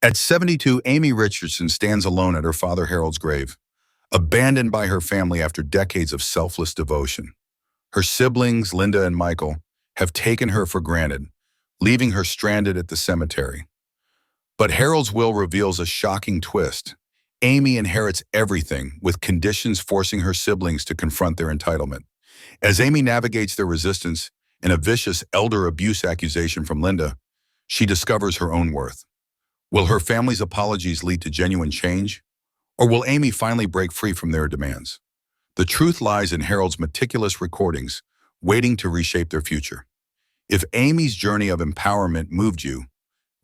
At 72, Amy Richardson stands alone at her father Harold's grave, abandoned by her family after decades of selfless devotion. Her siblings, Linda and Michael, have taken her for granted, leaving her stranded at the cemetery. But Harold's will reveals a shocking twist. Amy inherits everything, with conditions forcing her siblings to confront their entitlement. As Amy navigates their resistance and a vicious elder abuse accusation from Linda, she discovers her own worth. Will her family's apologies lead to genuine change? Or will Amy finally break free from their demands? The truth lies in Harold's meticulous recordings, waiting to reshape their future. If Amy's journey of empowerment moved you,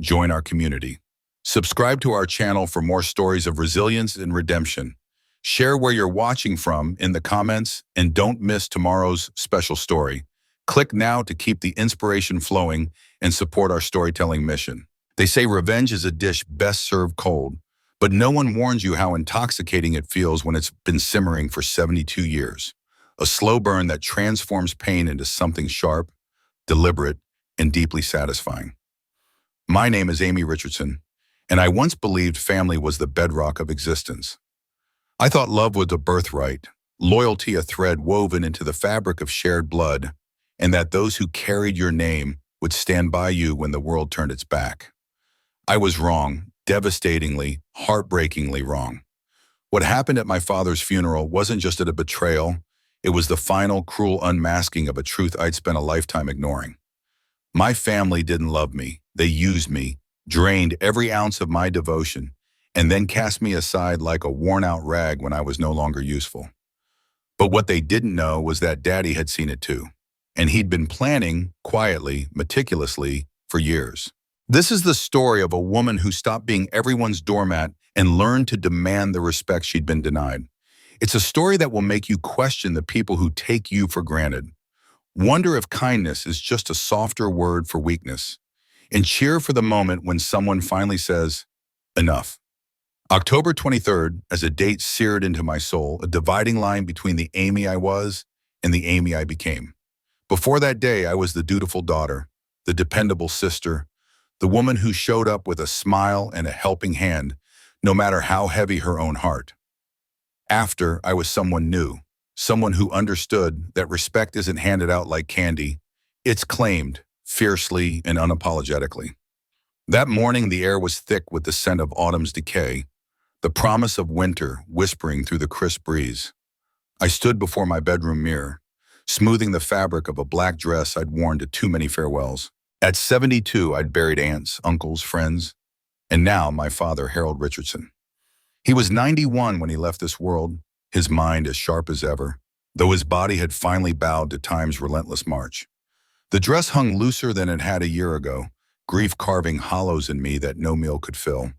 join our community. Subscribe to our channel for more stories of resilience and redemption. Share where you're watching from in the comments, and don't miss tomorrow's special story. Click now to keep the inspiration flowing and support our storytelling mission. They say revenge is a dish best served cold, but no one warns you how intoxicating it feels when it's been simmering for 72 years. A slow burn that transforms pain into something sharp, deliberate, and deeply satisfying. My name is Amy Richardson, and I once believed family was the bedrock of existence. I thought love was a birthright, loyalty a thread woven into the fabric of shared blood, and that those who carried your name would stand by you when the world turned its back. I was wrong, devastatingly, heartbreakingly wrong. What happened at my father's funeral wasn't just a betrayal, it was the final, cruel unmasking of a truth I'd spent a lifetime ignoring. My family didn't love me. They used me, drained every ounce of my devotion, and then cast me aside like a worn-out rag when I was no longer useful. But what they didn't know was that Daddy had seen it too, and he'd been planning, quietly, meticulously, for years. This is the story of a woman who stopped being everyone's doormat and learned to demand the respect she'd been denied. It's a story that will make you question the people who take you for granted. Wonder if kindness is just a softer word for weakness, and cheer for the moment when someone finally says, enough. October 23rd, as a date seared into my soul, a dividing line between the Amy I was and the Amy I became. Before that day, I was the dutiful daughter, the dependable sister, the woman who showed up with a smile and a helping hand, no matter how heavy her own heart. After, I was someone new, someone who understood that respect isn't handed out like candy, it's claimed, fiercely and unapologetically. That morning, the air was thick with the scent of autumn's decay, the promise of winter whispering through the crisp breeze. I stood before my bedroom mirror, smoothing the fabric of a black dress I'd worn to too many farewells. At 72, I'd buried aunts, uncles, friends, and now my father, Harold Richardson. He was 91 when he left this world, his mind as sharp as ever, though his body had finally bowed to time's relentless march. The dress hung looser than it had a year ago, grief carving hollows in me that no meal could fill.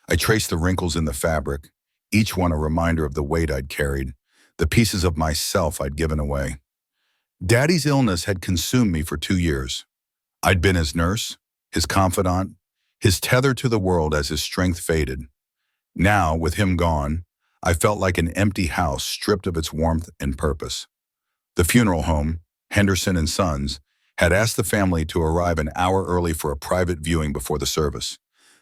I traced the wrinkles in the fabric, each one a reminder of the weight I'd carried, the pieces of myself I'd given away. Daddy's illness had consumed me for 2 years. I'd been his nurse, his confidant, his tether to the world as his strength faded. Now, with him gone, I felt like an empty house stripped of its warmth and purpose. The funeral home, Henderson and Sons, had asked the family to arrive an hour early for a private viewing before the service.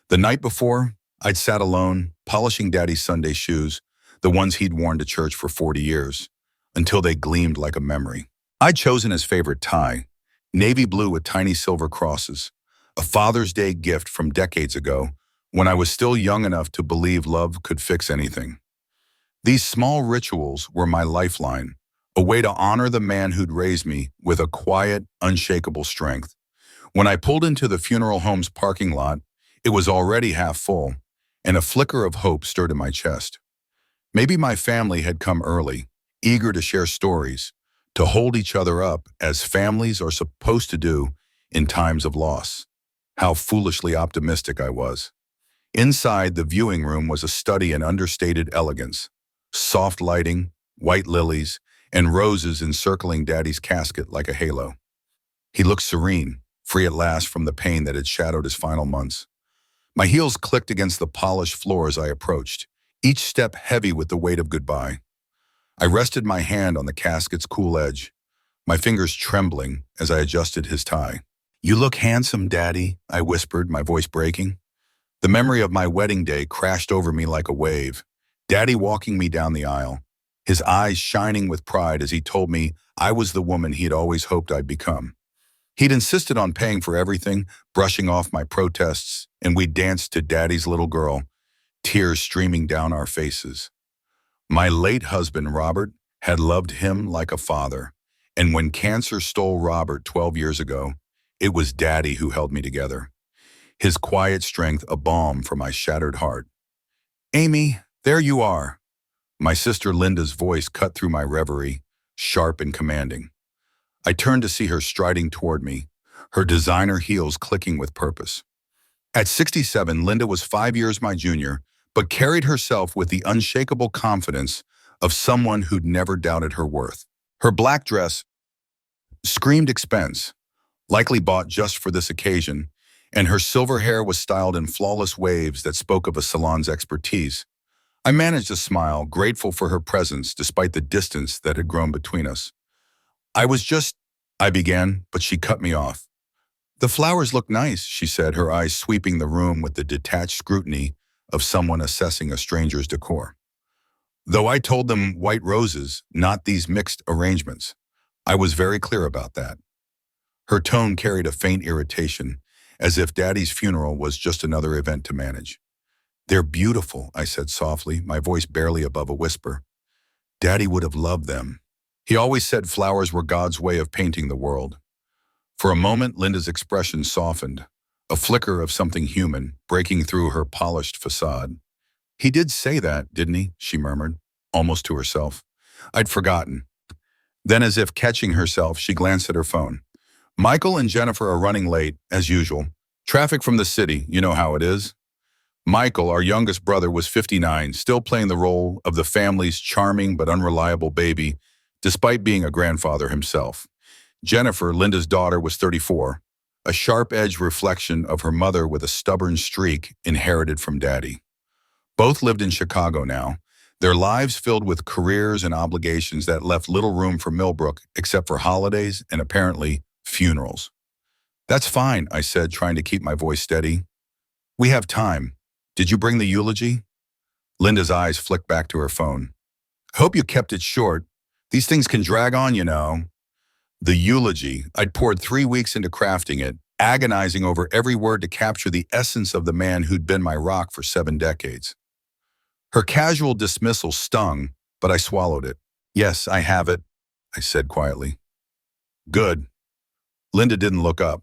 The night before, I'd sat alone, polishing Daddy's Sunday shoes, the ones he'd worn to church for 40 years, until they gleamed like a memory. I'd chosen his favorite tie, navy blue with tiny silver crosses, a Father's Day gift from decades ago when I was still young enough to believe love could fix anything. These small rituals were my lifeline, a way to honor the man who'd raised me with a quiet, unshakable strength. When I pulled into the funeral home's parking lot, it was already half full, and a flicker of hope stirred in my chest. Maybe my family had come early, eager to share stories, to hold each other up as families are supposed to do in times of loss. How foolishly optimistic I was. Inside, the viewing room was a study in understated elegance. Soft lighting, white lilies, and roses encircling Daddy's casket like a halo. He looked serene, free at last from the pain that had shadowed his final months. My heels clicked against the polished floor as I approached, each step heavy with the weight of goodbye. I rested my hand on the casket's cool edge, my fingers trembling as I adjusted his tie. "You look handsome, Daddy," I whispered, my voice breaking. The memory of my wedding day crashed over me like a wave. Daddy walking me down the aisle, his eyes shining with pride as he told me I was the woman he had always hoped I'd become. He'd insisted on paying for everything, brushing off my protests, and we danced to Daddy's Little Girl, tears streaming down our faces. My late husband, Robert, had loved him like a father, and when cancer stole Robert 12 years ago, it was Daddy who held me together. His quiet strength a balm for my shattered heart. "Amy, there you are." My sister Linda's voice cut through my reverie, sharp and commanding. I turned to see her striding toward me, her designer heels clicking with purpose. At 67, Linda was 5 years my junior, but carried herself with the unshakable confidence of someone who'd never doubted her worth. Her black dress screamed expense, likely bought just for this occasion, and her silver hair was styled in flawless waves that spoke of a salon's expertise. I managed to smile, grateful for her presence despite the distance that had grown between us. I began, but she cut me off. "The flowers look nice," she said, her eyes sweeping the room with the detached scrutiny of someone assessing a stranger's decor. Though I told them white roses, not these mixed arrangements. I was very clear about that. Her tone carried a faint irritation, as if Daddy's funeral was just another event to manage. "They're beautiful," I said softly, my voice barely above a whisper. "Daddy would have loved them. He always said flowers were God's way of painting the world." For a moment, Linda's expression softened, a flicker of something human breaking through her polished facade. "He did say that, didn't he?" she murmured, almost to herself. I'd forgotten. Then, as if catching herself, she glanced at her phone. "Michael and Jennifer are running late, as usual. Traffic from the city, you know how it is." Michael, our youngest brother, was 59, still playing the role of the family's charming but unreliable baby, despite being a grandfather himself. Jennifer, Linda's daughter, was 34, a sharp-edged reflection of her mother with a stubborn streak inherited from Daddy. Both lived in Chicago now, their lives filled with careers and obligations that left little room for Millbrook except for holidays and apparently funerals. "That's fine," I said, trying to keep my voice steady. "We have time. Did you bring the eulogy?" Linda's eyes flicked back to her phone. "Hope you kept it short. These things can drag on, you know." The eulogy, I'd poured 3 weeks into crafting it, agonizing over every word to capture the essence of the man who'd been my rock for 7 decades. Her casual dismissal stung, but I swallowed it. "Yes, I have it," I said quietly. "Good." Linda didn't look up.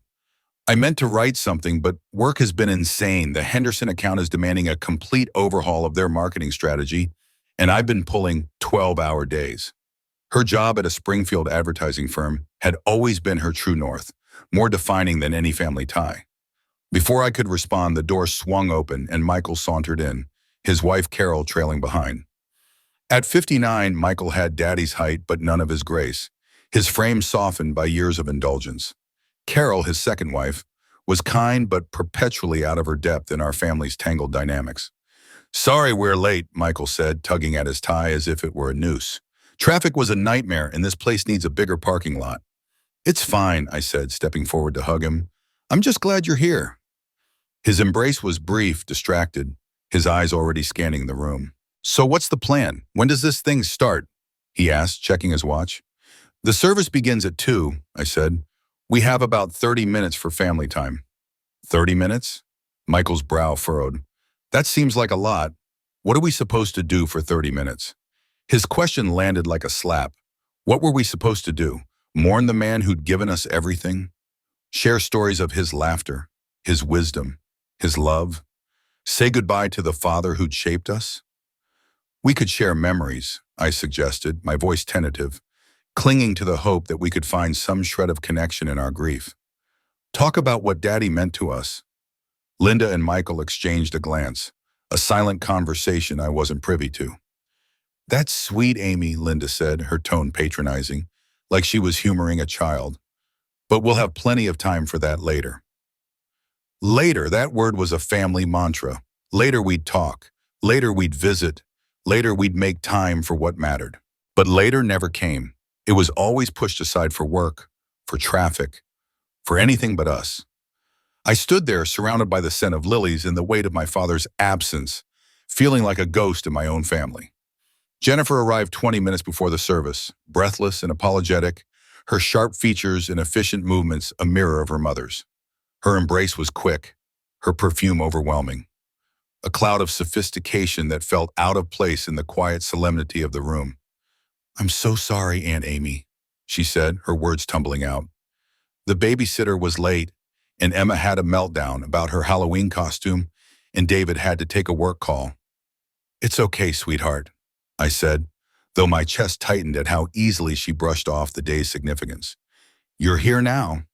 "I meant to write something, but work has been insane. The Henderson account is demanding a complete overhaul of their marketing strategy, and I've been pulling 12-hour days." Her job at a Springfield advertising firm had always been her true north, more defining than any family tie. Before I could respond, the door swung open and Michael sauntered in, his wife Carol trailing behind. At 59, Michael had Daddy's height but none of his grace, his frame softened by years of indulgence. Carol, his second wife, was kind but perpetually out of her depth in our family's tangled dynamics. "Sorry we're late," Michael said, tugging at his tie as if it were a noose. "Traffic was a nightmare and this place needs a bigger parking lot." "It's fine," I said, stepping forward to hug him. "I'm just glad you're here." His embrace was brief, distracted, his eyes already scanning the room. "So what's the plan? When does this thing start?" he asked, checking his watch. "The service begins at 2, I said. "We have about 30 minutes for family time." 30 minutes? Michael's brow furrowed. "That seems like a lot. What are we supposed to do for 30 minutes? His question landed like a slap. What were we supposed to do? Mourn the man who'd given us everything? Share stories of his laughter, his wisdom, his love? Say goodbye to the father who'd shaped us? "We could share memories," I suggested, my voice tentative, clinging to the hope that we could find some shred of connection in our grief. "Talk about what Daddy meant to us." Linda and Michael exchanged a glance, a silent conversation I wasn't privy to. "That's sweet, Amy," Linda said, her tone patronizing, like she was humoring a child. "But we'll have plenty of time for that later." Later, that word was a family mantra. Later we'd talk. Later we'd visit. Later we'd make time for what mattered. But later never came. It was always pushed aside for work, for traffic, for anything but us. I stood there surrounded by the scent of lilies and the weight of my father's absence, feeling like a ghost in my own family. Jennifer arrived 20 minutes before the service, breathless and apologetic, her sharp features and efficient movements a mirror of her mother's. Her embrace was quick, her perfume overwhelming, a cloud of sophistication that felt out of place in the quiet solemnity of the room. "I'm so sorry, Aunt Amy," she said, her words tumbling out. The babysitter was late, and Emma had a meltdown about her Halloween costume, and David had to take a work call. "It's okay, sweetheart," I said, though my chest tightened at how easily she brushed off the day's significance. "You're here now."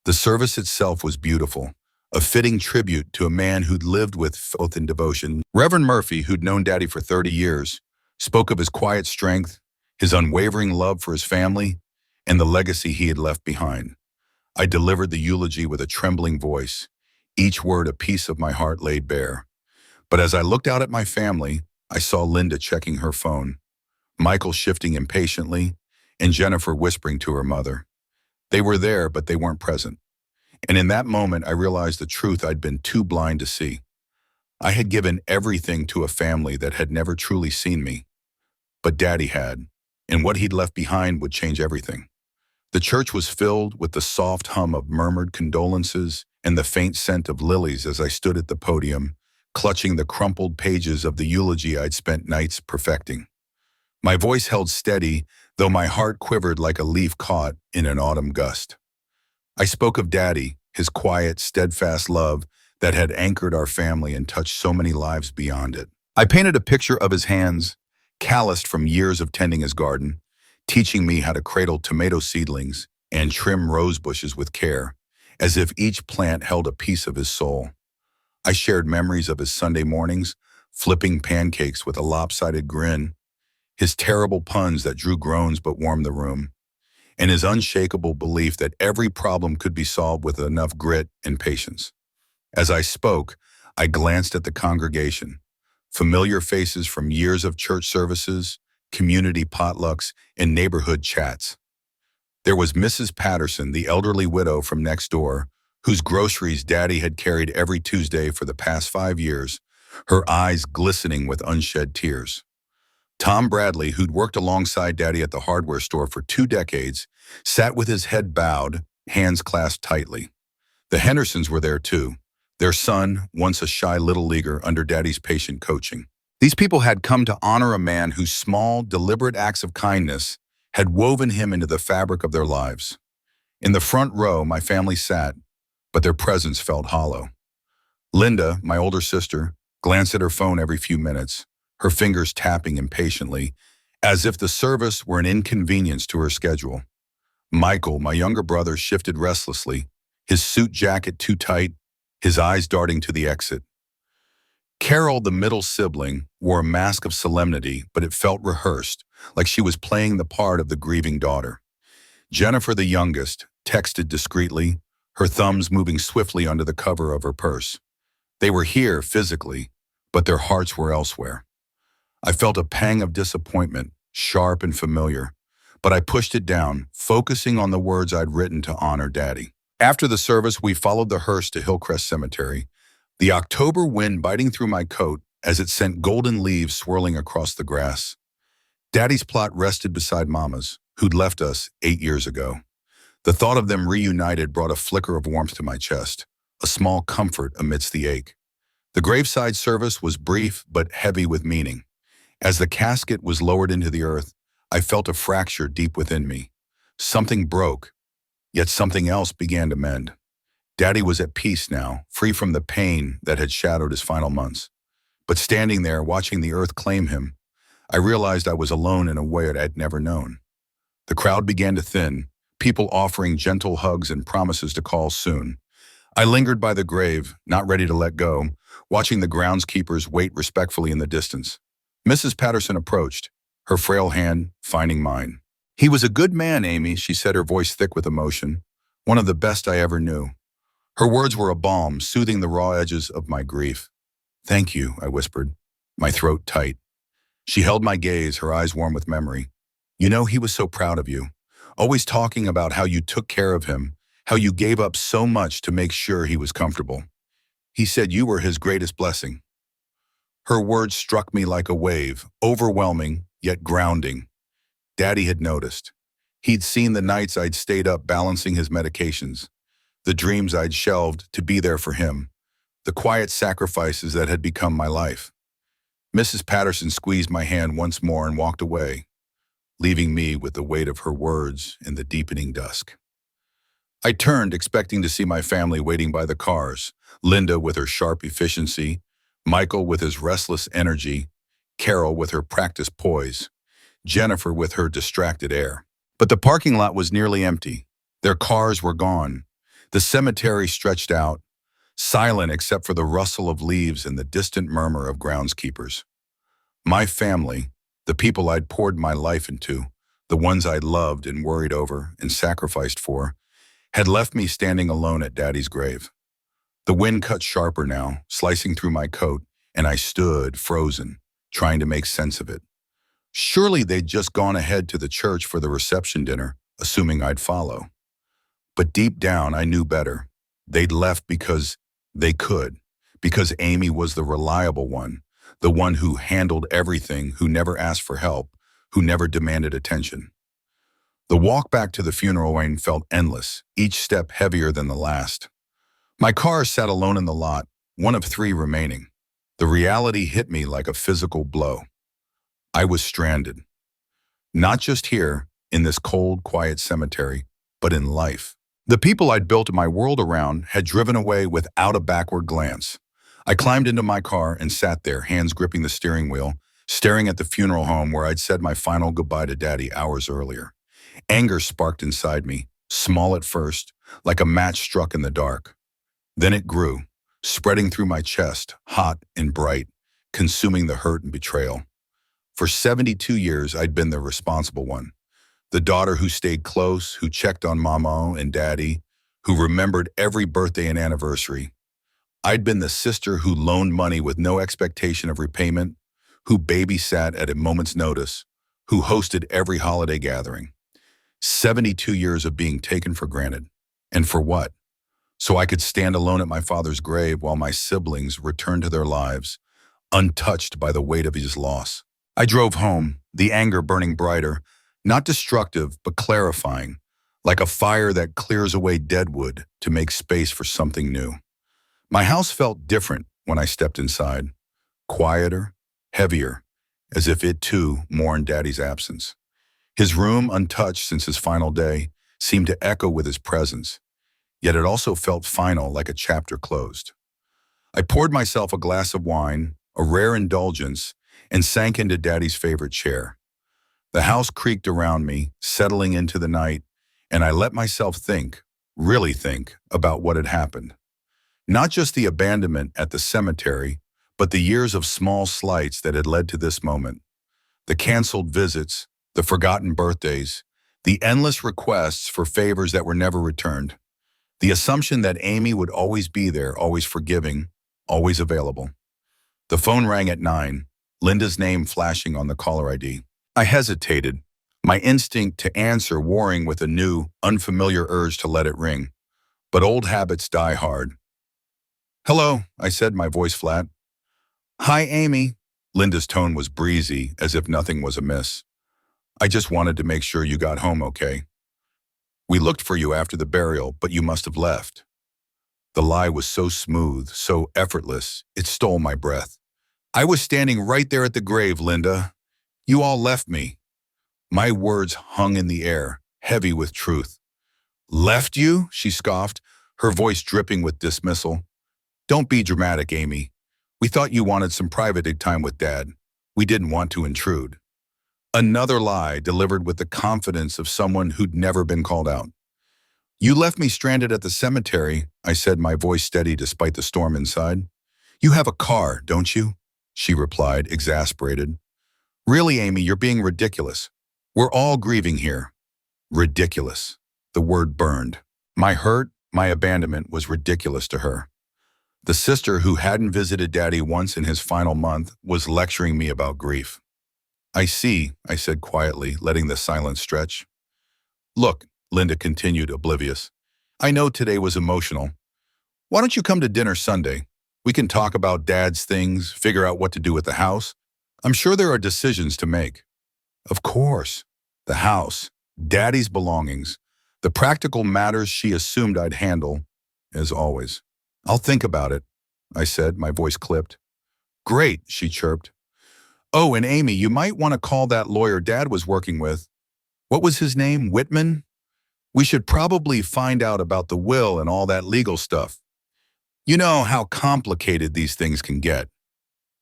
The service itself was beautiful, a fitting tribute to a man who'd lived with faith and devotion. Reverend Murphy, who'd known Daddy for 30 years, spoke of his quiet strength, his unwavering love for his family, and the legacy he had left behind. I delivered the eulogy with a trembling voice, each word a piece of my heart laid bare. But as I looked out at my family, I saw Linda checking her phone, Michael shifting impatiently, and Jennifer whispering to her mother. They were there, but they weren't present. And in that moment, I realized the truth I'd been too blind to see. I had given everything to a family that had never truly seen me. But Daddy had, and what he'd left behind would change everything. The church was filled with the soft hum of murmured condolences and the faint scent of lilies as I stood at the podium, clutching the crumpled pages of the eulogy I'd spent nights perfecting. My voice held steady, though my heart quivered like a leaf caught in an autumn gust. I spoke of Daddy, his quiet, steadfast love that had anchored our family and touched so many lives beyond it. I painted a picture of his hands, calloused from years of tending his garden, teaching me how to cradle tomato seedlings and trim rose bushes with care, as if each plant held a piece of his soul. I shared memories of his Sunday mornings, flipping pancakes with a lopsided grin, his terrible puns that drew groans but warmed the room, and his unshakable belief that every problem could be solved with enough grit and patience. As I spoke, I glanced at the congregation, familiar faces from years of church services, community potlucks, and neighborhood chats. There was Mrs. Patterson, the elderly widow from next door, whose groceries Daddy had carried every Tuesday for the past 5 years, her eyes glistening with unshed tears. Tom Bradley, who'd worked alongside Daddy at the hardware store for 2 decades, sat with his head bowed, hands clasped tightly. The Hendersons were there too, their son, once a shy little leaguer under Daddy's patient coaching. These people had come to honor a man whose small, deliberate acts of kindness had woven him into the fabric of their lives. In the front row, my family sat, but their presence felt hollow. Linda, my older sister, glanced at her phone every few minutes, her fingers tapping impatiently, as if the service were an inconvenience to her schedule. Michael, my younger brother, shifted restlessly, his suit jacket too tight, his eyes darting to the exit. Carol, the middle sibling, wore a mask of solemnity, but it felt rehearsed, like she was playing the part of the grieving daughter. Jennifer, the youngest, texted discreetly, her thumbs moving swiftly under the cover of her purse. They were here physically, but their hearts were elsewhere. I felt a pang of disappointment, sharp and familiar, but I pushed it down, focusing on the words I'd written to honor Daddy. After the service, we followed the hearse to Hillcrest Cemetery, the October wind biting through my coat as it sent golden leaves swirling across the grass. Daddy's plot rested beside Mama's, who'd left us 8 years ago. The thought of them reunited brought a flicker of warmth to my chest, a small comfort amidst the ache. The graveside service was brief but heavy with meaning. As the casket was lowered into the earth, I felt a fracture deep within me. Something broke, yet something else began to mend. Daddy was at peace now, free from the pain that had shadowed his final months. But standing there, watching the earth claim him, I realized I was alone in a way I'd never known. The crowd began to thin, people offering gentle hugs and promises to call soon. I lingered by the grave, not ready to let go, watching the groundskeepers wait respectfully in the distance. Mrs. Patterson approached, her frail hand finding mine. "He was a good man, Amy," she said, her voice thick with emotion. "One of the best I ever knew." Her words were a balm, soothing the raw edges of my grief. "Thank you," I whispered, my throat tight. She held my gaze, her eyes warm with memory. "You know, he was so proud of you, always talking about how you took care of him, how you gave up so much to make sure he was comfortable. He said you were his greatest blessing. Her words struck me like a wave, overwhelming yet grounding. Daddy had noticed. He'd seen the nights I'd stayed up balancing his medications, the dreams I'd shelved to be there for him, the quiet sacrifices that had become my life. Mrs. Patterson squeezed my hand once more and walked away, leaving me with the weight of her words in the deepening dusk. I turned, expecting to see my family waiting by the cars, Linda with her sharp efficiency, Michael with his restless energy, Carol with her practiced poise, Jennifer with her distracted air. But the parking lot was nearly empty. Their cars were gone. The cemetery stretched out, silent except for the rustle of leaves and the distant murmur of groundskeepers. My family, the people I'd poured my life into, the ones I'd loved and worried over and sacrificed for, had left me standing alone at Daddy's grave. The wind cut sharper now, slicing through my coat, and I stood, frozen, trying to make sense of it. Surely they'd just gone ahead to the church for the reception dinner, assuming I'd follow. But deep down, I knew better. They'd left because they could, because Amy was the reliable one, the one who handled everything, who never asked for help, who never demanded attention. The walk back to the funeral lane felt endless, each step heavier than the last. My car sat alone in the lot, one of 3 remaining. The reality hit me like a physical blow. I was stranded. Not just here, in this cold, quiet cemetery, but in life. The people I'd built my world around had driven away without a backward glance. I climbed into my car and sat there, hands gripping the steering wheel, staring at the funeral home where I'd said my final goodbye to Daddy hours earlier. Anger sparked inside me, small at first, like a match struck in the dark. Then it grew, spreading through my chest, hot and bright, consuming the hurt and betrayal. For 72 years, I'd been the responsible one. The daughter who stayed close, who checked on Mama and Daddy, who remembered every birthday and anniversary. I'd been the sister who loaned money with no expectation of repayment, who babysat at a moment's notice, who hosted every holiday gathering. 72 years of being taken for granted. And for what? So I could stand alone at my father's grave while my siblings returned to their lives, untouched by the weight of his loss. I drove home, the anger burning brighter, not destructive, but clarifying, like a fire that clears away dead wood to make space for something new. My house felt different when I stepped inside, quieter, heavier, as if it too mourned Daddy's absence. His room, untouched since his final day, seemed to echo with his presence, yet it also felt final, like a chapter closed. I poured myself a glass of wine, a rare indulgence, and sank into Daddy's favorite chair. The house creaked around me, settling into the night, and I let myself think, really think, about what had happened. Not just the abandonment at the cemetery, but the years of small slights that had led to this moment. The canceled visits, the forgotten birthdays, the endless requests for favors that were never returned. The assumption that Amy would always be there, always forgiving, always available. The phone rang at 9, Linda's name flashing on the caller ID. I hesitated, my instinct to answer warring with a new, unfamiliar urge to let it ring. But old habits die hard. "Hello," I said, my voice flat. "Hi, Amy." Linda's tone was breezy, as if nothing was amiss. "I just wanted to make sure you got home okay. We looked for you after the burial, but you must have left." The lie was so smooth, so effortless, it stole my breath. "I was standing right there at the grave, Linda. You all left me." My words hung in the air, heavy with truth. "Left you?" she scoffed, her voice dripping with dismissal. "Don't be dramatic, Amy. We thought you wanted some private time with Dad. We didn't want to intrude." Another lie delivered with the confidence of someone who'd never been called out. "You left me stranded at the cemetery," I said, my voice steady despite the storm inside. "You have a car, don't you?" she replied, exasperated. "Really, Amy, you're being ridiculous. We're all grieving here." Ridiculous. The word burned. My hurt, my abandonment was ridiculous to her. The sister who hadn't visited Daddy once in his final month was lecturing me about grief. "I see," I said quietly, letting the silence stretch. "Look," Linda continued, oblivious, I know today was emotional. Why don't you come to dinner Sunday? We can talk about Dad's things, figure out what to do with the house. I'm sure there are decisions to make. Of course. The house, Daddy's belongings, the practical matters she assumed I'd handle, as always. I'll think about it, I said, my voice clipped. Great, she chirped. Oh, and Amy, you might want to call that lawyer Dad was working with. What was his name? Whitman? We should probably find out about the will and all that legal stuff. You know how complicated these things can get.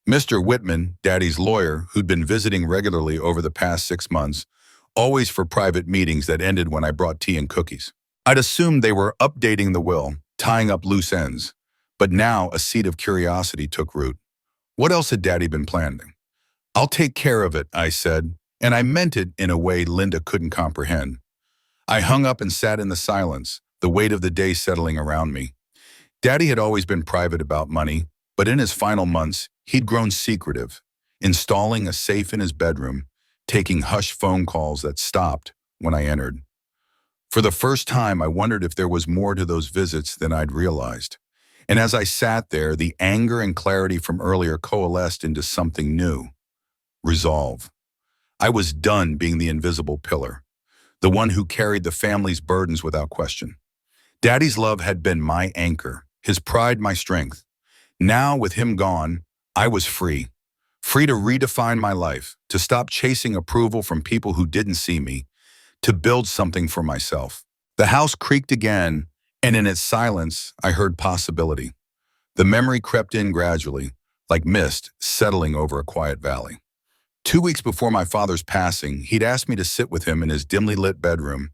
Mr. Whitman, Daddy's lawyer, who'd been visiting regularly over the past 6 months, always for private meetings that ended when I brought tea and cookies. I'd assumed they were updating the will, tying up loose ends. But now a seed of curiosity took root. What else had Daddy been planning? I'll take care of it, I said, and I meant it in a way Linda couldn't comprehend. I hung up and sat in the silence, the weight of the day settling around me. Daddy had always been private about money, but in his final months, he'd grown secretive, installing a safe in his bedroom, taking hushed phone calls that stopped when I entered. For the first time, I wondered if there was more to those visits than I'd realized. And as I sat there, the anger and clarity from earlier coalesced into something new. Resolve. I was done being the invisible pillar, the one who carried the family's burdens without question. Daddy's love had been my anchor, his pride my strength. Now, with him gone, I was free. Free to redefine my life, to stop chasing approval from people who didn't see me, to build something for myself. The house creaked again, and in its silence, I heard possibility. The memory crept in gradually, like mist settling over a quiet valley. 2 weeks before my father's passing, he'd asked me to sit with him in his dimly lit bedroom,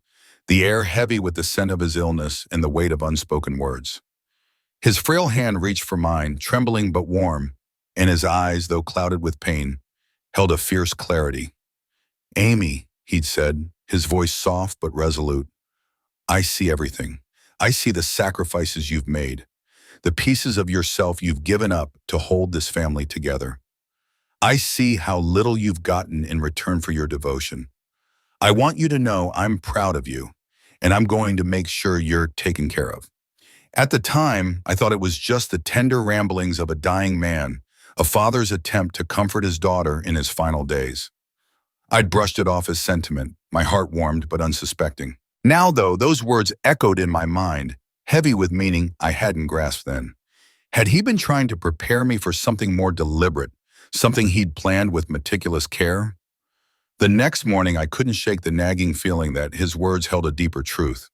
the air heavy with the scent of his illness and the weight of unspoken words. His frail hand reached for mine, trembling but warm, and his eyes, though clouded with pain, held a fierce clarity. Amy, he'd said, his voice soft but resolute, I see everything. I see the sacrifices you've made, the pieces of yourself you've given up to hold this family together. I see how little you've gotten in return for your devotion. I want you to know I'm proud of you, and I'm going to make sure you're taken care of. At the time, I thought it was just the tender ramblings of a dying man, a father's attempt to comfort his daughter in his final days. I'd brushed it off as sentiment, my heart warmed but unsuspecting. Now, though, those words echoed in my mind, heavy with meaning I hadn't grasped then. Had he been trying to prepare me for something more deliberate, something he'd planned with meticulous care? The next morning, I couldn't shake the nagging feeling that his words held a deeper truth.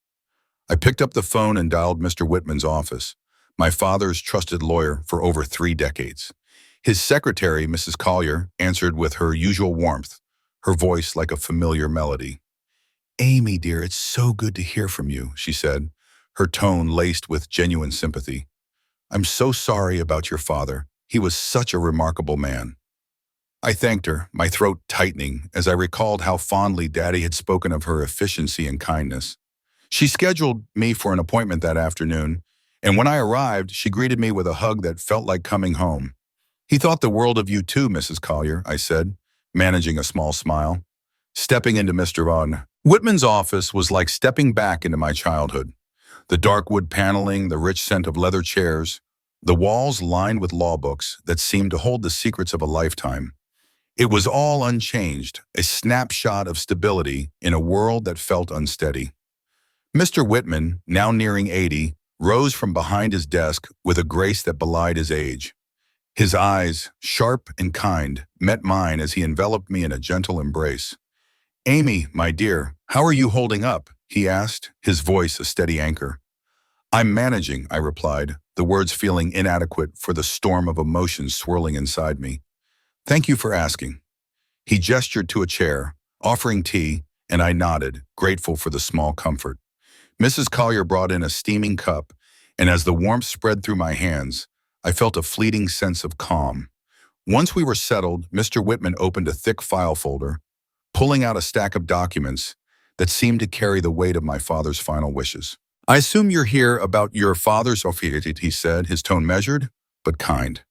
I picked up the phone and dialed Mr. Whitman's office, my father's trusted lawyer for over 3 decades. His secretary, Mrs. Collier, answered with her usual warmth, her voice like a familiar melody. Amy, dear, it's so good to hear from you, she said, her tone laced with genuine sympathy. I'm so sorry about your father. He was such a remarkable man. I thanked her, my throat tightening, as I recalled how fondly Daddy had spoken of her efficiency and kindness. She scheduled me for an appointment that afternoon, and when I arrived, she greeted me with a hug that felt like coming home. He thought the world of you too, Mrs. Collier, I said, managing a small smile. Stepping into Mr. Von Whitman's office was like stepping back into my childhood. The dark wood paneling, the rich scent of leather chairs, the walls lined with law books that seemed to hold the secrets of a lifetime. It was all unchanged, a snapshot of stability in a world that felt unsteady. Mr. Whitman, now nearing 80, rose from behind his desk with a grace that belied his age. His eyes, sharp and kind, met mine as he enveloped me in a gentle embrace. Amy, my dear, how are you holding up? He asked, his voice a steady anchor. I'm managing, I replied, the words feeling inadequate for the storm of emotions swirling inside me. Thank you for asking. He gestured to a chair, offering tea, and I nodded, grateful for the small comfort. Mrs. Collier brought in a steaming cup, and as the warmth spread through my hands, I felt a fleeting sense of calm. Once we were settled, Mr. Whitman opened a thick file folder, pulling out a stack of documents that seemed to carry the weight of my father's final wishes. I assume you're here about your father's office, he said, his tone measured, but kind.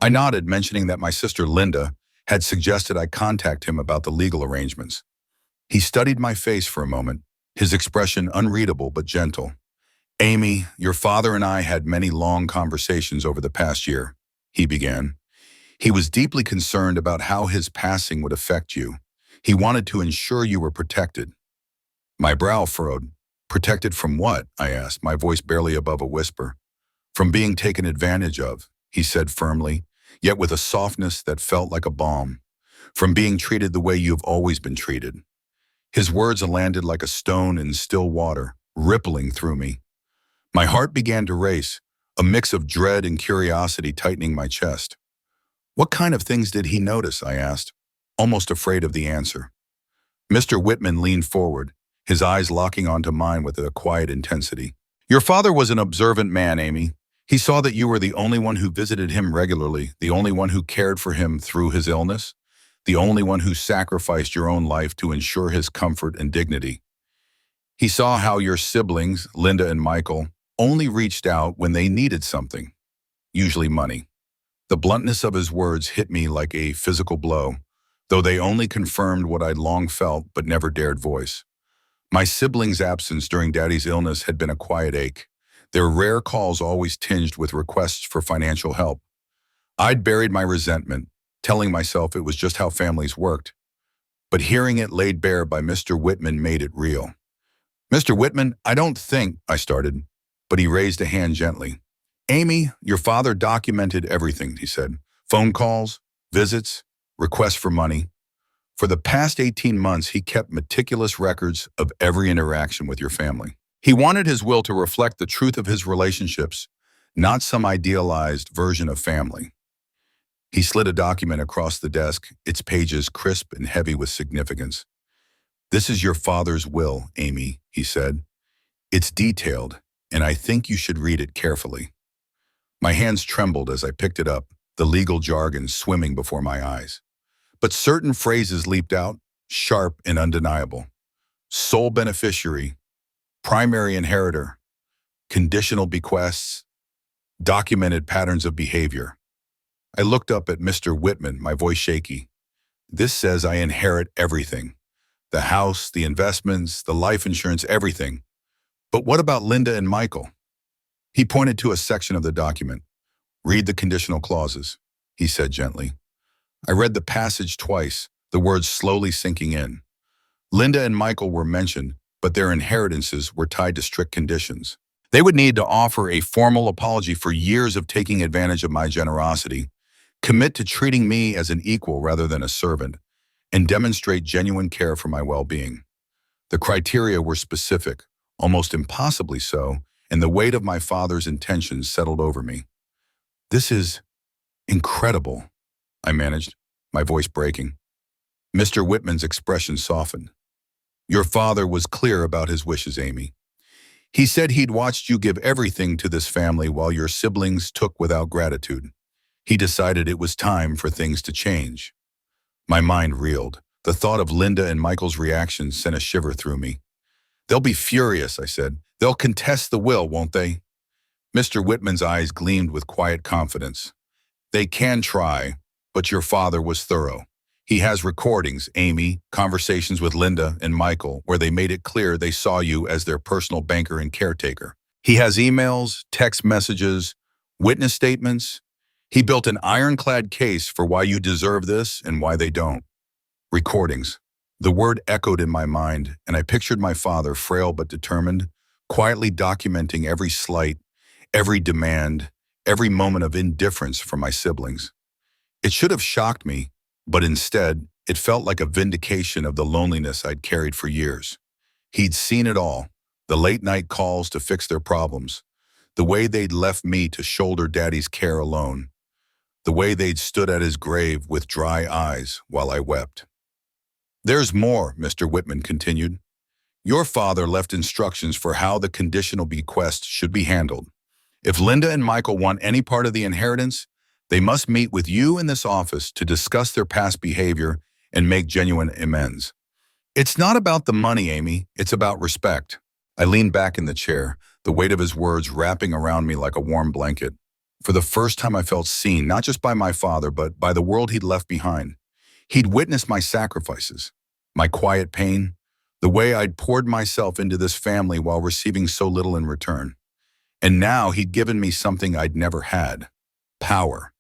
I nodded, mentioning that my sister Linda had suggested I contact him about the legal arrangements. He studied my face for a moment, his expression unreadable but gentle. Amy, your father and I had many long conversations over the past year, he began. He was deeply concerned about how his passing would affect you. He wanted to ensure you were protected. My brow furrowed. Protected from what? I asked, my voice barely above a whisper. From being taken advantage of, he said firmly, yet with a softness that felt like a balm. From being treated the way you've always been treated. His words landed like a stone in still water, rippling through me. My heart began to race, a mix of dread and curiosity tightening my chest. What kind of things did he notice? I asked, almost afraid of the answer. Mr. Whitman leaned forward, his eyes locking onto mine with a quiet intensity. Your father was an observant man, Amy. He saw that you were the only one who visited him regularly, the only one who cared for him through his illness, the only one who sacrificed your own life to ensure his comfort and dignity. He saw how your siblings, Linda and Michael, only reached out when they needed something, usually money. The bluntness of his words hit me like a physical blow, though they only confirmed what I'd long felt but never dared voice. My siblings' absence during Daddy's illness had been a quiet ache, their rare calls always tinged with requests for financial help. I'd buried my resentment, telling myself it was just how families worked. But hearing it laid bare by Mr. Whitman made it real. Mr. Whitman, I don't think, I started, but he raised a hand gently. Amy, your father documented everything, he said. Phone calls, visits, requests for money. For the past 18 months, he kept meticulous records of every interaction with your family. He wanted his will to reflect the truth of his relationships, not some idealized version of family. He slid a document across the desk, its pages crisp and heavy with significance. This is your father's will, Amy, he said. It's detailed, and I think you should read it carefully. My hands trembled as I picked it up, the legal jargon swimming before my eyes. But certain phrases leaped out, sharp and undeniable. Sole beneficiary, primary inheritor, conditional bequests, documented patterns of behavior. I looked up at Mr. Whitman, my voice shaky. This says I inherit everything. The house, the investments, the life insurance, everything. But what about Linda and Michael? He pointed to a section of the document. Read the conditional clauses, he said gently. I read the passage twice, the words slowly sinking in. Linda and Michael were mentioned, but their inheritances were tied to strict conditions. They would need to offer a formal apology for years of taking advantage of my generosity, commit to treating me as an equal rather than a servant, and demonstrate genuine care for my well-being. The criteria were specific, almost impossibly so, and the weight of my father's intentions settled over me. This is incredible, I managed, my voice breaking. Mr. Whitman's expression softened. Your father was clear about his wishes, Amy. He said he'd watched you give everything to this family while your siblings took without gratitude. He decided it was time for things to change. My mind reeled. The thought of Linda and Michael's reactions sent a shiver through me. They'll be furious, I said. They'll contest the will, won't they? Mr. Whitman's eyes gleamed with quiet confidence. They can try, but your father was thorough. He has recordings, Amy, conversations with Linda and Michael, where they made it clear they saw you as their personal banker and caretaker. He has emails, text messages, witness statements. He built an ironclad case for why you deserve this and why they don't. Recordings. The word echoed in my mind, and I pictured my father, frail but determined, quietly documenting every slight, every demand, every moment of indifference from my siblings. It should have shocked me, but instead, it felt like a vindication of the loneliness I'd carried for years. He'd seen it all, the late-night calls to fix their problems, the way they'd left me to shoulder Daddy's care alone, the way they'd stood at his grave with dry eyes while I wept. There's more, Mr. Whitman continued. Your father left instructions for how the conditional bequest should be handled. If Linda and Michael want any part of the inheritance, they must meet with you in this office to discuss their past behavior and make genuine amends. It's not about the money, Amy. It's about respect. I leaned back in the chair, the weight of his words wrapping around me like a warm blanket. For the first time I felt seen, not just by my father, but by the world he'd left behind. He'd witnessed my sacrifices, my quiet pain, the way I'd poured myself into this family while receiving so little in return. And now he'd given me something I'd never had. Power.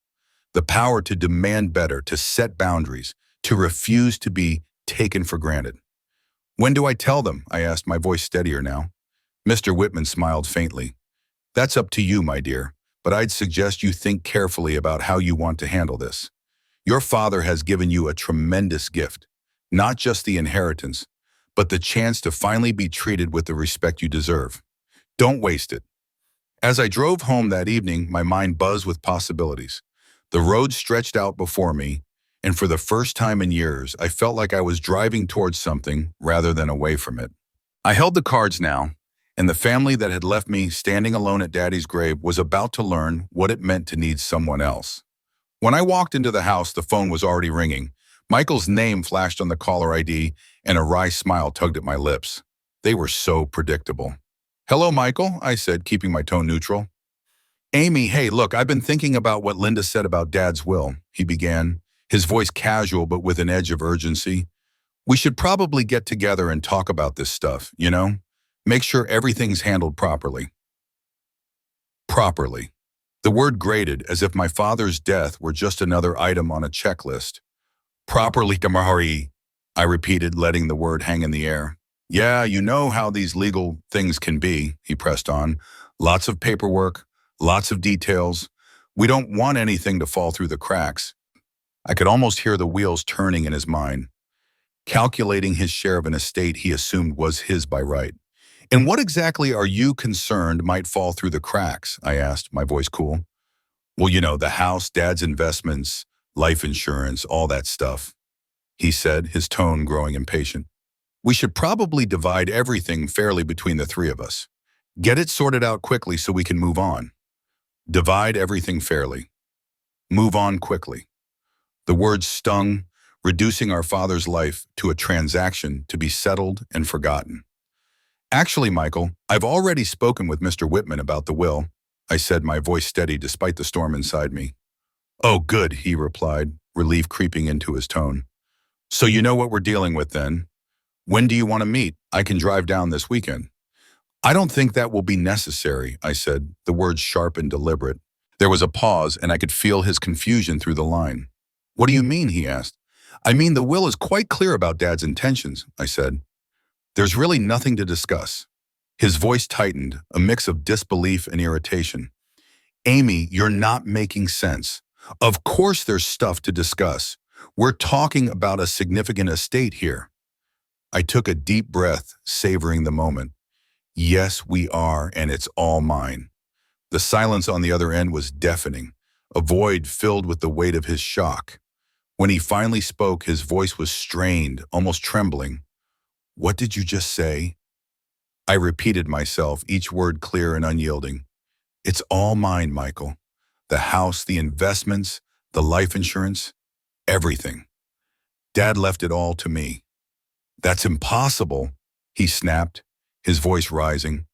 The power to demand better, to set boundaries, to refuse to be taken for granted. When do I tell them? I asked, my voice steadier now. Mr. Whitman smiled faintly. That's up to you, my dear, but I'd suggest you think carefully about how you want to handle this. Your father has given you a tremendous gift, not just the inheritance, but the chance to finally be treated with the respect you deserve. Don't waste it. As I drove home that evening, my mind buzzed with possibilities. The road stretched out before me, and for the first time in years, I felt like I was driving towards something rather than away from it. I held the cards now, and the family that had left me standing alone at Daddy's grave was about to learn what it meant to need someone else. When I walked into the house, the phone was already ringing. Michael's name flashed on the caller ID, and a wry smile tugged at my lips. They were so predictable. "Hello, Michael," I said, keeping my tone neutral. "Amy, hey, look, I've been thinking about what Linda said about Dad's will," he began, his voice casual but with an edge of urgency. "We should probably get together and talk about this stuff, you know? Make sure everything's handled properly." Properly. The word grated as if my father's death were just another item on a checklist. "Properly, Damari," I repeated, letting the word hang in the air. "Yeah, you know how these legal things can be," he pressed on. "Lots of paperwork, lots of details. We don't want anything to fall through the cracks." I could almost hear the wheels turning in his mind, calculating his share of an estate he assumed was his by right. "And what exactly are you concerned might fall through the cracks?" I asked, my voice cool. "Well, you know, the house, Dad's investments, life insurance, all that stuff," he said, his tone growing impatient. "We should probably divide everything fairly between the three of us. Get it sorted out quickly so we can move on. Divide everything fairly. Move on quickly." The words stung, reducing our father's life to a transaction to be settled and forgotten. "Actually, Michael, I've already spoken with Mr. Whitman about the will," I said, my voice steady despite the storm inside me. "Oh, good," he replied, relief creeping into his tone. "So you know what we're dealing with then? When do you want to meet? I can drive down this weekend." "I don't think that will be necessary," I said, the words sharp and deliberate. There was a pause, and I could feel his confusion through the line. "What do you mean?" he asked. "I mean, the will is quite clear about Dad's intentions," I said. "There's really nothing to discuss." His voice tightened, a mix of disbelief and irritation. "Amy, you're not making sense. Of course there's stuff to discuss. We're talking about a significant estate here." I took a deep breath, savoring the moment. "Yes, we are, and it's all mine." The silence on the other end was deafening, a void filled with the weight of his shock. When he finally spoke, his voice was strained, almost trembling. "What did you just say?" I repeated myself, each word clear and unyielding. "It's all mine, Michael. The house, the investments, the life insurance, everything. Dad left it all to me." "That's impossible," he snapped, his voice rising.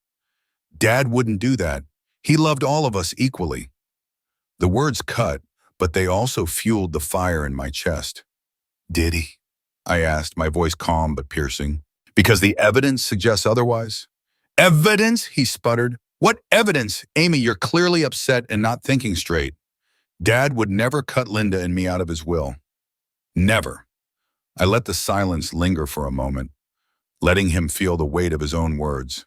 "Dad wouldn't do that. He loved all of us equally." The words cut, but they also fueled the fire in my chest. "Did he?" I asked, my voice calm but piercing. "Because the evidence suggests otherwise." "Evidence?" he sputtered. "What evidence? Amy, you're clearly upset and not thinking straight. Dad would never cut Linda and me out of his will. Never." I let the silence linger for a moment, letting him feel the weight of his own words.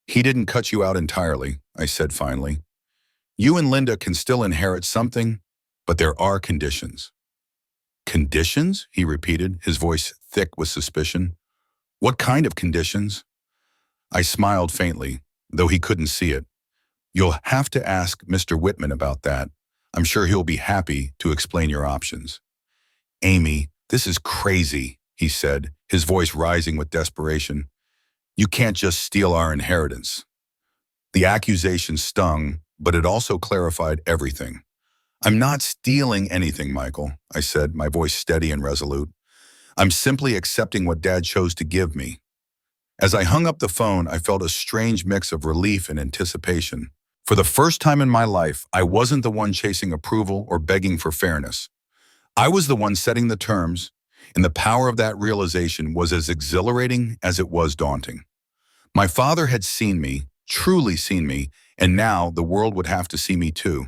"He didn't cut you out entirely," I said finally. "You and Linda can still inherit something, but there are conditions." "Conditions?" he repeated, his voice thick with suspicion. "What kind of conditions?" I smiled faintly, though he couldn't see it. "You'll have to ask Mr. Whitman about that. I'm sure he'll be happy to explain your options." "Amy, this is crazy," he said, his voice rising with desperation. "You can't just steal our inheritance." The accusation stung, but it also clarified everything. "I'm not stealing anything, Michael," I said, my voice steady and resolute. "I'm simply accepting what Dad chose to give me." As I hung up the phone, I felt a strange mix of relief and anticipation. For the first time in my life, I wasn't the one chasing approval or begging for fairness. I was the one setting the terms, and the power of that realization was as exhilarating as it was daunting. My father had seen me, truly seen me, And now the world would have to see me too.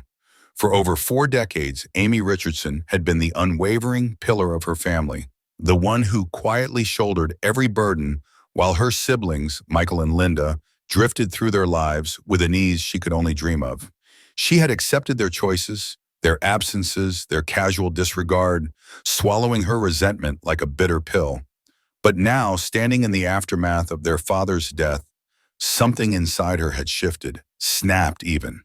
For over 4 decades, Amy Richardson had been the unwavering pillar of her family, the one who quietly shouldered every burden while her siblings, Michael and Linda, drifted through their lives with an ease she could only dream of. She had accepted their choices, their absences, their casual disregard, swallowing her resentment like a bitter pill. But now, standing in the aftermath of their father's death, something inside her had shifted, snapped even.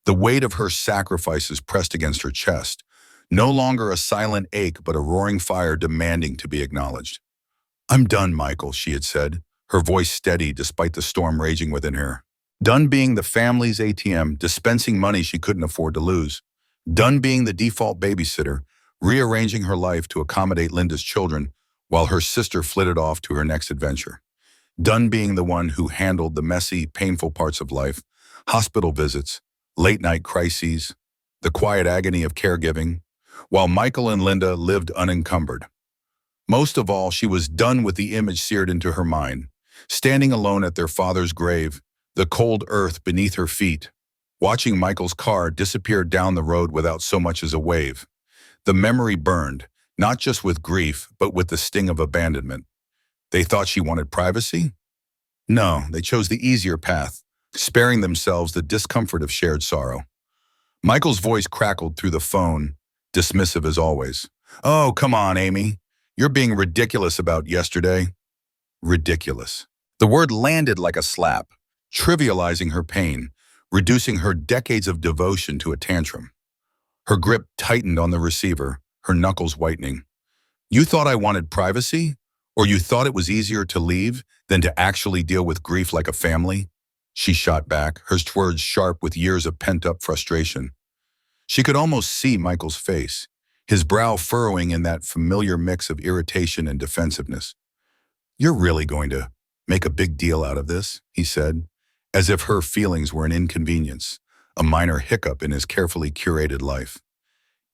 The weight of her sacrifices pressed against her chest, no longer a silent ache but a roaring fire demanding to be acknowledged. "I'm done, Michael," she had said, her voice steady despite the storm raging within her. Done being the family's ATM, dispensing money she couldn't afford to lose. Done being the default babysitter, rearranging her life to accommodate Linda's children while her sister flitted off to her next adventure. Done being the one who handled the messy, painful parts of life, hospital visits, late-night crises, the quiet agony of caregiving, while Michael and Linda lived unencumbered. Most of all, she was done with the image seared into her mind, standing alone at their father's grave, the cold earth beneath her feet, watching Michael's car disappear down the road without so much as a wave. The memory burned, not just with grief, but with the sting of abandonment. They thought she wanted privacy? No, they chose the easier path, sparing themselves the discomfort of shared sorrow. Michael's voice crackled through the phone, dismissive as always. "Oh, come on, Amy. You're being ridiculous about yesterday." Ridiculous. The word landed like a slap, trivializing her pain, reducing her decades of devotion to a tantrum. Her grip tightened on the receiver, her knuckles whitening. "You thought I wanted privacy? Or you thought it was easier to leave than to actually deal with grief like a family?" She shot back, her words sharp with years of pent-up frustration. She could almost see Michael's face, his brow furrowing in that familiar mix of irritation and defensiveness. "You're really going to make a big deal out of this?" he said, as if her feelings were an inconvenience, a minor hiccup in his carefully curated life.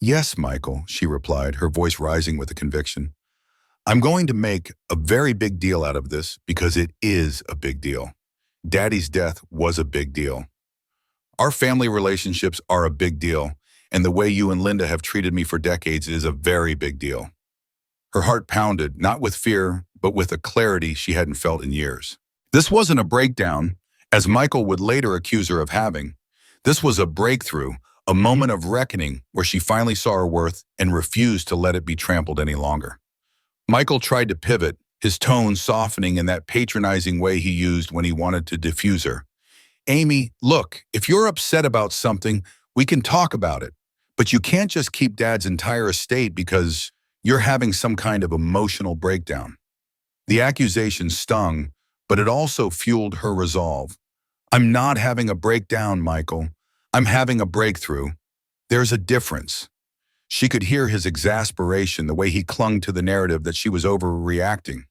"Yes, Michael," she replied, her voice rising with a conviction. "I'm going to make a very big deal out of this because it is a big deal. Daddy's death was a big deal. Our family relationships are a big deal, and the way you and Linda have treated me for decades is a very big deal." Her heart pounded, not with fear, but with a clarity she hadn't felt in years. This wasn't a breakdown, as Michael would later accuse her of having. This was a breakthrough, a moment of reckoning where she finally saw her worth and refused to let it be trampled any longer. Michael tried to pivot, his tone softening in that patronizing way he used when he wanted to diffuse her. "Amy, look, if you're upset about something, we can talk about it. But you can't just keep Dad's entire estate because you're having some kind of emotional breakdown." The accusation stung, but it also fueled her resolve. "I'm not having a breakdown, Michael. I'm having a breakthrough. There's a difference." She could hear his exasperation, the way he clung to the narrative that she was overreacting,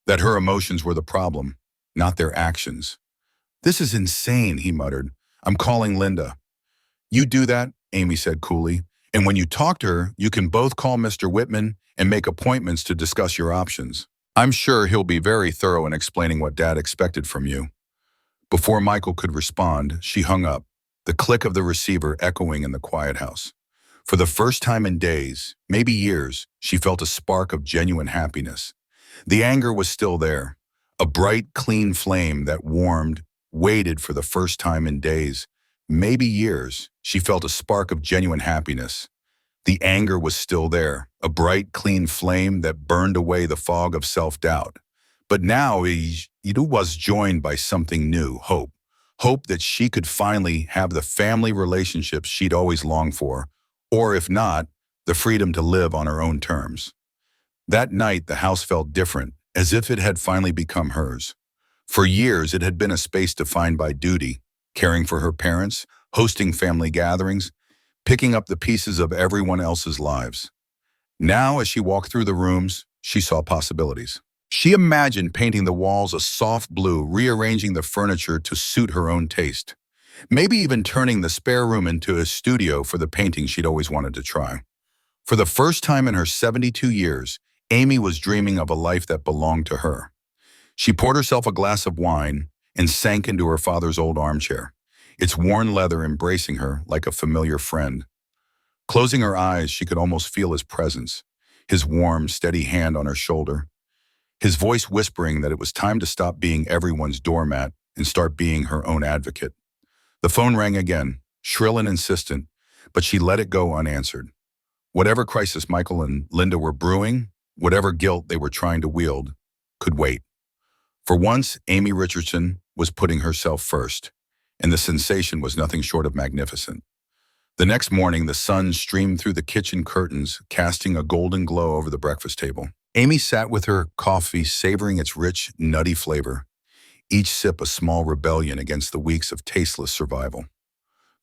that her emotions were the problem, not their actions. "This is insane," he muttered. "I'm calling Linda." "You do that," Amy said coolly, "and when you talk to her, you can both call Mr. Whitman and make appointments to discuss your options. I'm sure he'll be very thorough in explaining what Dad expected from you." Before Michael could respond, she hung up, the click of the receiver echoing in the quiet house. For the first time in days, maybe years, she felt a spark of genuine happiness. The anger was still there, a bright, clean flame that warmed, waited for the first time in days, maybe years. She felt a spark of genuine happiness. The anger was still there, a bright, clean flame that burned away the fog of self-doubt. But now it was joined by something new, hope. Hope that she could finally have the family relationships she'd always longed for, or if not, the freedom to live on her own terms. That night, the house felt different, as if it had finally become hers. For years, it had been a space defined by duty, caring for her parents, hosting family gatherings, picking up the pieces of everyone else's lives. Now, as she walked through the rooms, she saw possibilities. She imagined painting the walls a soft blue, rearranging the furniture to suit her own taste. Maybe even turning the spare room into a studio for the painting she'd always wanted to try. For the first time in her 72 years, Amy was dreaming of a life that belonged to her. She poured herself a glass of wine and sank into her father's old armchair. its worn leather embracing her like a familiar friend. Closing her eyes, she could almost feel his presence, his warm, steady hand on her shoulder, his voice whispering that it was time to stop being everyone's doormat and start being her own advocate. The phone rang again, shrill and insistent, but she let it go unanswered. Whatever crisis Michael and Linda were brewing, whatever guilt they were trying to wield, could wait. For once, Amy Richardson was putting herself first, and the sensation was nothing short of magnificent. The next morning, the sun streamed through the kitchen curtains, casting a golden glow over the breakfast table. Amy sat with her coffee, savoring its rich, nutty flavor, each sip a small rebellion against the weeks of tasteless survival.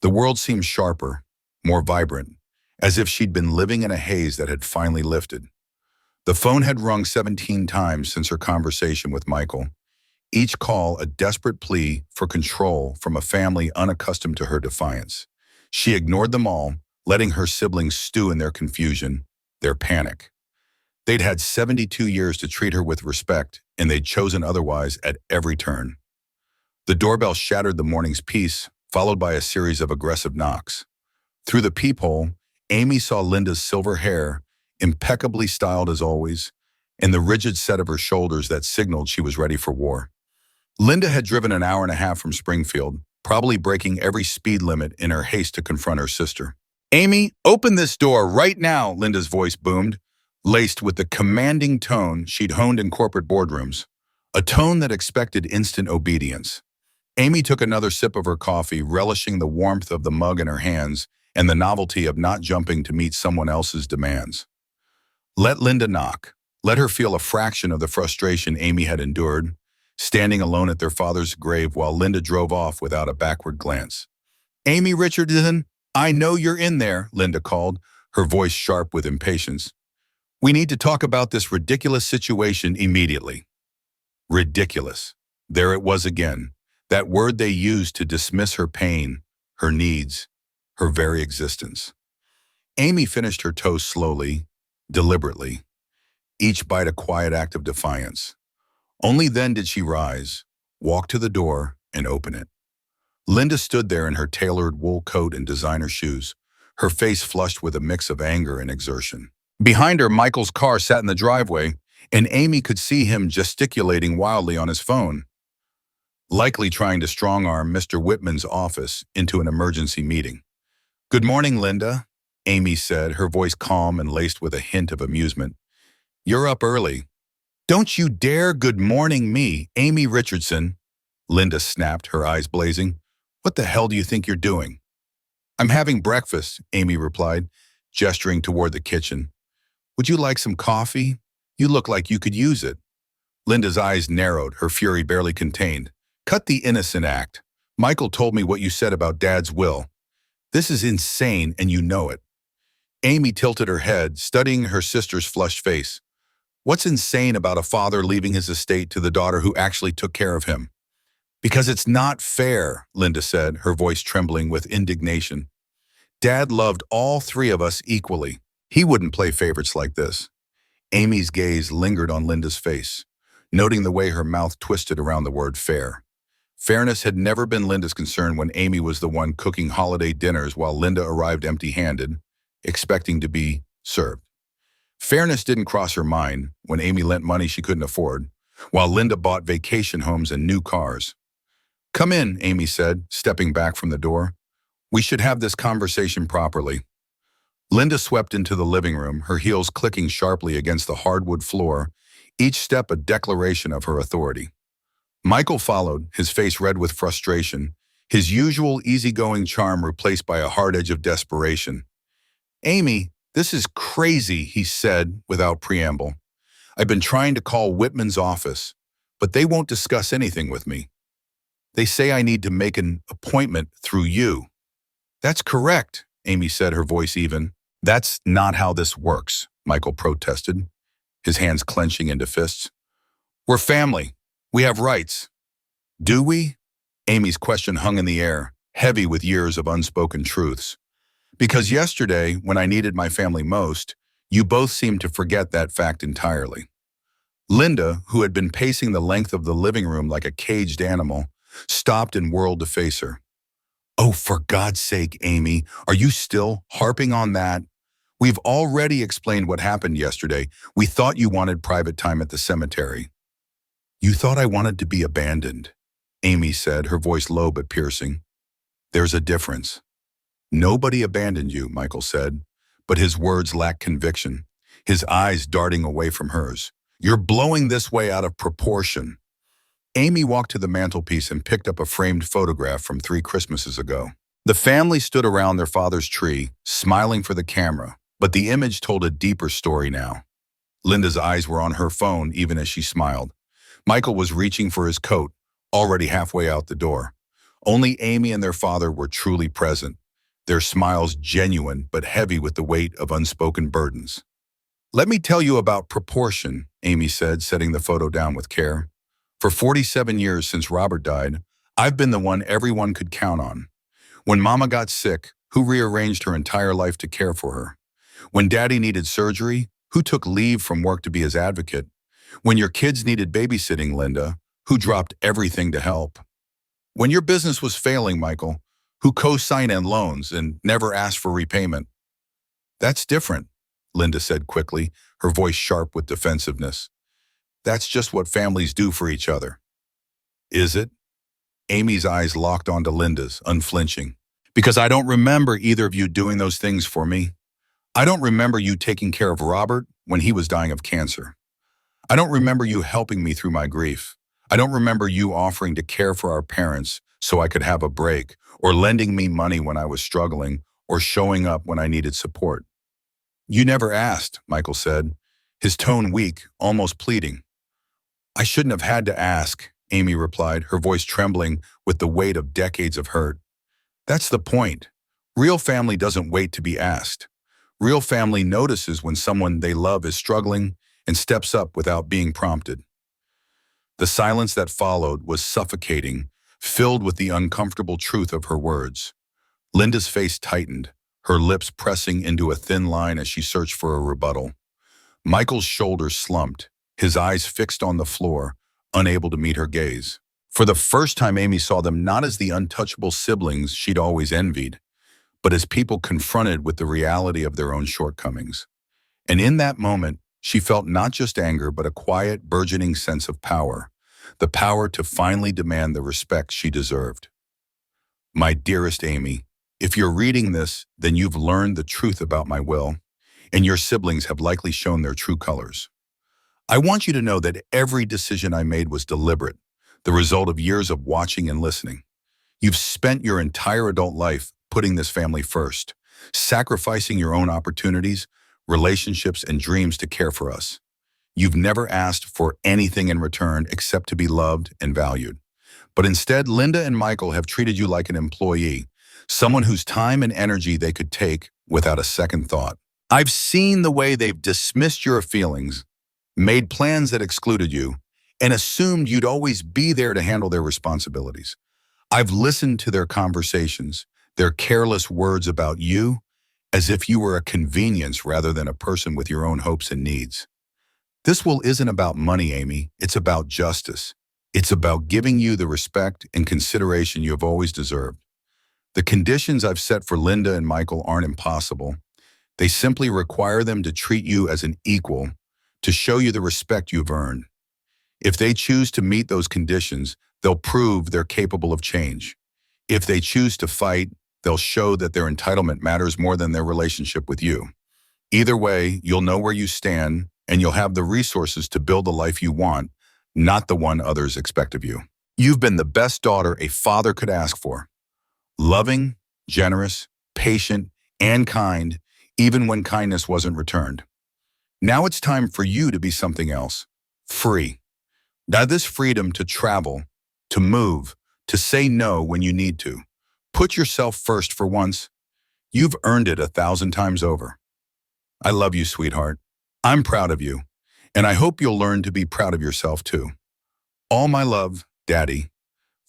The world seemed sharper, more vibrant, as if she'd been living in a haze that had finally lifted. The phone had rung 17 times since her conversation with Michael, each call a desperate plea for control from a family unaccustomed to her defiance. She ignored them all, letting her siblings stew in their confusion, their panic. They'd had 72 years to treat her with respect, and they'd chosen otherwise at every turn. The doorbell shattered the morning's peace, followed by a series of aggressive knocks. Through the peephole, Amy saw Linda's silver hair, impeccably styled as always, and the rigid set of her shoulders that signaled she was ready for war. Linda had driven an hour and a half from Springfield, probably breaking every speed limit in her haste to confront her sister. "Amy, open this door right now," Linda's voice boomed, laced with the commanding tone she'd honed in corporate boardrooms, a tone that expected instant obedience. Amy took another sip of her coffee, relishing the warmth of the mug in her hands and the novelty of not jumping to meet someone else's demands. Let Linda knock. Let her feel a fraction of the frustration Amy had endured, standing alone at their father's grave while Linda drove off without a backward glance. "Amy Richardson, I know you're in there," Linda called, her voice sharp with impatience. "We need to talk about this ridiculous situation immediately." Ridiculous. There it was again, that word they used to dismiss her pain, her needs, her very existence. Amy finished her toast slowly, deliberately, each bite a quiet act of defiance. Only then did she rise, walk to the door, and open it. Linda stood there in her tailored wool coat and designer shoes, her face flushed with a mix of anger and exertion. Behind her, Michael's car sat in the driveway, and Amy could see him gesticulating wildly on his phone, likely trying to strong-arm Mr. Whitman's office into an emergency meeting. "Good morning, Linda," Amy said, her voice calm and laced with a hint of amusement. "You're up early." "Don't you dare good morning me, Amy Richardson," Linda snapped, her eyes blazing. "What the hell do you think you're doing?" "I'm having breakfast," Amy replied, gesturing toward the kitchen. "Would you like some coffee? You look like you could use it." Linda's eyes narrowed, her fury barely contained. "Cut the innocent act. Michael told me what you said about Dad's will. This is insane, and you know it." Amy tilted her head, studying her sister's flushed face. "What's insane about a father leaving his estate to the daughter who actually took care of him?" "Because it's not fair," Linda said, her voice trembling with indignation. "Dad loved all three of us equally. He wouldn't play favorites like this." Amy's gaze lingered on Linda's face, noting the way her mouth twisted around the word fair. Fairness had never been Linda's concern when Amy was the one cooking holiday dinners while Linda arrived empty-handed, expecting to be served. Fairness didn't cross her mind when Amy lent money she couldn't afford, while Linda bought vacation homes and new cars. "Come in," Amy said, stepping back from the door. "We should have this conversation properly." Linda swept into the living room, her heels clicking sharply against the hardwood floor, each step a declaration of her authority. Michael followed, his face red with frustration, his usual easygoing charm replaced by a hard edge of desperation. "Amy, this is crazy," he said without preamble. "I've been trying to call Whitman's office, but they won't discuss anything with me. They say I need to make an appointment through you." "That's correct," Amy said, her voice even. "That's not how this works," Michael protested, his hands clenching into fists. "We're family. We have rights." "Do we?" Amy's question hung in the air, heavy with years of unspoken truths. "Because yesterday, when I needed my family most, you both seemed to forget that fact entirely." Linda, who had been pacing the length of the living room like a caged animal, stopped and whirled to face her. Oh, for God's sake, Amy, are you still harping on that? We've already explained what happened yesterday. We thought you wanted private time at the cemetery. You thought I wanted to be abandoned, Amy said, her voice low but piercing. There's a difference. Nobody abandoned you, Michael said, but his words lacked conviction, his eyes darting away from hers. You're blowing this way out of proportion. Amy walked to the mantelpiece and picked up a framed photograph from 3 Christmases ago. The family stood around their father's tree, smiling for the camera, but the image told a deeper story now. Linda's eyes were on her phone even as she smiled. Michael was reaching for his coat, already halfway out the door. Only Amy and their father were truly present, their smiles genuine but heavy with the weight of unspoken burdens. Let me tell you about proportion, Amy said, setting the photo down with care. For 47 years since Robert died, I've been the one everyone could count on. When Mama got sick, who rearranged her entire life to care for her? When Daddy needed surgery, who took leave from work to be his advocate? When your kids needed babysitting, Linda, who dropped everything to help? When your business was failing, Michael, who co-signed in loans and never asked for repayment? That's different, Linda said quickly, her voice sharp with defensiveness. That's just what families do for each other. Is it? Amy's eyes locked onto Linda's, unflinching. Because I don't remember either of you doing those things for me. I don't remember you taking care of Robert when he was dying of cancer. I don't remember you helping me through my grief. I don't remember you offering to care for our parents so I could have a break, or lending me money when I was struggling, or showing up when I needed support. You never asked, Michael said, his tone weak, almost pleading. I shouldn't have had to ask, Amy replied, her voice trembling with the weight of decades of hurt. That's the point. Real family doesn't wait to be asked. Real family notices when someone they love is struggling and steps up without being prompted. The silence that followed was suffocating, filled with the uncomfortable truth of her words. Linda's face tightened, her lips pressing into a thin line as she searched for a rebuttal. Michael's shoulders slumped, his eyes fixed on the floor, unable to meet her gaze. For the first time, Amy saw them not as the untouchable siblings she'd always envied, but as people confronted with the reality of their own shortcomings. And in that moment, she felt not just anger, but a quiet, burgeoning sense of power, the power to finally demand the respect she deserved. My dearest Amy, if you're reading this, then you've learned the truth about my will, and your siblings have likely shown their true colors. I want you to know that every decision I made was deliberate, the result of years of watching and listening. You've spent your entire adult life putting this family first, sacrificing your own opportunities, relationships, and dreams to care for us. You've never asked for anything in return except to be loved and valued. But instead, Linda and Michael have treated you like an employee, someone whose time and energy they could take without a second thought. I've seen the way they've dismissed your feelings, made plans that excluded you, and assumed you'd always be there to handle their responsibilities. I've listened to their conversations, their careless words about you, as if you were a convenience rather than a person with your own hopes and needs. This will isn't about money, Amy. It's about justice. It's about giving you the respect and consideration you have always deserved. The conditions I've set for Linda and Michael aren't impossible. They simply require them to treat you as an equal, to show you the respect you've earned. If they choose to meet those conditions, they'll prove they're capable of change. If they choose to fight, they'll show that their entitlement matters more than their relationship with you. Either way, you'll know where you stand, and you'll have the resources to build the life you want, not the one others expect of you. You've been the best daughter a father could ask for. Loving, generous, patient, and kind, even when kindness wasn't returned. Now it's time for you to be something else. Free. Now this freedom to travel, to move, to say no when you need to. Put yourself first for once. You've earned it 1,000 times over. I love you, sweetheart. I'm proud of you, and I hope you'll learn to be proud of yourself too. All my love, Daddy.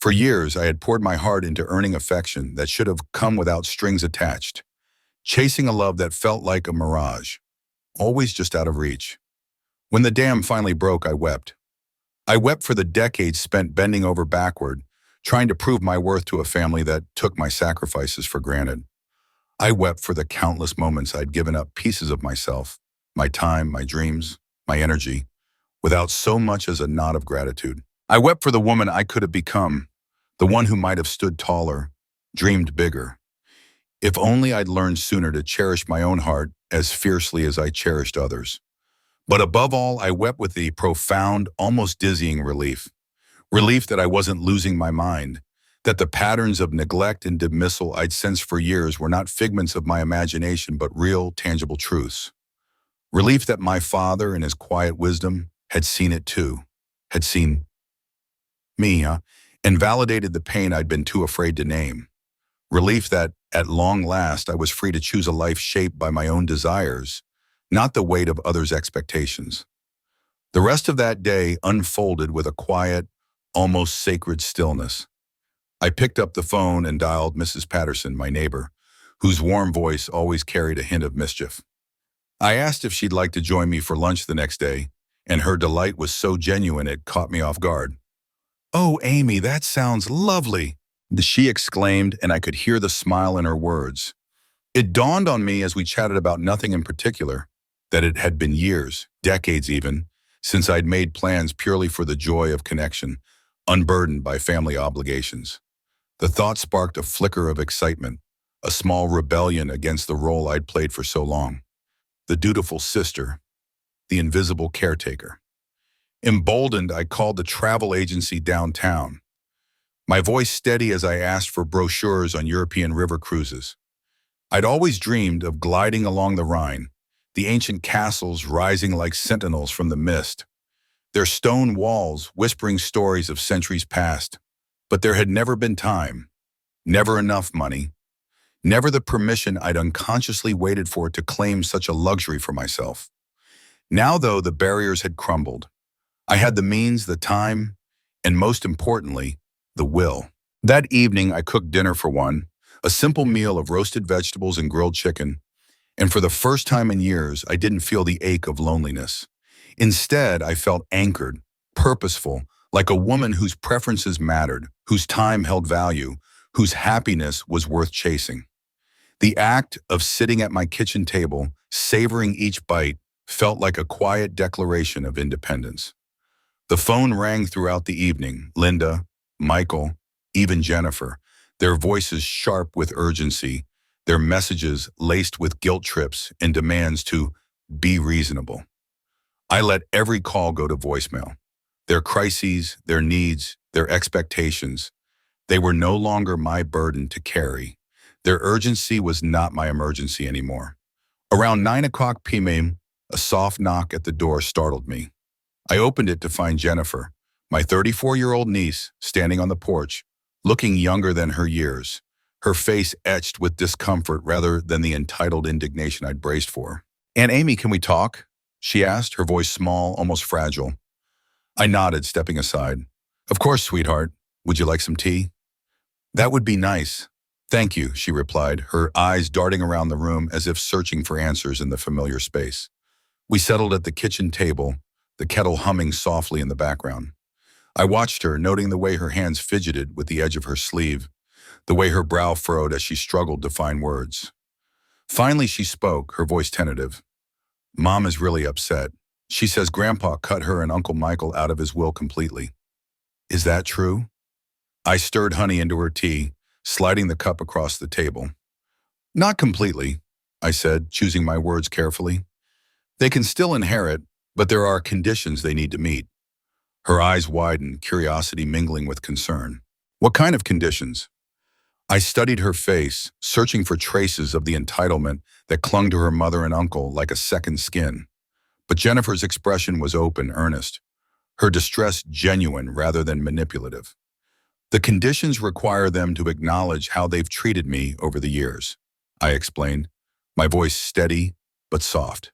For years, I had poured my heart into earning affection that should have come without strings attached, chasing a love that felt like a mirage, always just out of reach. When the dam finally broke, I wept. I wept for the decades spent bending over backward, trying to prove my worth to a family that took my sacrifices for granted. I wept for the countless moments I'd given up pieces of myself, my time, my dreams, my energy, without so much as a nod of gratitude. I wept for the woman I could have become, the one who might have stood taller, dreamed bigger. If only I'd learned sooner to cherish my own heart as fiercely as I cherished others. But above all, I wept with the profound, almost dizzying relief. Relief that I wasn't losing my mind, that the patterns of neglect and dismissal I'd sensed for years were not figments of my imagination but real, tangible truths. Relief that my father, in his quiet wisdom, had seen it too, had seen me, and validated the pain I'd been too afraid to name. Relief that, at long last, I was free to choose a life shaped by my own desires, not the weight of others' expectations. The rest of that day unfolded with a quiet, almost sacred stillness. I picked up the phone and dialed Mrs. Patterson, my neighbor, whose warm voice always carried a hint of mischief. I asked if she'd like to join me for lunch the next day, and her delight was so genuine it caught me off guard. "Oh, Amy, that sounds lovely," she exclaimed, and I could hear the smile in her words. It dawned on me as we chatted about nothing in particular, that it had been years, decades even, since I'd made plans purely for the joy of connection, unburdened by family obligations. The thought sparked a flicker of excitement, a small rebellion against the role I'd played for so long. The dutiful sister, the invisible caretaker. Emboldened, I called the travel agency downtown, my voice steady as I asked for brochures on European river cruises. I'd always dreamed of gliding along the Rhine, the ancient castles rising like sentinels from the mist, their stone walls whispering stories of centuries past. But there had never been time, never enough money, never the permission I'd unconsciously waited for to claim such a luxury for myself. Now, though, the barriers had crumbled. I had the means, the time, and most importantly, the will. That evening, I cooked dinner for one, a simple meal of roasted vegetables and grilled chicken, and for the first time in years, I didn't feel the ache of loneliness. Instead, I felt anchored, purposeful, like a woman whose preferences mattered, whose time held value, whose happiness was worth chasing. The act of sitting at my kitchen table, savoring each bite, felt like a quiet declaration of independence. The phone rang throughout the evening. Linda, Michael, even Jennifer, their voices sharp with urgency, their messages laced with guilt trips and demands to be reasonable. I let every call go to voicemail. Their crises, their needs, their expectations, they were no longer my burden to carry. Their urgency was not my emergency anymore. Around 9 o'clock p.m., a soft knock at the door startled me. I opened it to find Jennifer, my 34-year-old niece, standing on the porch, looking younger than her years, her face etched with discomfort rather than the entitled indignation I'd braced for. "Aunt Amy, can we talk?" she asked, her voice small, almost fragile. I nodded, stepping aside. "Of course, sweetheart. Would you like some tea?" "That would be nice. Thank you," she replied, her eyes darting around the room as if searching for answers in the familiar space. We settled at the kitchen table, the kettle humming softly in the background. I watched her, noting the way her hands fidgeted with the edge of her sleeve, the way her brow furrowed as she struggled to find words. Finally, she spoke, her voice tentative. "Mom is really upset. She says Grandpa cut her and Uncle Michael out of his will completely." "Is that true?" I stirred honey into her tea, sliding the cup across the table. "Not completely," I said, choosing my words carefully. "They can still inherit, but there are conditions they need to meet." Her eyes widened, curiosity mingling with concern. "What kind of conditions?" I studied her face, searching for traces of the entitlement that clung to her mother and uncle like a second skin. But Jennifer's expression was open, earnest, her distress genuine rather than manipulative. "The conditions require them to acknowledge how they've treated me over the years," I explained, my voice steady but soft,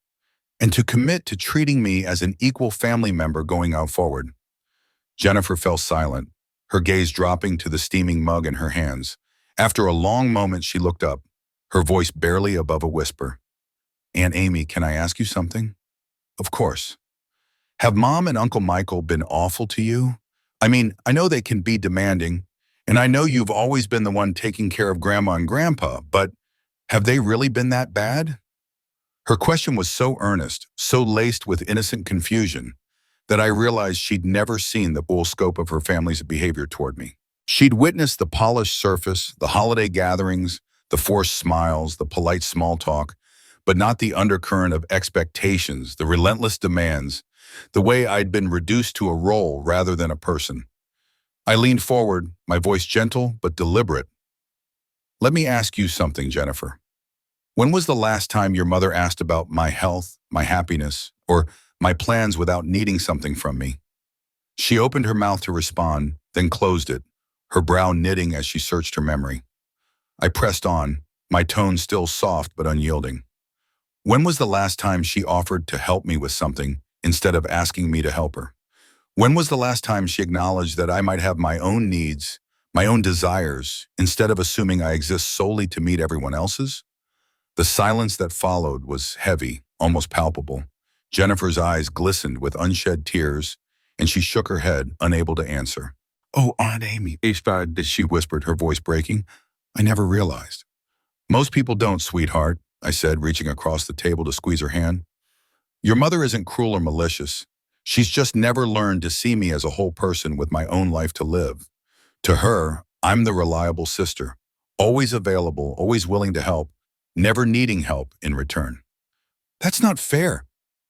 "and to commit to treating me as an equal family member going out forward." Jennifer fell silent, her gaze dropping to the steaming mug in her hands. After a long moment, she looked up, her voice barely above a whisper. "Aunt Amy, can I ask you something?" "Of course." "Have Mom and Uncle Michael been awful to you? I mean, I know they can be demanding, And I know you've always been the one taking care of Grandma and Grandpa, but have they really been that bad? Her question was so earnest, so laced with innocent confusion, that I realized she'd never seen the full scope of her family's behavior toward me. She'd witnessed the polished surface, the holiday gatherings, the forced smiles, the polite small talk, but not the undercurrent of expectations, the relentless demands, the way I'd been reduced to a role rather than a person. I leaned forward, my voice gentle but deliberate. Let me ask you something, Jennifer. When was the last time your mother asked about my health, my happiness, or my plans without needing something from me? She opened her mouth to respond, then closed it, her brow knitting as she searched her memory. I pressed on, my tone still soft but unyielding. When was the last time she offered to help me with something instead of asking me to help her? When was the last time she acknowledged that I might have my own needs, my own desires, instead of assuming I exist solely to meet everyone else's? The silence that followed was heavy, almost palpable. Jennifer's eyes glistened with unshed tears, and she shook her head, unable to answer. "Oh, Aunt Amy," she whispered, her voice breaking. "I never realized." "Most people don't, sweetheart," I said, reaching across the table to squeeze her hand. "Your mother isn't cruel or malicious. She's just never learned to see me as a whole person with my own life to live. To her, I'm the reliable sister, always available, always willing to help, never needing help in return." "That's not fair,"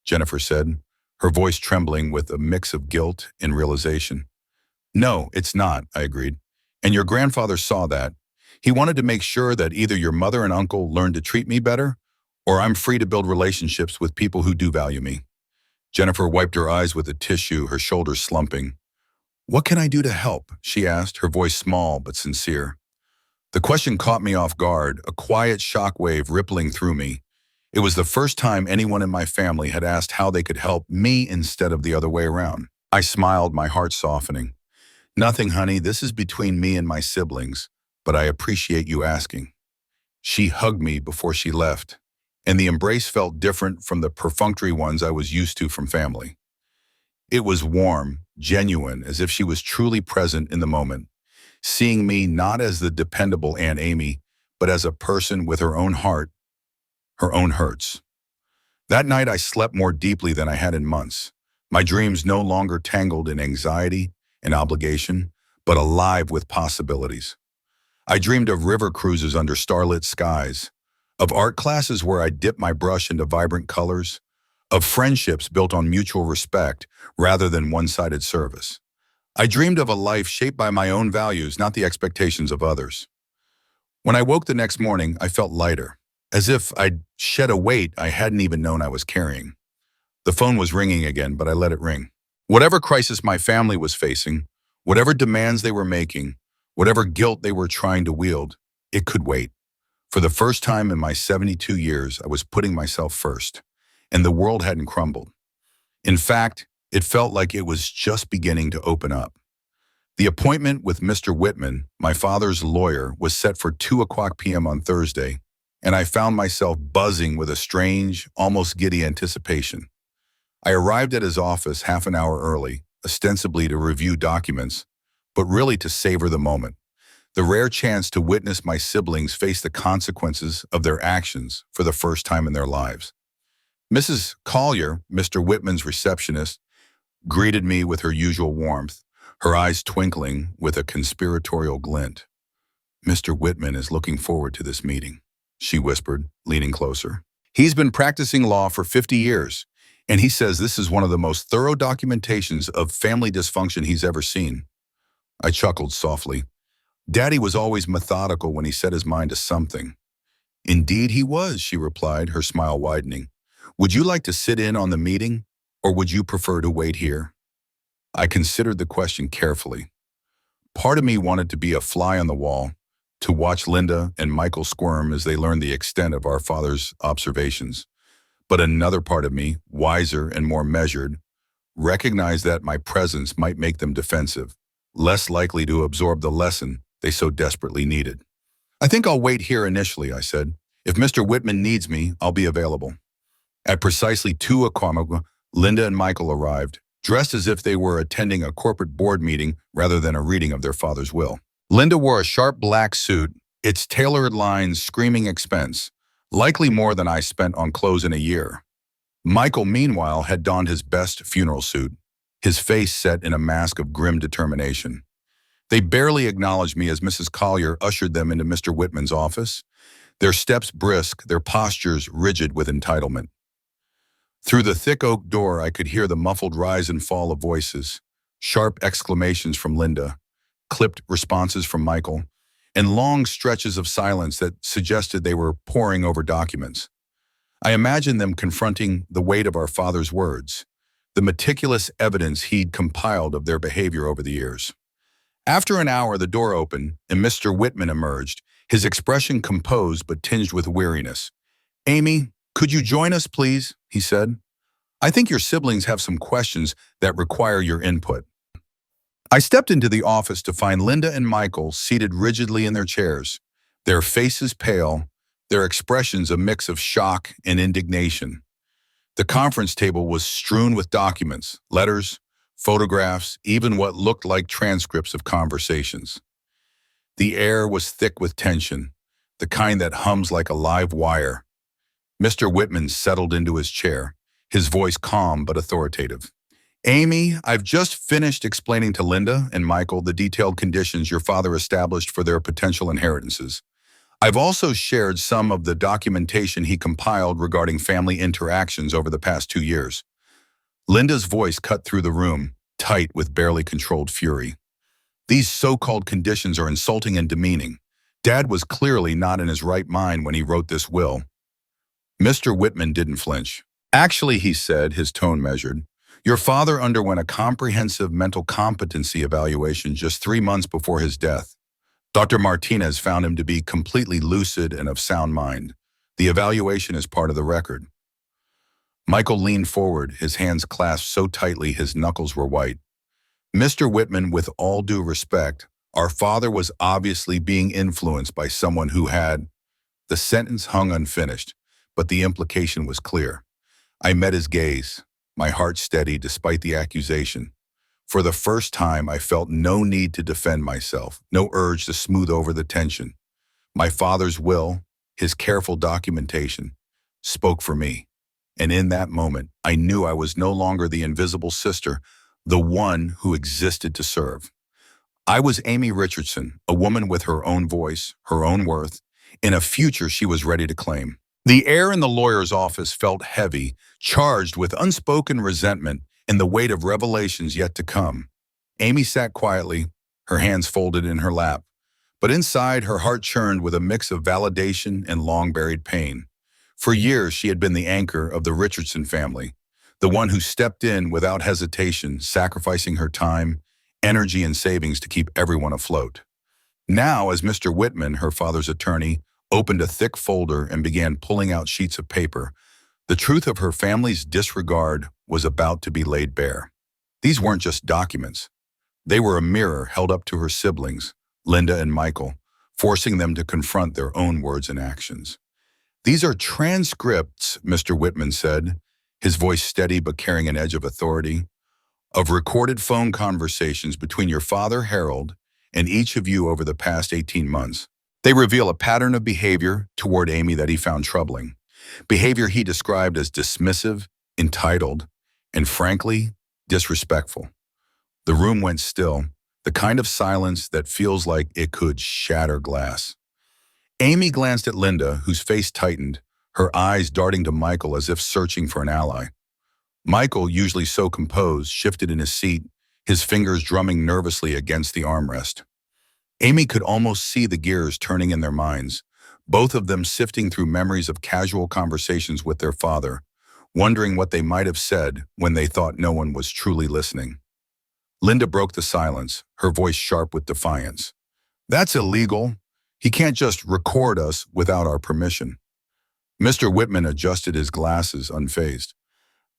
Jennifer said, her voice trembling with a mix of guilt and realization. "No, it's not," I agreed. "And your grandfather saw that. He wanted to make sure that either your mother and uncle learned to treat me better, or I'm free to build relationships with people who do value me." Jennifer wiped her eyes with a tissue, her shoulders slumping. "What can I do to help?" she asked, her voice small but sincere. The question caught me off guard, a quiet shockwave rippling through me. It was the first time anyone in my family had asked how they could help me instead of the other way around. I smiled, my heart softening. "Nothing, honey, this is between me and my siblings, but I appreciate you asking." She hugged me before she left, and the embrace felt different from the perfunctory ones I was used to from family. It was warm, genuine, as if she was truly present in the moment, seeing me not as the dependable Aunt Amy, but as a person with her own heart, her own hurts. That night I slept more deeply than I had in months, my dreams no longer tangled in anxiety and obligation, but alive with possibilities. I dreamed of river cruises under starlit skies, of art classes where I dipped my brush into vibrant colors, of friendships built on mutual respect rather than one-sided service. I dreamed of a life shaped by my own values, not the expectations of others. When I woke the next morning, I felt lighter, as if I'd shed a weight I hadn't even known I was carrying. The phone was ringing again, but I let it ring. Whatever crisis my family was facing, whatever demands they were making, whatever guilt they were trying to wield, it could wait. For the first time in my 72 years, I was putting myself first, and the world hadn't crumbled. In fact, it felt like it was just beginning to open up. The appointment with Mr. Whitman, my father's lawyer, was set for 2:00 p.m. on Thursday, and I found myself buzzing with a strange, almost giddy anticipation. I arrived at his office half an hour early, ostensibly to review documents, but really to savor the moment, the rare chance to witness my siblings face the consequences of their actions for the first time in their lives. Mrs. Collier, Mr. Whitman's receptionist, greeted me with her usual warmth, her eyes twinkling with a conspiratorial glint. "Mr. Whitman is looking forward to this meeting," she whispered, leaning closer. "He's been practicing law for 50 years, and he says this is one of the most thorough documentations of family dysfunction he's ever seen." I chuckled softly. Daddy was always methodical when he set his mind to something. "Indeed he was," she replied, her smile widening. "Would you like to sit in on the meeting, or would you prefer to wait here?" I considered the question carefully. Part of me wanted to be a fly on the wall, to watch Linda and Michael squirm as they learned the extent of our father's observations. But another part of me, wiser and more measured, recognized that my presence might make them defensive, less likely to absorb the lesson they so desperately needed. "I think I'll wait here initially," I said. "If Mr. Whitman needs me, I'll be available." At precisely 2:00, Linda and Michael arrived, dressed as if they were attending a corporate board meeting rather than a reading of their father's will. Linda wore a sharp black suit, its tailored lines screaming expense, likely more than I spent on clothes in a year. Michael, meanwhile, had donned his best funeral suit, his face set in a mask of grim determination. They barely acknowledged me as Mrs. Collier ushered them into Mr. Whitman's office, their steps brisk, their postures rigid with entitlement. Through the thick oak door, I could hear the muffled rise and fall of voices, sharp exclamations from Linda, clipped responses from Michael, and long stretches of silence that suggested they were poring over documents. I imagined them confronting the weight of our father's words, the meticulous evidence he'd compiled of their behavior over the years. After an hour, the door opened, and Mr. Whitman emerged, his expression composed but tinged with weariness. "Amy, could you join us, please?" he said. "I think your siblings have some questions that require your input." I stepped into the office to find Linda and Michael seated rigidly in their chairs, their faces pale, their expressions a mix of shock and indignation. The conference table was strewn with documents, letters, photographs, even what looked like transcripts of conversations. The air was thick with tension, the kind that hums like a live wire. Mr. Whitman settled into his chair, his voice calm but authoritative. "Amy, I've just finished explaining to Linda and Michael the detailed conditions your father established for their potential inheritances. I've also shared some of the documentation he compiled regarding family interactions over the past 2 years." Linda's voice cut through the room, tight with barely controlled fury. "These so-called conditions are insulting and demeaning. Dad was clearly not in his right mind when he wrote this will." Mr. Whitman didn't flinch. "Actually," he said, his tone measured, "your father underwent a comprehensive mental competency evaluation just 3 months before his death. Dr. Martinez found him to be completely lucid and of sound mind. The evaluation is part of the record." Michael leaned forward, his hands clasped so tightly his knuckles were white. "Mr. Whitman, with all due respect, our father was obviously being influenced by someone who had—" The sentence hung unfinished, but the implication was clear. I met his gaze, my heart steady despite the accusation. For the first time, I felt no need to defend myself, no urge to smooth over the tension. My father's will, his careful documentation, spoke for me. And in that moment, I knew I was no longer the invisible sister, the one who existed to serve. I was Amy Richardson, a woman with her own voice, her own worth, in a future she was ready to claim. The air in the lawyer's office felt heavy, charged with unspoken resentment and the weight of revelations yet to come. Amy sat quietly, her hands folded in her lap, but inside her heart churned with a mix of validation and long-buried pain. For years, she had been the anchor of the Richardson family, the one who stepped in without hesitation, sacrificing her time, energy, and savings to keep everyone afloat. Now, as Mr. Whitman, her father's attorney, opened a thick folder and began pulling out sheets of paper, the truth of her family's disregard was about to be laid bare. These weren't just documents. They were a mirror held up to her siblings, Linda and Michael, forcing them to confront their own words and actions. "These are transcripts," Mr. Whitman said, his voice steady but carrying an edge of authority, "of recorded phone conversations between your father, Harold, and each of you over the past 18 months. They reveal a pattern of behavior toward Amy that he found troubling, behavior he described as dismissive, entitled, and frankly, disrespectful." The room went still, the kind of silence that feels like it could shatter glass. Amy glanced at Linda, whose face tightened, her eyes darting to Michael as if searching for an ally. Michael, usually so composed, shifted in his seat, his fingers drumming nervously against the armrest. Amy could almost see the gears turning in their minds, both of them sifting through memories of casual conversations with their father, wondering what they might have said when they thought no one was truly listening. Linda broke the silence, her voice sharp with defiance. "That's illegal. He can't just record us without our permission." Mr. Whitman adjusted his glasses, unfazed.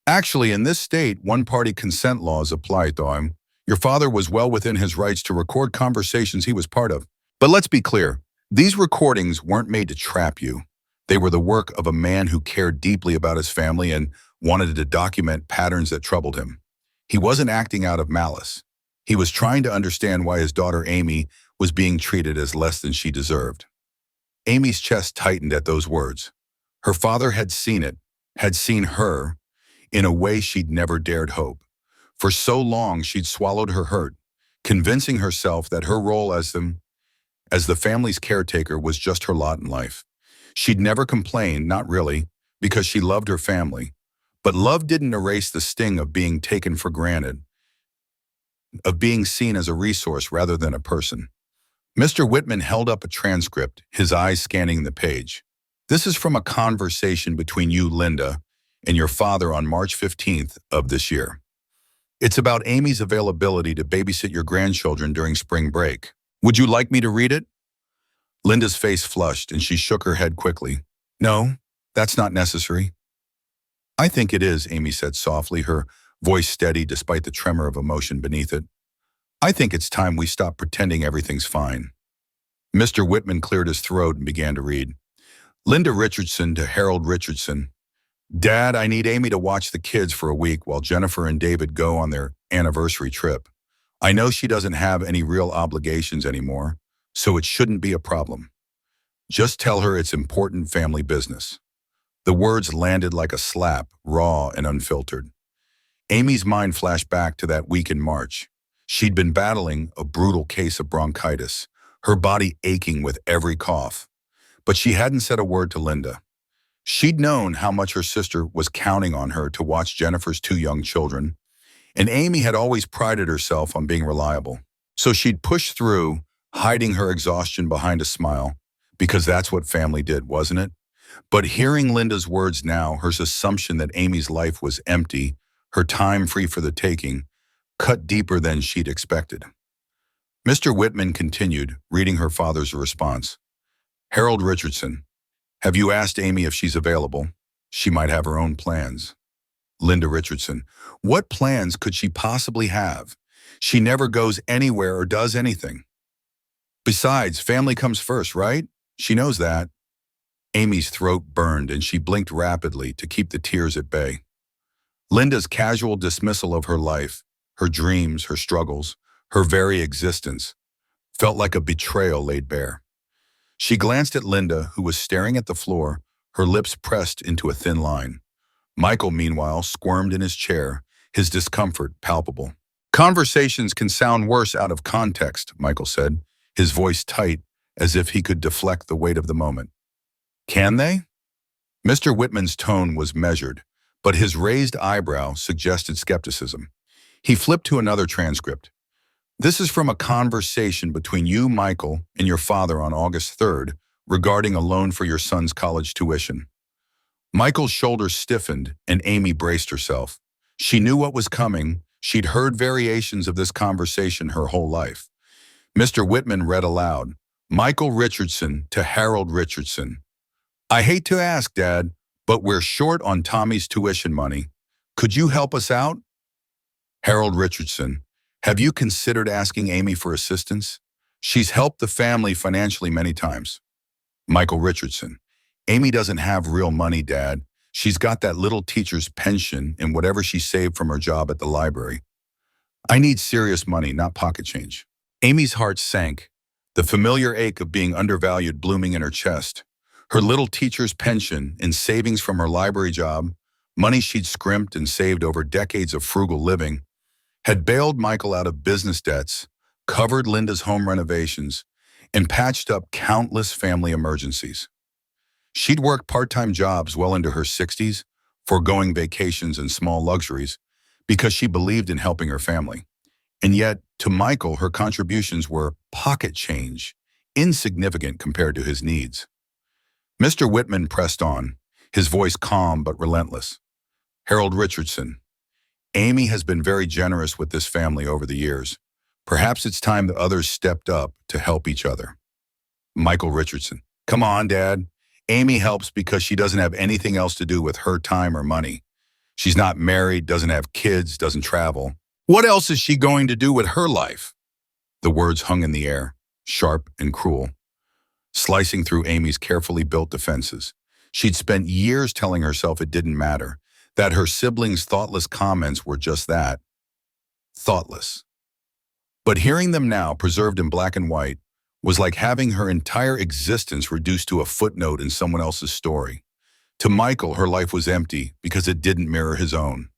"Actually, in this state, one-party consent laws apply, Thoim. Your father was well within his rights to record conversations he was part of. But let's be clear, these recordings weren't made to trap you. They were the work of a man who cared deeply about his family and wanted to document patterns that troubled him. He wasn't acting out of malice. He was trying to understand why his daughter Amy was being treated as less than she deserved. Amy's chest tightened at those words. Her father had seen it, had seen her, in a way she'd never dared hope. For so long she'd swallowed her hurt, convincing herself that her role as the family's caretaker was just her lot in life. She'd never complained, not really, because she loved her family. But love didn't erase the sting of being taken for granted, of being seen as a resource rather than a person. Mr. Whitman held up a transcript, his eyes scanning the page. This is from a conversation between you, Linda, and your father on March 15th of this year. It's about Amy's availability to babysit your grandchildren during spring break. Would you like me to read it? Linda's face flushed and she shook her head quickly. No, that's not necessary. I think it is, Amy said softly, her voice steady despite the tremor of emotion beneath it. I think it's time we stop pretending everything's fine. Mr. Whitman cleared his throat and began to read. Linda Richardson to Harold Richardson. Dad, I need Amy to watch the kids for a week while Jennifer and David go on their anniversary trip. I know she doesn't have any real obligations anymore, so it shouldn't be a problem. Just tell her it's important family business. The words landed like a slap, raw and unfiltered. Amy's mind flashed back to that week in March. She'd been battling a brutal case of bronchitis, her body aching with every cough. But she hadn't said a word to Linda. She'd known how much her sister was counting on her to watch Jennifer's two young children, and Amy had always prided herself on being reliable. So she'd pushed through, hiding her exhaustion behind a smile, because that's what family did, wasn't it? But hearing Linda's words now, her assumption that Amy's life was empty, her time free for the taking, cut deeper than she'd expected. Mr. Whitman continued, reading her father's response. Harold Richardson, have you asked Amy if she's available? She might have her own plans. Linda Richardson, what plans could she possibly have? She never goes anywhere or does anything. Besides, family comes first, right? She knows that. Amy's throat burned and she blinked rapidly to keep the tears at bay. Linda's casual dismissal of her life, her dreams, her struggles, her very existence, felt like a betrayal laid bare. She glanced at Linda, who was staring at the floor, her lips pressed into a thin line. Michael, meanwhile, squirmed in his chair, his discomfort palpable. Conversations can sound worse out of context, Michael said, his voice tight as if he could deflect the weight of the moment. Can they? Mr. Whitman's tone was measured, but his raised eyebrow suggested skepticism. He flipped to another transcript. This is from a conversation between you, Michael, and your father on August 3rd regarding a loan for your son's college tuition. Michael's shoulders stiffened and Amy braced herself. She knew what was coming. She'd heard variations of this conversation her whole life. Mr. Whitman read aloud, Michael Richardson to Harold Richardson. I hate to ask, Dad, but we're short on Tommy's tuition money. Could you help us out? Harold Richardson, have you considered asking Amy for assistance? She's helped the family financially many times. Michael Richardson, Amy doesn't have real money, Dad. She's got that little teacher's pension and whatever she saved from her job at the library. I need serious money, not pocket change. Amy's heart sank, the familiar ache of being undervalued blooming in her chest. Her little teacher's pension and savings from her library job, money she'd scrimped and saved over decades of frugal living, had bailed Michael out of business debts, covered Linda's home renovations, and patched up countless family emergencies. She'd worked part-time jobs well into her 60s, foregoing vacations and small luxuries, because she believed in helping her family. And yet, to Michael, her contributions were pocket change, insignificant compared to his needs. Mr. Whitman pressed on, his voice calm but relentless. Harold Richardson, Amy has been very generous with this family over the years. Perhaps it's time the others stepped up to help each other. Michael Richardson, come on, Dad. Amy helps because she doesn't have anything else to do with her time or money. She's not married, doesn't have kids, doesn't travel. What else is she going to do with her life? The words hung in the air, sharp and cruel, slicing through Amy's carefully built defenses. She'd spent years telling herself it didn't matter, that her siblings' thoughtless comments were just that, thoughtless. But hearing them now, preserved in black and white, was like having her entire existence reduced to a footnote in someone else's story. To Michael, her life was empty because it didn't mirror his own.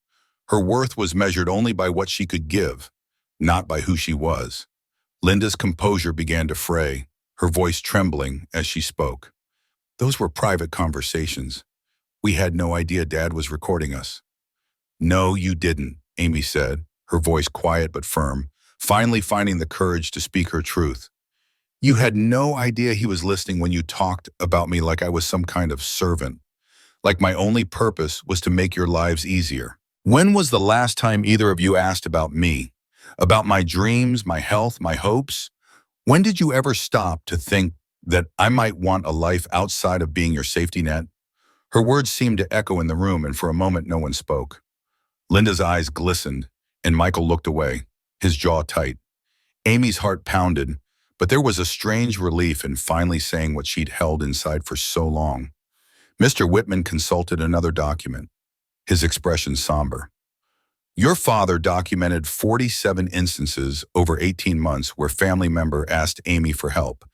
Her worth was measured only by what she could give, not by who she was. Linda's composure began to fray, her voice trembling as she spoke. Those were private conversations. We had no idea Dad was recording us. No, you didn't, Amy said, her voice quiet but firm, finally finding the courage to speak her truth. You had no idea he was listening when you talked about me like I was some kind of servant, like my only purpose was to make your lives easier. When was the last time either of you asked about me? About my dreams, my health, my hopes? When did you ever stop to think that I might want a life outside of being your safety net? Her words seemed to echo in the room, and for a moment no one spoke. Linda's eyes glistened, and Michael looked away, his jaw tight. Amy's heart pounded, but there was a strange relief in finally saying what she'd held inside for so long. Mr. Whitman consulted another document, his expression somber. Your father documented 47 instances over 18 months where family member asked Amy for help.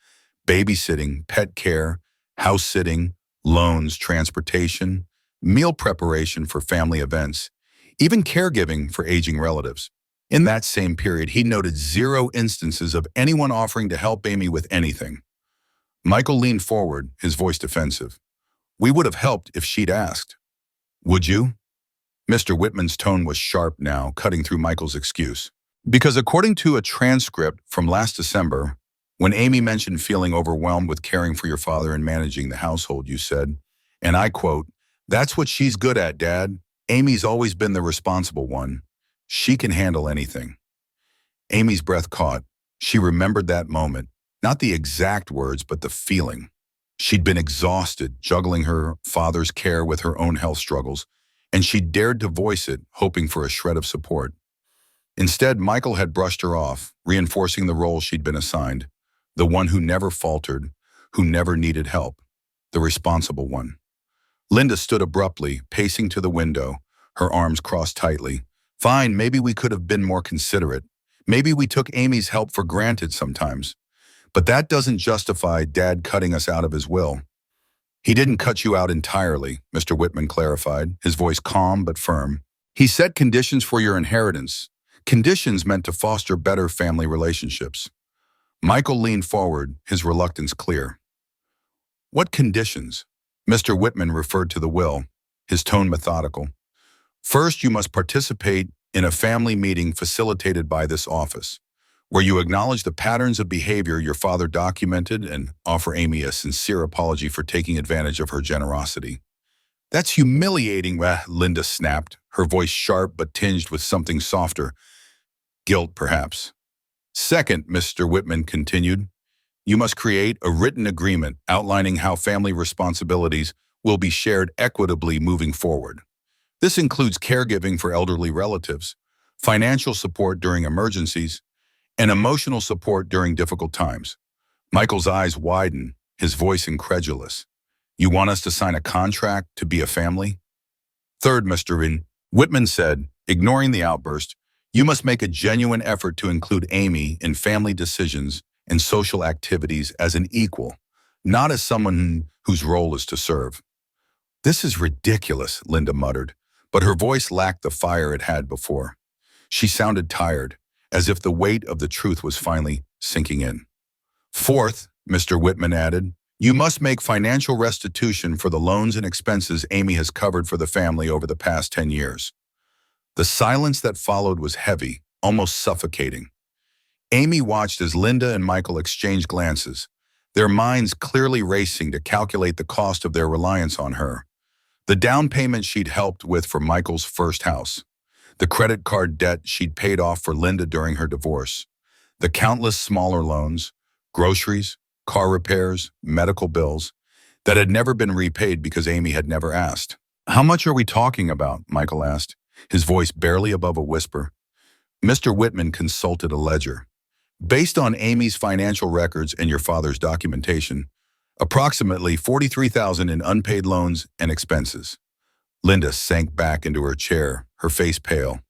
Babysitting, pet care, house sitting, loans, transportation, meal preparation for family events, even caregiving for aging relatives. In that same period, he noted 0 instances of anyone offering to help Amy with anything. Michael leaned forward, his voice defensive. We would have helped if she'd asked. Would you? Mr. Whitman's tone was sharp now, cutting through Michael's excuse. Because according to a transcript from last December, when Amy mentioned feeling overwhelmed with caring for your father and managing the household, you said, and I quote, "That's what she's good at, Dad. Amy's always been the responsible one. She can handle anything." Amy's breath caught. She remembered that moment, not the exact words, but the feeling. She'd been exhausted, juggling her father's care with her own health struggles, and she dared to voice it, hoping for a shred of support. Instead, Michael had brushed her off, reinforcing the role she'd been assigned, the one who never faltered, who never needed help, the responsible one. Linda stood abruptly, pacing to the window, her arms crossed tightly. Fine, maybe we could have been more considerate. Maybe we took Amy's help for granted sometimes. But that doesn't justify Dad cutting us out of his will. He didn't cut you out entirely, Mr. Whitman clarified, his voice calm but firm. He set conditions for your inheritance, conditions meant to foster better family relationships. Michael leaned forward, his reluctance clear. What conditions? Mr. Whitman referred to the will, his tone methodical. First, you must participate in a family meeting facilitated by this office, where you acknowledge the patterns of behavior your father documented and offer Amy a sincere apology for taking advantage of her generosity. That's humiliating, Linda snapped, her voice sharp but tinged with something softer. Guilt, perhaps. Second, Mr. Whitman continued, you must create a written agreement outlining how family responsibilities will be shared equitably moving forward. This includes caregiving for elderly relatives, financial support during emergencies, and emotional support during difficult times. Michael's eyes widened, his voice incredulous. You want us to sign a contract to be a family? Third, Mr. Whitman said, ignoring the outburst, you must make a genuine effort to include Amy in family decisions and social activities as an equal, not as someone whose role is to serve. This is ridiculous, Linda muttered, but her voice lacked the fire it had before. She sounded tired, as if the weight of the truth was finally sinking in. Fourth, Mr. Whitman added, you must make financial restitution for the loans and expenses Amy has covered for the family over the past 10 years. The silence that followed was heavy, almost suffocating. Amy watched as Linda and Michael exchanged glances, their minds clearly racing to calculate the cost of their reliance on her. The down payment she'd helped with for Michael's first house, the credit card debt she'd paid off for Linda during her divorce, the countless smaller loans, groceries, car repairs, medical bills that had never been repaid because Amy had never asked. How much are we talking about? Michael asked, his voice barely above a whisper. Mr. Whitman consulted a ledger. Based on Amy's financial records and your father's documentation, approximately $43,000 in unpaid loans and expenses. Linda sank back into her chair, her face pale.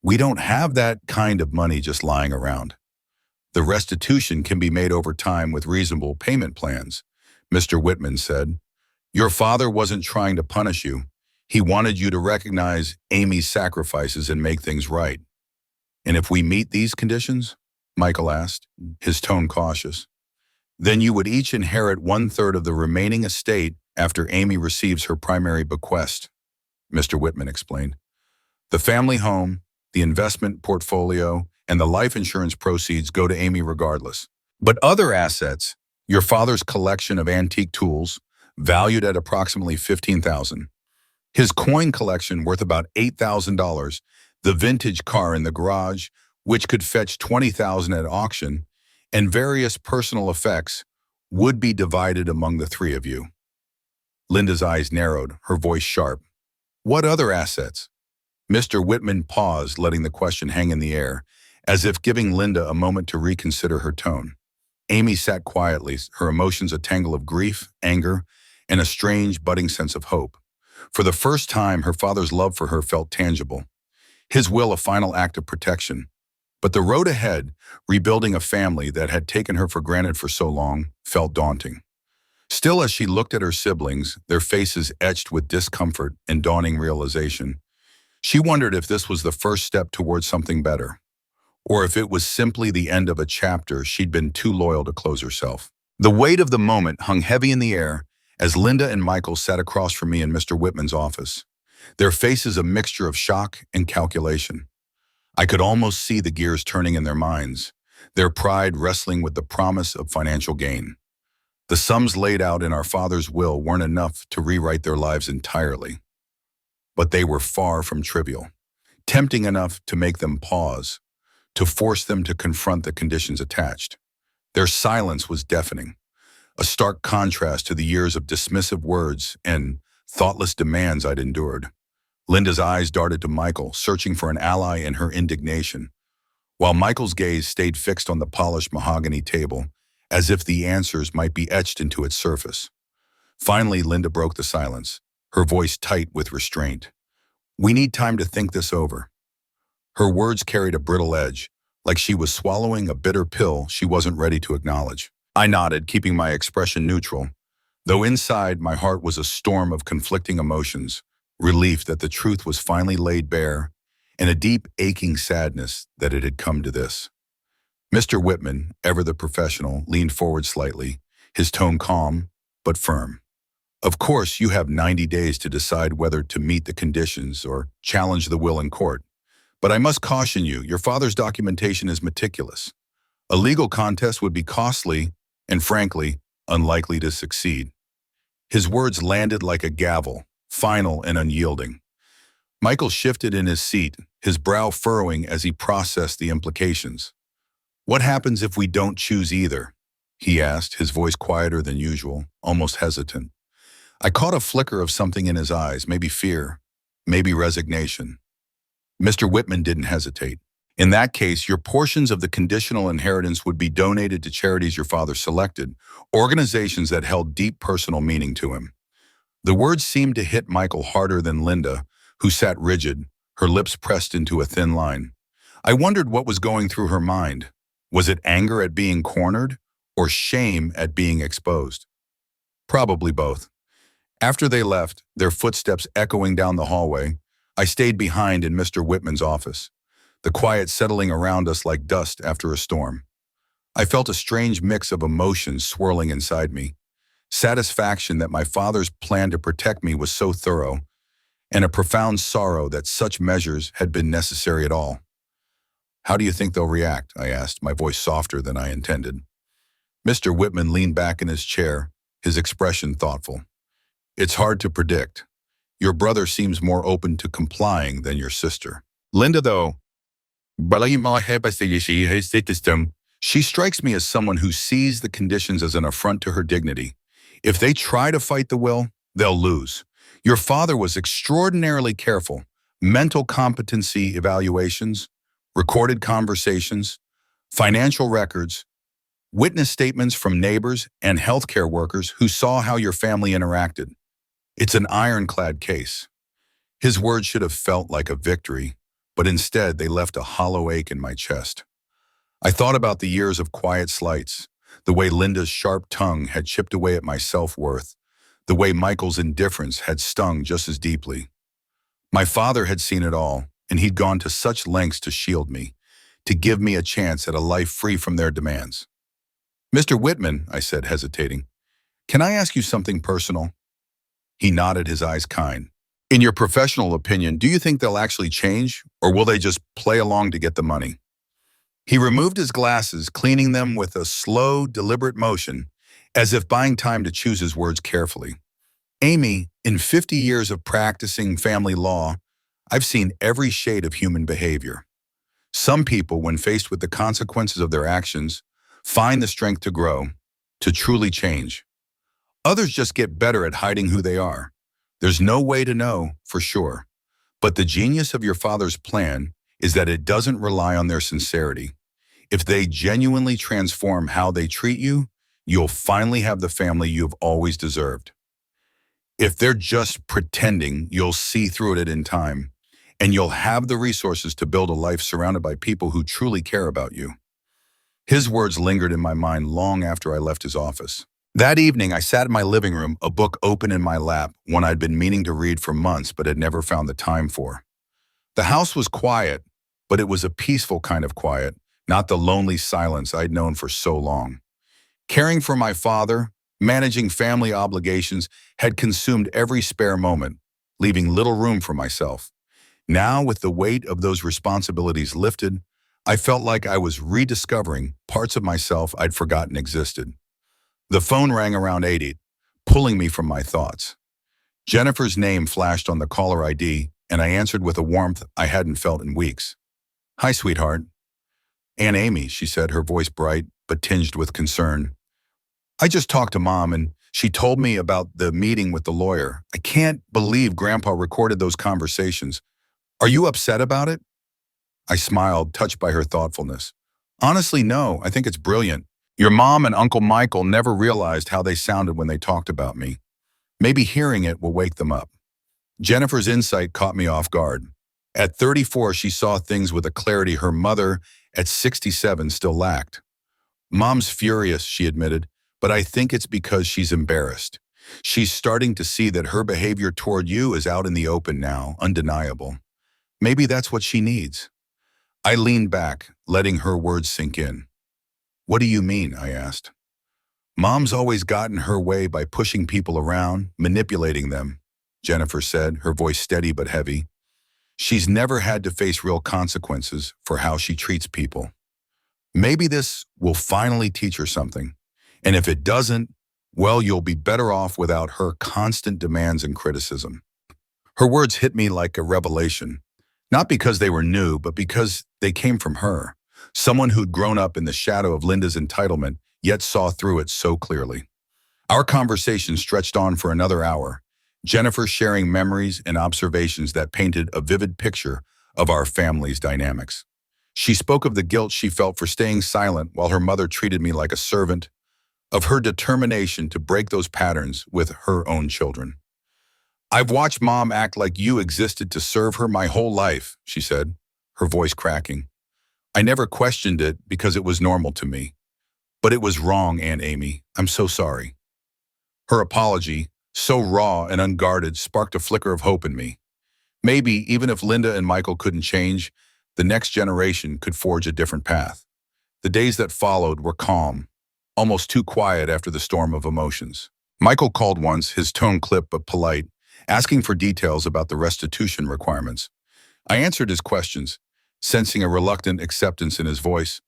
We don't have that kind of money just lying around. The restitution can be made over time with reasonable payment plans, Mr. Whitman said. Your father wasn't trying to punish you. He wanted you to recognize Amy's sacrifices and make things right. And if we meet these conditions, Michael asked, his tone cautious, then you would each inherit 1/3 of the remaining estate after Amy receives her primary bequest, Mr. Whitman explained. The family home, the investment portfolio, and the life insurance proceeds go to Amy regardless. But other assets, your father's collection of antique tools, valued at approximately $15,000, his coin collection worth about $8,000, the vintage car in the garage, which could fetch $20,000 at auction, and various personal effects would be divided among the three of you. Linda's eyes narrowed, her voice sharp. What other assets? Mr. Whitman paused, letting the question hang in the air, as if giving Linda a moment to reconsider her tone. Amy sat quietly, her emotions a tangle of grief, anger, and a strange, budding sense of hope. For the first time, her father's love for her felt tangible, his will a final act of protection. But the road ahead, rebuilding a family that had taken her for granted for so long, felt daunting. Still, as she looked at her siblings, their faces etched with discomfort and dawning realization, she wondered if this was the first step towards something better, or if it was simply the end of a chapter she'd been too loyal to close herself. The weight of the moment hung heavy in the air as Linda and Michael sat across from me in Mr. Whitman's office, their faces a mixture of shock and calculation. I could almost see the gears turning in their minds, their pride wrestling with the promise of financial gain. The sums laid out in our father's will weren't enough to rewrite their lives entirely, but they were far from trivial, tempting enough to make them pause, to force them to confront the conditions attached. Their silence was deafening, a stark contrast to the years of dismissive words and thoughtless demands I'd endured. Linda's eyes darted to Michael, searching for an ally in her indignation, while Michael's gaze stayed fixed on the polished mahogany table, as if the answers might be etched into its surface. Finally, Linda broke the silence, her voice tight with restraint. We need time to think this over. Her words carried a brittle edge, like she was swallowing a bitter pill she wasn't ready to acknowledge. I nodded, keeping my expression neutral, though inside my heart was a storm of conflicting emotions, relief that the truth was finally laid bare, and a deep, aching sadness that it had come to this. Mr. Whitman, ever the professional, leaned forward slightly, his tone calm but firm. Of course, you have 90 days to decide whether to meet the conditions or challenge the will in court. But I must caution you, your father's documentation is meticulous. A legal contest would be costly and, frankly, unlikely to succeed. His words landed like a gavel, final and unyielding. Michael shifted in his seat, his brow furrowing as he processed the implications. What happens if we don't choose either? He asked, his voice quieter than usual, almost hesitant. I caught a flicker of something in his eyes, maybe fear, maybe resignation. Mr. Whitman didn't hesitate. In that case, your portions of the conditional inheritance would be donated to charities your father selected, organizations that held deep personal meaning to him. The words seemed to hit Michael harder than Linda, who sat rigid, her lips pressed into a thin line. I wondered what was going through her mind. Was it anger at being cornered, or shame at being exposed? Probably both. After they left, their footsteps echoing down the hallway, I stayed behind in Mr. Whitman's office, the quiet settling around us like dust after a storm. I felt a strange mix of emotions swirling inside me. Satisfaction that my father's plan to protect me was so thorough, and a profound sorrow that such measures had been necessary at all. How do you think they'll react? I asked, my voice softer than I intended. Mr. Whitman leaned back in his chair, his expression thoughtful. It's hard to predict. Your brother seems more open to complying than your sister. Linda, though, she strikes me as someone who sees the conditions as an affront to her dignity. If they try to fight the will, they'll lose. Your father was extraordinarily careful. Mental competency evaluations, recorded conversations, financial records, witness statements from neighbors and healthcare workers who saw how your family interacted. It's an ironclad case. His words should have felt like a victory, but instead they left a hollow ache in my chest. I thought about the years of quiet slights, the way Linda's sharp tongue had chipped away at my self-worth, the way Michael's indifference had stung just as deeply. My father had seen it all, and he'd gone to such lengths to shield me, to give me a chance at a life free from their demands. "Mr. Whitman," I said, hesitating, "can I ask you something personal?" He nodded, his eyes kind. "In your professional opinion, do you think they'll actually change, or will they just play along to get the money?" He removed his glasses, cleaning them with a slow, deliberate motion, as if buying time to choose his words carefully. "Amy, in 50 years of practicing family law, I've seen every shade of human behavior. Some people, when faced with the consequences of their actions, find the strength to grow, to truly change. Others just get better at hiding who they are. There's no way to know for sure. But the genius of your father's plan is that it doesn't rely on their sincerity. If they genuinely transform how they treat you, you'll finally have the family you've always deserved. If they're just pretending, you'll see through it in time, and you'll have the resources to build a life surrounded by people who truly care about you." His words lingered in my mind long after I left his office. That evening, I sat in my living room, a book open in my lap, one I'd been meaning to read for months but had never found the time for. The house was quiet, but it was a peaceful kind of quiet, not the lonely silence I'd known for so long. Caring for my father, managing family obligations, had consumed every spare moment, leaving little room for myself. Now, with the weight of those responsibilities lifted, I felt like I was rediscovering parts of myself I'd forgotten existed. The phone rang around 8, pulling me from my thoughts. Jennifer's name flashed on the caller ID, and I answered with a warmth I hadn't felt in weeks. "Hi, sweetheart." "Aunt Amy," she said, her voice bright but tinged with concern. "I just talked to Mom, and she told me about the meeting with the lawyer. I can't believe Grandpa recorded those conversations. Are you upset about it?" I smiled, touched by her thoughtfulness. "Honestly, no. I think it's brilliant. Your mom and Uncle Michael never realized how they sounded when they talked about me. Maybe hearing it will wake them up." Jennifer's insight caught me off guard. At 34, she saw things with a clarity her mother, at 67, still lacked. "Mom's furious," she admitted, "but I think it's because she's embarrassed. She's starting to see that her behavior toward you is out in the open now, undeniable. Maybe that's what she needs." I leaned back, letting her words sink in. "What do you mean?" I asked. "Mom's always gotten her way by pushing people around, manipulating them," Jennifer said, her voice steady but heavy. "She's never had to face real consequences for how she treats people. Maybe this will finally teach her something. And if it doesn't, well, you'll be better off without her constant demands and criticism." Her words hit me like a revelation, not because they were new, but because they came from her, someone who'd grown up in the shadow of Linda's entitlement, yet saw through it so clearly. Our conversation stretched on for another hour, Jennifer sharing memories and observations that painted a vivid picture of our family's dynamics. She spoke of the guilt she felt for staying silent while her mother treated me like a servant, of her determination to break those patterns with her own children. "I've watched Mom act like you existed to serve her my whole life," she said, her voice cracking. "I never questioned it because it was normal to me. But it was wrong, Aunt Amy. I'm so sorry." Her apology, so raw and unguarded, sparked a flicker of hope in me. Maybe, even if Linda and Michael couldn't change, the next generation could forge a different path. The days that followed were calm, almost too quiet after the storm of emotions. Michael called once, his tone clipped but polite, asking for details about the restitution requirements. I answered his questions, sensing a reluctant acceptance in his voice,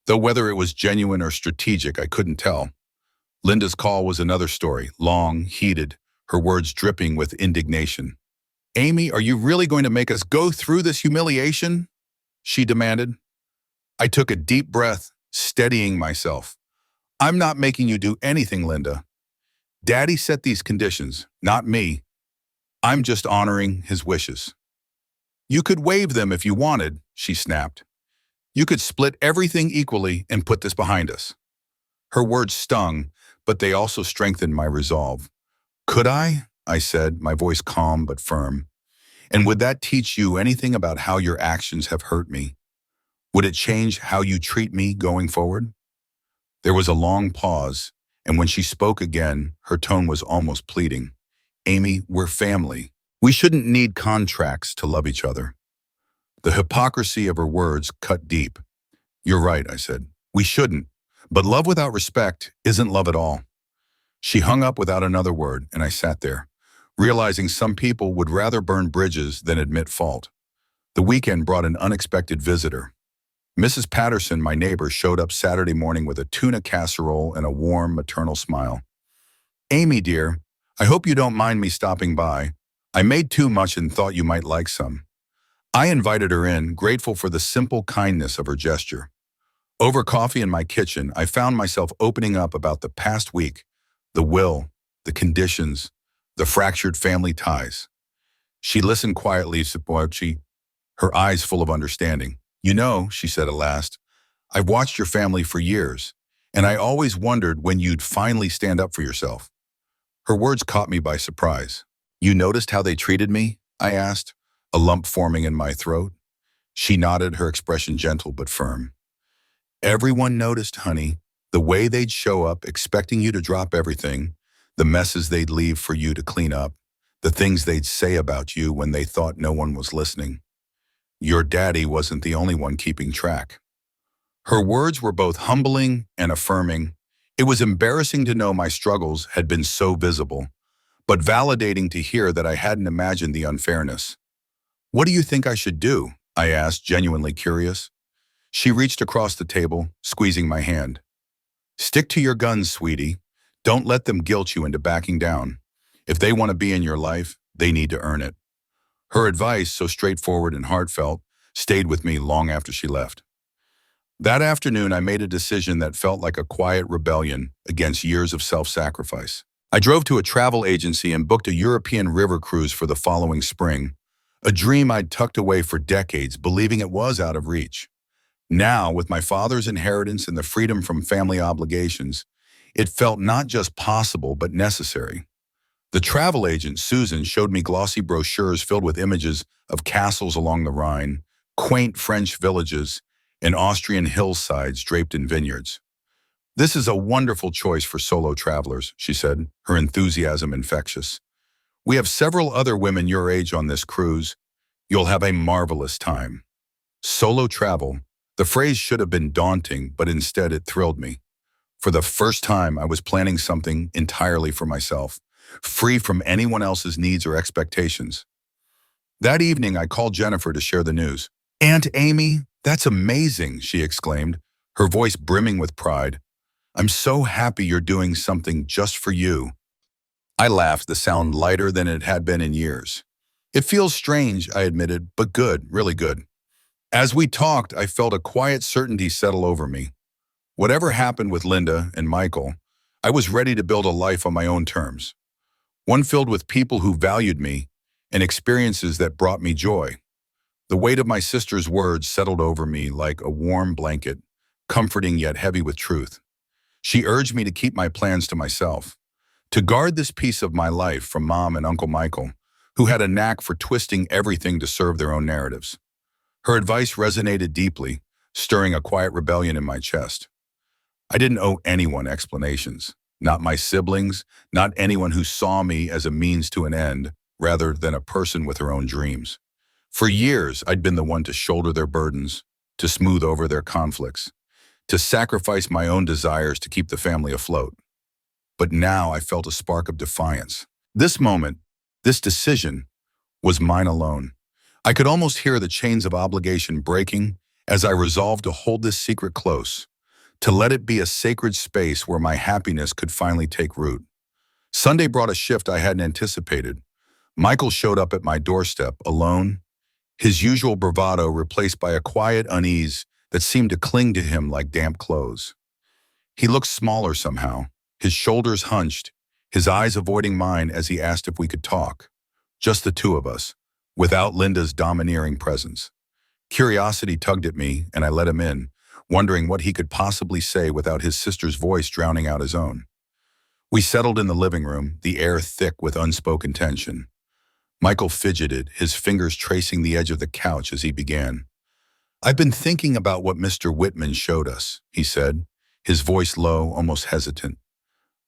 though whether it was genuine or strategic, I couldn't tell. Linda's call was another story, long, heated, her words dripping with indignation. "Amy, are you really going to make us go through this humiliation?" she demanded. I took a deep breath, steadying myself. "I'm not making you do anything, Linda. Daddy set these conditions, not me. I'm just honoring his wishes." "You could waive them if you wanted," she snapped. "You could split everything equally and put this behind us." Her words stung, but they also strengthened my resolve. "Could I?" I said, my voice calm but firm. "And would that teach you anything about how your actions have hurt me?" Would it change how you treat me going forward? There was a long pause, and when she spoke again, her tone was almost pleading. Amy, we're family. We shouldn't need contracts to love each other. The hypocrisy of her words cut deep. You're right, I said. We shouldn't. But love without respect isn't love at all. She hung up without another word, and I sat there, realizing some people would rather burn bridges than admit fault. The weekend brought an unexpected visitor. Mrs. Patterson, my neighbor, showed up Saturday morning with a tuna casserole and a warm, maternal smile. Amy, dear, I hope you don't mind me stopping by. I made too much and thought you might like some. I invited her in, grateful for the simple kindness of her gesture. Over coffee in my kitchen, I found myself opening up about the past week, the will, the conditions, the fractured family ties. She listened quietly, her eyes full of understanding. You know, she said at last, I've watched your family for years, and I always wondered when you'd finally stand up for yourself. Her words caught me by surprise. You noticed how they treated me? I asked, a lump forming in my throat. She nodded, her expression gentle but firm. Everyone noticed, honey, the way they'd show up expecting you to drop everything, the messes they'd leave for you to clean up, the things they'd say about you when they thought no one was listening. Your daddy wasn't the only one keeping track. Her words were both humbling and affirming. It was embarrassing to know my struggles had been so visible, but validating to hear that I hadn't imagined the unfairness. What do you think I should do? I asked, genuinely curious. She reached across the table, squeezing my hand. Stick to your guns, sweetie. Don't let them guilt you into backing down. If they want to be in your life, they need to earn it. Her advice, so straightforward and heartfelt, stayed with me long after she left. That afternoon, I made a decision that felt like a quiet rebellion against years of self-sacrifice. I drove to a travel agency and booked a European river cruise for the following spring, a dream I'd tucked away for decades, believing it was out of reach. Now, with my father's inheritance and the freedom from family obligations, it felt not just possible but necessary. The travel agent, Susan, showed me glossy brochures filled with images of castles along the Rhine, quaint French villages, and Austrian hillsides draped in vineyards. This is a wonderful choice for solo travelers, she said, her enthusiasm infectious. We have several other women your age on this cruise. You'll have a marvelous time. Solo travel. The phrase should have been daunting, but instead it thrilled me. For the first time, I was planning something entirely for myself, free from anyone else's needs or expectations. That evening, I called Jennifer to share the news. Aunt Amy, that's amazing, she exclaimed, her voice brimming with pride. I'm so happy you're doing something just for you. I laughed, the sound lighter than it had been in years. It feels strange, I admitted, but good, really good. As we talked, I felt a quiet certainty settle over me. Whatever happened with Linda and Michael, I was ready to build a life on my own terms. One filled with people who valued me and experiences that brought me joy. The weight of my sister's words settled over me like a warm blanket, comforting yet heavy with truth. She urged me to keep my plans to myself, to guard this piece of my life from Mom and Uncle Michael, who had a knack for twisting everything to serve their own narratives. Her advice resonated deeply, stirring a quiet rebellion in my chest. I didn't owe anyone explanations, not my siblings, not anyone who saw me as a means to an end, rather than a person with her own dreams. For years, I'd been the one to shoulder their burdens, to smooth over their conflicts, to sacrifice my own desires to keep the family afloat. But now I felt a spark of defiance. This moment, this decision, was mine alone. I could almost hear the chains of obligation breaking as I resolved to hold this secret close, to let it be a sacred space where my happiness could finally take root. Sunday brought a shift I hadn't anticipated. Michael showed up at my doorstep, alone, his usual bravado replaced by a quiet unease that seemed to cling to him like damp clothes. He looked smaller somehow, his shoulders hunched, his eyes avoiding mine as he asked if we could talk. Just the two of us, without Linda's domineering presence. Curiosity tugged at me, and I let him in, wondering what he could possibly say without his sister's voice drowning out his own. We settled in the living room, the air thick with unspoken tension. Michael fidgeted, his fingers tracing the edge of the couch as he began. I've been thinking about what Mr. Whitman showed us, he said, his voice low, almost hesitant.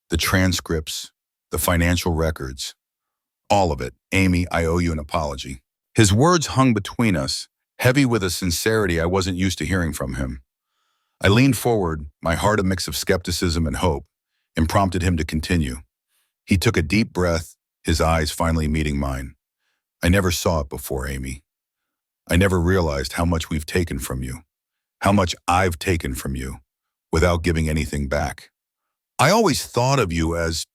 The transcripts, the financial records, all of it. Amy, I owe you an apology. His words hung between us, heavy with a sincerity I wasn't used to hearing from him. I leaned forward, my heart a mix of skepticism and hope, and prompted him to continue. He took a deep breath, his eyes finally meeting mine. I never saw it before, Amy. I never realized how much we've taken from you, how much I've taken from you, without giving anything back. I always thought of you as,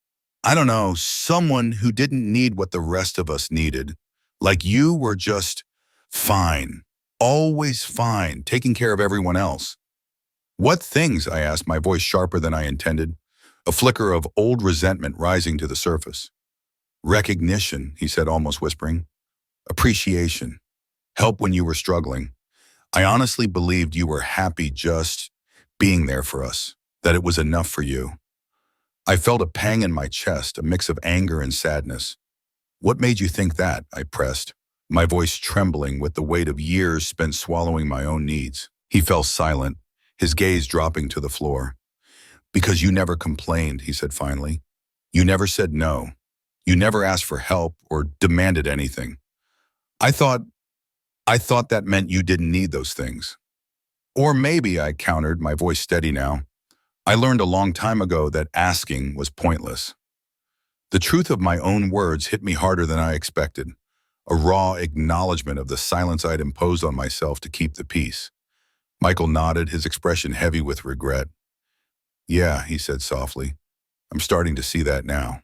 I don't know, someone who didn't need what the rest of us needed. Like you were just fine, always fine, taking care of everyone else. What things? I asked, my voice sharper than I intended, a flicker of old resentment rising to the surface. Recognition, he said, almost whispering. Appreciation. Help when you were struggling. I honestly believed you were happy just being there for us, that it was enough for you. I felt a pang in my chest, a mix of anger and sadness. What made you think that? I pressed, my voice trembling with the weight of years spent swallowing my own needs. He fell silent, his gaze dropping to the floor. Because you never complained, he said finally. You never said no. You never asked for help or demanded anything. I thought that meant you didn't need those things. Or maybe, I countered, my voice steady now, I learned a long time ago that asking was pointless. The truth of my own words hit me harder than I expected, a raw acknowledgement of the silence I'd imposed on myself to keep the peace. Michael nodded, his expression heavy with regret. Yeah, he said softly, I'm starting to see that now.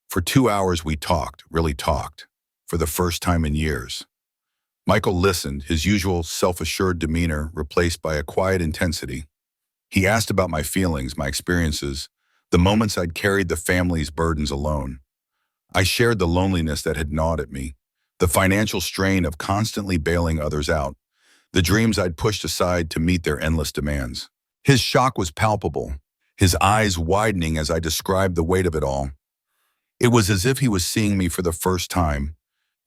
For 2 hours we talked, really talked, for the first time in years. Michael listened, his usual self-assured demeanor replaced by a quiet intensity. He asked about my feelings, my experiences, the moments I'd carried the family's burdens alone. I shared the loneliness that had gnawed at me, the financial strain of constantly bailing others out, the dreams I'd pushed aside to meet their endless demands. His shock was palpable, his eyes widening as I described the weight of it all. It was as if he was seeing me for the first time,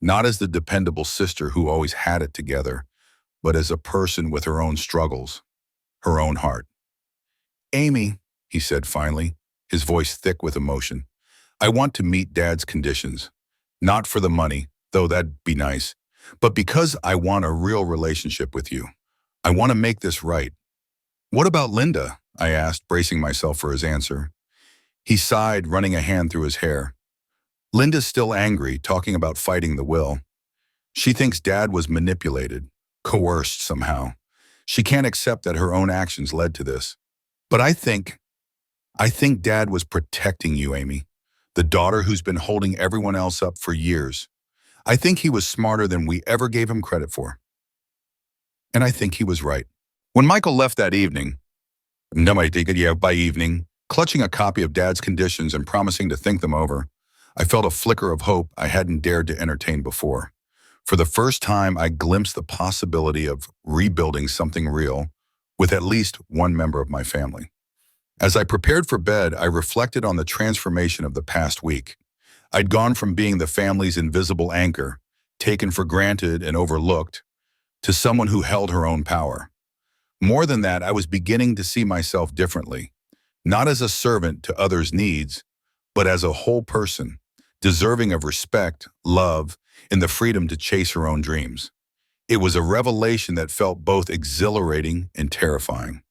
not as the dependable sister who always had it together, but as a person with her own struggles, her own heart. Amy, he said finally, his voice thick with emotion, I want to meet Dad's conditions. Not for the money, though that'd be nice, but because I want a real relationship with you. I want to make this right. What about Linda? I asked, bracing myself for his answer. He sighed, running a hand through his hair. Linda's still angry, talking about fighting the will. She thinks Dad was manipulated, coerced somehow. She can't accept that her own actions led to this. But I think Dad was protecting you, Amy, the daughter who's been holding everyone else up for years. I think he was smarter than we ever gave him credit for. And I think he was right. When Michael left that evening, by evening, clutching a copy of Dad's conditions and promising to think them over, I felt a flicker of hope I hadn't dared to entertain before. For the first time, I glimpsed the possibility of rebuilding something real with at least one member of my family. As I prepared for bed, I reflected on the transformation of the past week. I'd gone from being the family's invisible anchor, taken for granted and overlooked, to someone who held her own power. More than that, I was beginning to see myself differently, not as a servant to others' needs, but as a whole person, deserving of respect, love, and the freedom to chase her own dreams. It was a revelation that felt both exhilarating and terrifying,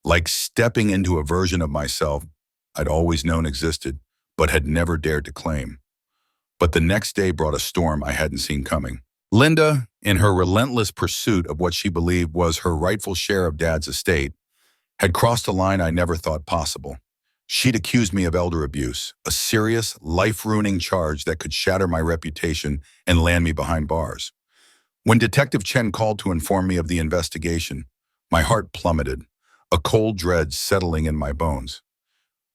like stepping into a version of myself I'd always known existed, but had never dared to claim. But the next day brought a storm I hadn't seen coming. Linda, in her relentless pursuit of what she believed was her rightful share of Dad's estate, had crossed a line I never thought possible. She'd accused me of elder abuse, a serious, life-ruining charge that could shatter my reputation and land me behind bars. When Detective Chen called to inform me of the investigation, my heart plummeted, a cold dread settling in my bones.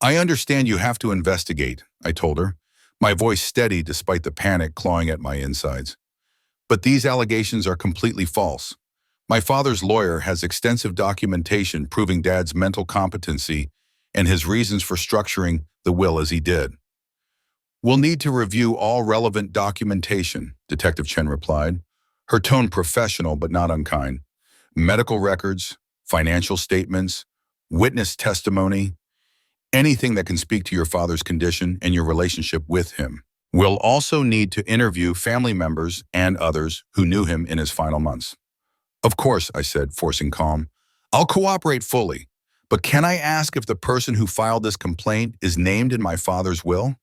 I understand you have to investigate, I told her, my voice steady despite the panic clawing at my insides. But these allegations are completely false. My father's lawyer has extensive documentation proving Dad's mental competency and his reasons for structuring the will as he did. We'll need to review all relevant documentation, Detective Chen replied, her tone professional but not unkind. medical records, financial statements, witness testimony, anything that can speak to your father's condition and your relationship with him. We'll also need to interview family members and others who knew him in his final months. Of course, I said, forcing calm. I'll cooperate fully, but can I ask if the person who filed this complaint is named in my father's will?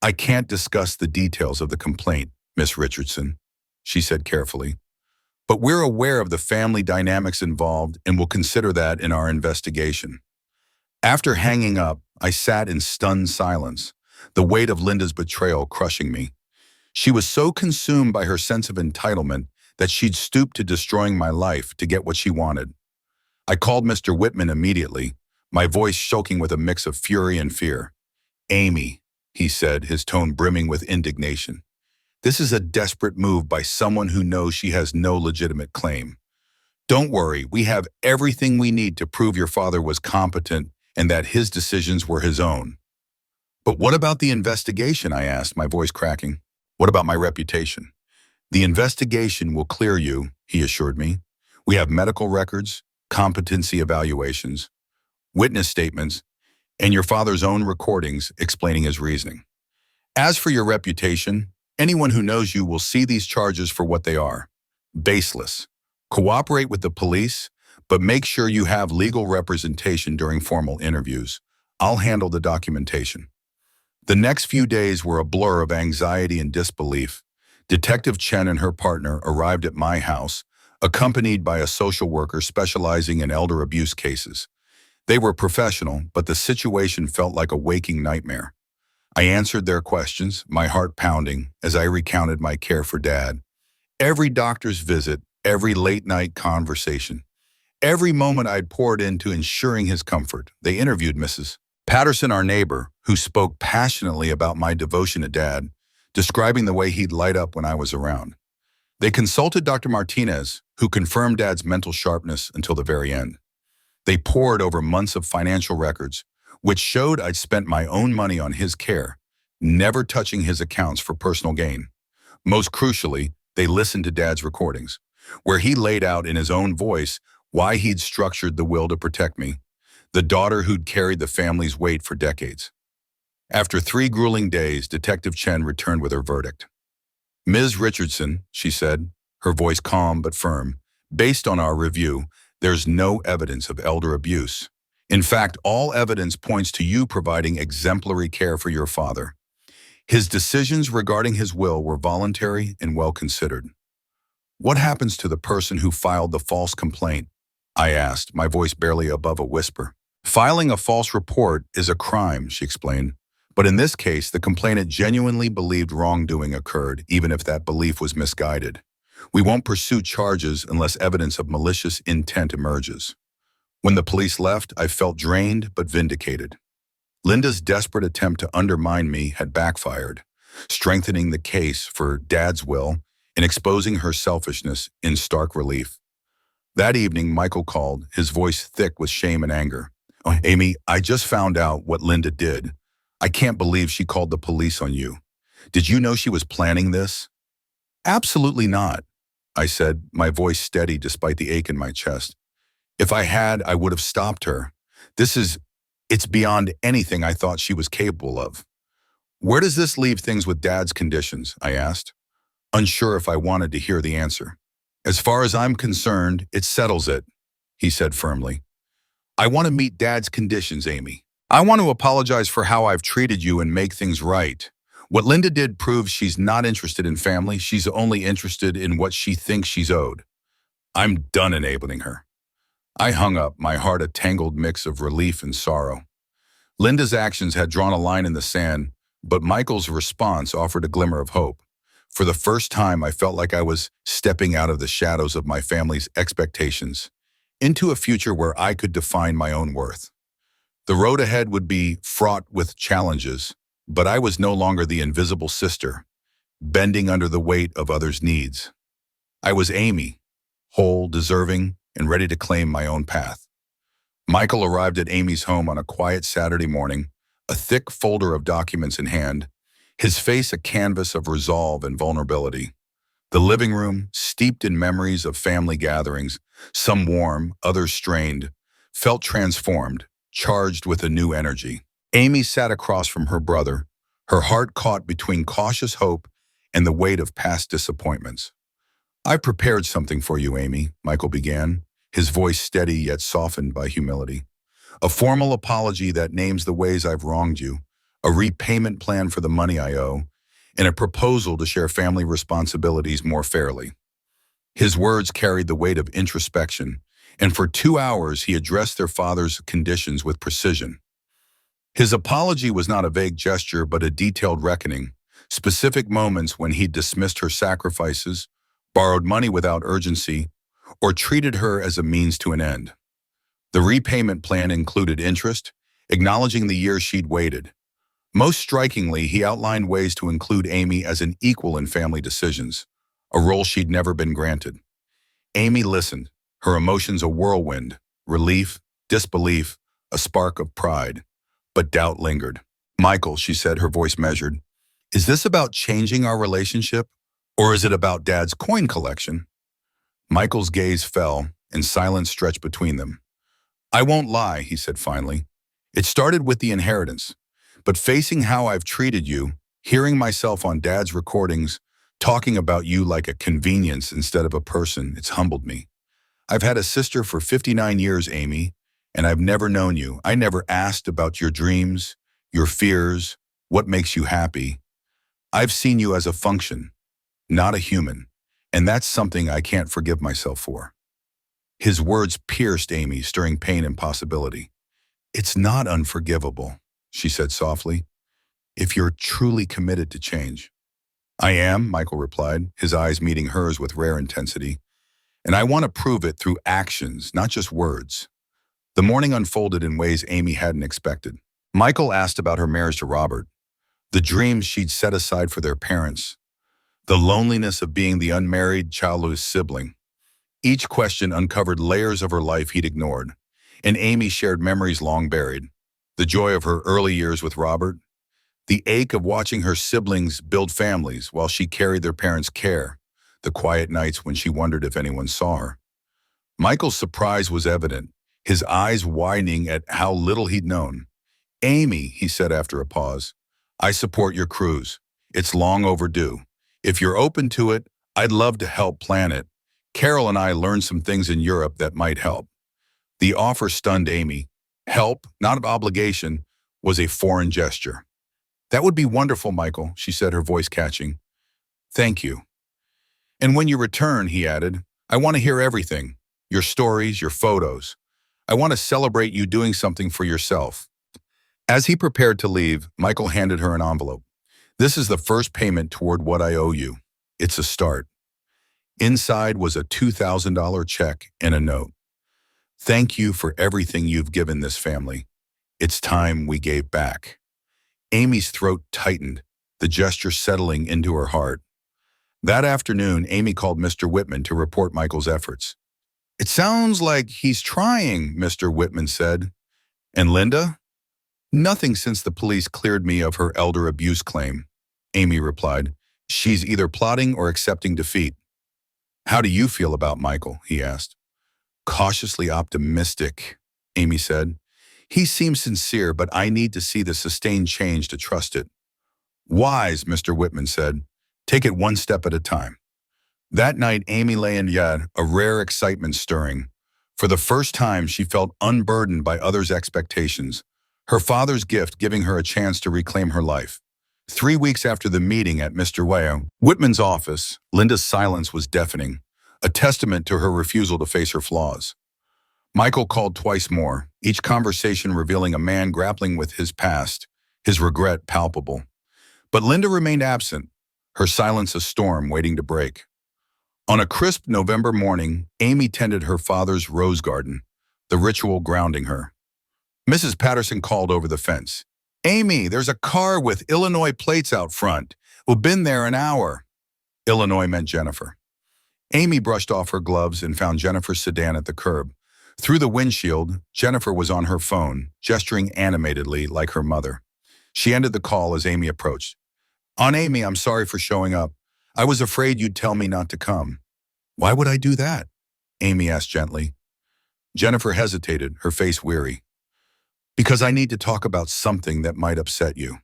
I can't discuss the details of the complaint, Miss Richardson, she said carefully. But we're aware of the family dynamics involved and will consider that in our investigation. After hanging up, I sat in stunned silence, the weight of Linda's betrayal crushing me. She was so consumed by her sense of entitlement that she'd stooped to destroying my life to get what she wanted. I called Mr. Whitman immediately, my voice choking with a mix of fury and fear. "Amy," he said, his tone brimming with indignation. "This is a desperate move by someone who knows she has no legitimate claim. Don't worry, we have everything we need to prove your father was competent and that his decisions were his own." "But what about the investigation?" I asked, my voice cracking. "What about my reputation?" "The investigation will clear you," he assured me. "We have medical records, competency evaluations, witness statements, and your father's own recordings explaining his reasoning. As for your reputation, anyone who knows you will see these charges for what they are: baseless. Cooperate with the police, but make sure you have legal representation during formal interviews. I'll handle the documentation." The next few days were a blur of anxiety and disbelief. Detective Chen and her partner arrived at my house, accompanied by a social worker specializing in elder abuse cases. They were professional, but the situation felt like a waking nightmare. I answered their questions, my heart pounding, as I recounted my care for Dad. Every doctor's visit, every late-night conversation, every moment I'd poured into ensuring his comfort. They interviewed Mrs. Patterson, our neighbor, who spoke passionately about my devotion to Dad, describing the way he'd light up when I was around. They consulted Dr. Martinez, who confirmed Dad's mental sharpness until the very end. They pored over months of financial records, which showed I'd spent my own money on his care, never touching his accounts for personal gain. Most crucially, they listened to Dad's recordings, where he laid out in his own voice why he'd structured the will to protect me, the daughter who'd carried the family's weight for decades. After 3 grueling days, Detective Chen returned with her verdict. "Ms. Richardson," she said, her voice calm but firm, "based on our review, there's no evidence of elder abuse. In fact, all evidence points to you providing exemplary care for your father. His decisions regarding his will were voluntary and well considered." "What happens to the person who filed the false complaint?" I asked, my voice barely above a whisper. "Filing a false report is a crime," she explained. "But in this case, the complainant genuinely believed wrongdoing occurred, even if that belief was misguided. We won't pursue charges unless evidence of malicious intent emerges." When the police left, I felt drained but vindicated. Linda's desperate attempt to undermine me had backfired, strengthening the case for Dad's will and exposing her selfishness in stark relief. That evening, Michael called, his voice thick with shame and anger. "Oh, Amy, I just found out what Linda did. I can't believe she called the police on you. Did you know she was planning this?" "Absolutely not," I said, my voice steady despite the ache in my chest. "If I had, I would have stopped her. It's beyond anything I thought she was capable of." "Where does this leave things with Dad's conditions?" I asked, unsure if I wanted to hear the answer. "As far as I'm concerned, it settles it," he said firmly. "I want to meet Dad's conditions, Amy. I want to apologize for how I've treated you and make things right. What Linda did proves she's not interested in family. She's only interested in what she thinks she's owed. I'm done enabling her." I hung up, my heart a tangled mix of relief and sorrow. Linda's actions had drawn a line in the sand, but Michael's response offered a glimmer of hope. For the first time, I felt like I was stepping out of the shadows of my family's expectations into a future where I could define my own worth. The road ahead would be fraught with challenges, but I was no longer the invisible sister, bending under the weight of others' needs. I was Amy, whole, deserving, and ready to claim my own path. Michael arrived at Amy's home on a quiet Saturday morning, a thick folder of documents in hand, his face a canvas of resolve and vulnerability. The living room, steeped in memories of family gatherings, some warm, others strained, felt transformed, charged with a new energy. Amy sat across from her brother, her heart caught between cautious hope and the weight of past disappointments. "I prepared something for you, Amy," Michael began, his voice steady yet softened by humility. "A formal apology that names the ways I've wronged you, a repayment plan for the money I owe, and a proposal to share family responsibilities more fairly." His words carried the weight of introspection, and for 2 hours he addressed their father's conditions with precision. His apology was not a vague gesture but a detailed reckoning, specific moments when he dismissed her sacrifices, borrowed money without urgency, or treated her as a means to an end. The repayment plan included interest, acknowledging the years she'd waited. Most strikingly, he outlined ways to include Amy as an equal in family decisions, a role she'd never been granted. Amy listened, her emotions a whirlwind, relief, disbelief, a spark of pride. But doubt lingered. "Michael," she said, her voice measured, "is this about changing our relationship, or is it about Dad's coin collection?" Michael's gaze fell, and silence stretched between them. "I won't lie," he said finally. "It started with the inheritance, but facing how I've treated you, hearing myself on Dad's recordings, talking about you like a convenience instead of a person, it's humbled me. I've had a sister for 59 years, Amy, and I've never known you. I never asked about your dreams, your fears, what makes you happy. I've seen you as a function, not a human, and that's something I can't forgive myself for." His words pierced Amy, stirring pain and possibility. "It's not unforgivable," she said softly, "if you're truly committed to change." "I am," Michael replied, his eyes meeting hers with rare intensity, "and I want to prove it through actions, not just words." The morning unfolded in ways Amy hadn't expected. Michael asked about her marriage to Robert, the dreams she'd set aside for their parents, the loneliness of being the unmarried, childless sibling. Each question uncovered layers of her life he'd ignored, and Amy shared memories long buried. The joy of her early years with Robert, the ache of watching her siblings build families while she carried their parents' care, the quiet nights when she wondered if anyone saw her. Michael's surprise was evident, his eyes widening at how little he'd known. "Amy," he said after a pause, "I support your cruise. It's long overdue. If you're open to it, I'd love to help plan it. Carol and I learned some things in Europe that might help." The offer stunned Amy. Help, not obligation, was a foreign gesture. "That would be wonderful, Michael," she said, her voice catching. "Thank you. And when you return," he added, "I want to hear everything. Your stories, your photos. I want to celebrate you doing something for yourself." As he prepared to leave, Michael handed her an envelope. "This is the first payment toward what I owe you. It's a start." Inside was a $2,000 check and a note. "Thank you for everything you've given this family. It's time we gave back." Amy's throat tightened, the gesture settling into her heart. That afternoon, Amy called Mr. Whitman to report Michael's efforts. "It sounds like he's trying," Mr. Whitman said. "And Linda?" "Nothing since the police cleared me of her elder abuse claim," Amy replied. "She's either plotting or accepting defeat." "How do you feel about Michael?" he asked. "Cautiously optimistic," Amy said. "He seems sincere, but I need to see the sustained change to trust it." "Wise," Mr. Whitman said. "Take it one step at a time." That night, Amy lay in bed, a rare excitement stirring. For the first time, she felt unburdened by others' expectations, her father's gift giving her a chance to reclaim her life. 3 weeks after the meeting at Mr. Whitman's office, Linda's silence was deafening, a testament to her refusal to face her flaws. Michael called twice more, each conversation revealing a man grappling with his past, his regret palpable. But Linda remained absent, her silence a storm waiting to break. On a crisp November morning, Amy tended her father's rose garden, the ritual grounding her. Mrs. Patterson called over the fence. "Amy, there's a car with Illinois plates out front. We've been there an hour." Illinois meant Jennifer. Amy brushed off her gloves and found Jennifer's sedan at the curb. Through the windshield, Jennifer was on her phone, gesturing animatedly like her mother. She ended the call as Amy approached. "Aunt Amy, I'm sorry for showing up. I was afraid you'd tell me not to come." "Why would I do that?" Amy asked gently. Jennifer hesitated, her face weary. Because I need to talk about something that might upset you.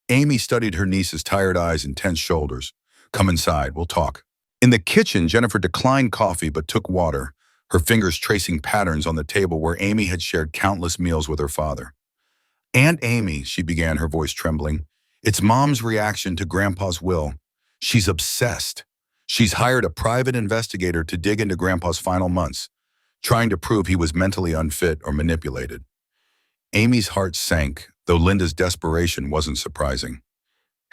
Amy studied her niece's tired eyes and tense shoulders. Come inside, we'll talk. In the kitchen, Jennifer declined coffee but took water, her fingers tracing patterns on the table where Amy had shared countless meals with her father. Aunt Amy, she began, her voice trembling. It's Mom's reaction to Grandpa's will. She's obsessed. She's hired a private investigator to dig into Grandpa's final months, trying to prove he was mentally unfit or manipulated. Amy's heart sank, though Linda's desperation wasn't surprising.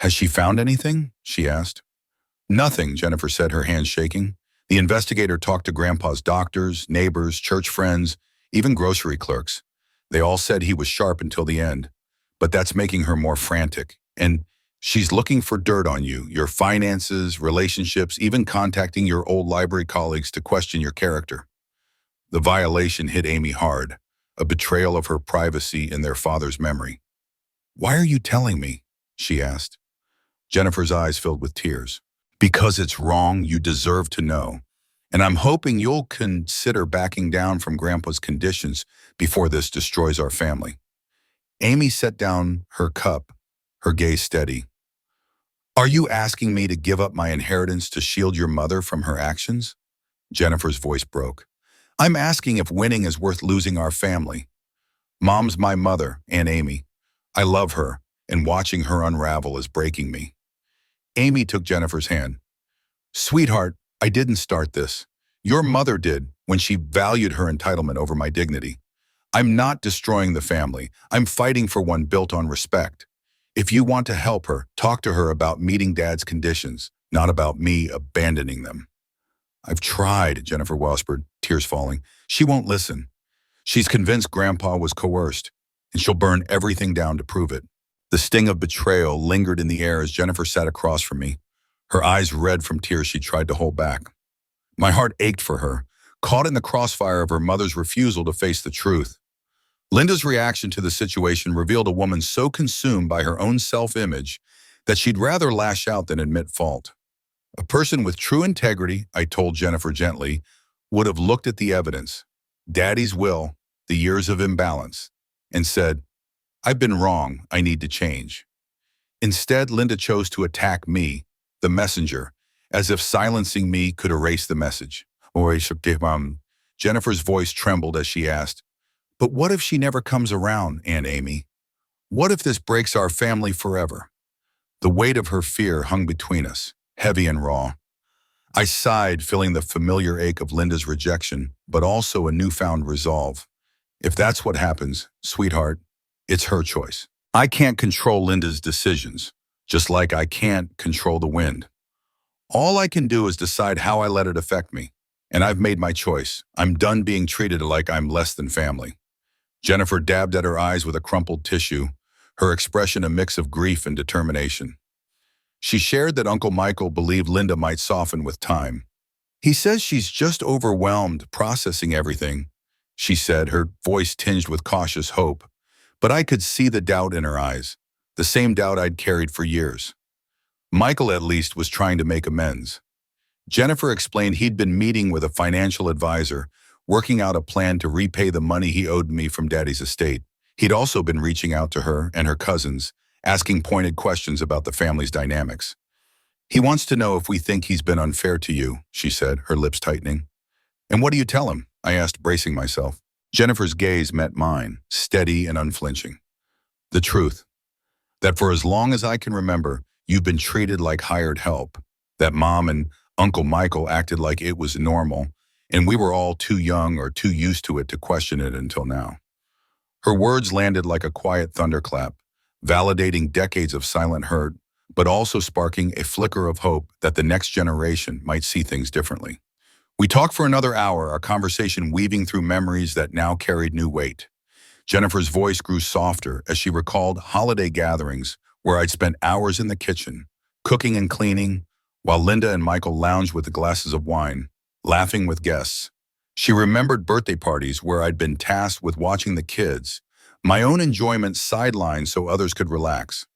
Has she found anything? She asked. Nothing, Jennifer said, her hands shaking. The investigator talked to Grandpa's doctors, neighbors, church friends, even grocery clerks. They all said he was sharp until the end. But that's making her more frantic. And she's looking for dirt on you, your finances, relationships, even contacting your old library colleagues to question your character. The violation hit Amy hard, a betrayal of her privacy in their father's memory. Why are you telling me? She asked. Jennifer's eyes filled with tears. Because it's wrong, you deserve to know. And I'm hoping you'll consider backing down from Grandpa's conditions before this destroys our family. Amy set down her cup, her gaze steady. Are you asking me to give up my inheritance to shield your mother from her actions? Jennifer's voice broke. I'm asking if winning is worth losing our family. Mom's my mother, Aunt Amy. I love her, and watching her unravel is breaking me. Amy took Jennifer's hand. Sweetheart, I didn't start this. Your mother did when she valued her entitlement over my dignity. I'm not destroying the family. I'm fighting for one built on respect. If you want to help her, talk to her about meeting Dad's conditions, not about me abandoning them. I've tried, Jennifer whispered, tears falling. She won't listen. She's convinced Grandpa was coerced, and she'll burn everything down to prove it. The sting of betrayal lingered in the air as Jennifer sat across from me, her eyes red from tears she tried to hold back. My heart ached for her, caught in the crossfire of her mother's refusal to face the truth. Linda's reaction to the situation revealed a woman so consumed by her own self-image that she'd rather lash out than admit fault. A person with true integrity, I told Jennifer gently, would have looked at the evidence, Daddy's will, the years of imbalance, and said, I've been wrong, I need to change. Instead, Linda chose to attack me, the messenger, as if silencing me could erase the message. Jennifer's voice trembled as she asked, but what if she never comes around, Aunt Amy? What if this breaks our family forever? The weight of her fear hung between us, heavy and raw. I sighed, feeling the familiar ache of Linda's rejection, but also a newfound resolve. If that's what happens, sweetheart, it's her choice. I can't control Linda's decisions, just like I can't control the wind. All I can do is decide how I let it affect me. And I've made my choice. I'm done being treated like I'm less than family. Jennifer dabbed at her eyes with a crumpled tissue, her expression a mix of grief and determination. She shared that Uncle Michael believed Linda might soften with time. He says she's just overwhelmed processing everything, she said, her voice tinged with cautious hope. But I could see the doubt in her eyes, the same doubt I'd carried for years. Michael, at least, was trying to make amends. Jennifer explained he'd been meeting with a financial advisor, working out a plan to repay the money he owed me from Daddy's estate. He'd also been reaching out to her and her cousins, asking pointed questions about the family's dynamics. He wants to know if we think he's been unfair to you, she said, her lips tightening. And what do you tell him? I asked, bracing myself. Jennifer's gaze met mine, steady and unflinching. The truth. That for as long as I can remember, you've been treated like hired help. That Mom and Uncle Michael acted like it was normal, and we were all too young or too used to it to question it until now. Her words landed like a quiet thunderclap, validating decades of silent hurt, but also sparking a flicker of hope that the next generation might see things differently. We talked for another hour, our conversation weaving through memories that now carried new weight. Jennifer's voice grew softer as she recalled holiday gatherings where I'd spent hours in the kitchen, cooking and cleaning, while Linda and Michael lounged with glasses of wine, laughing with guests. She remembered birthday parties where I'd been tasked with watching the kids, my own enjoyment sidelined so others could relax.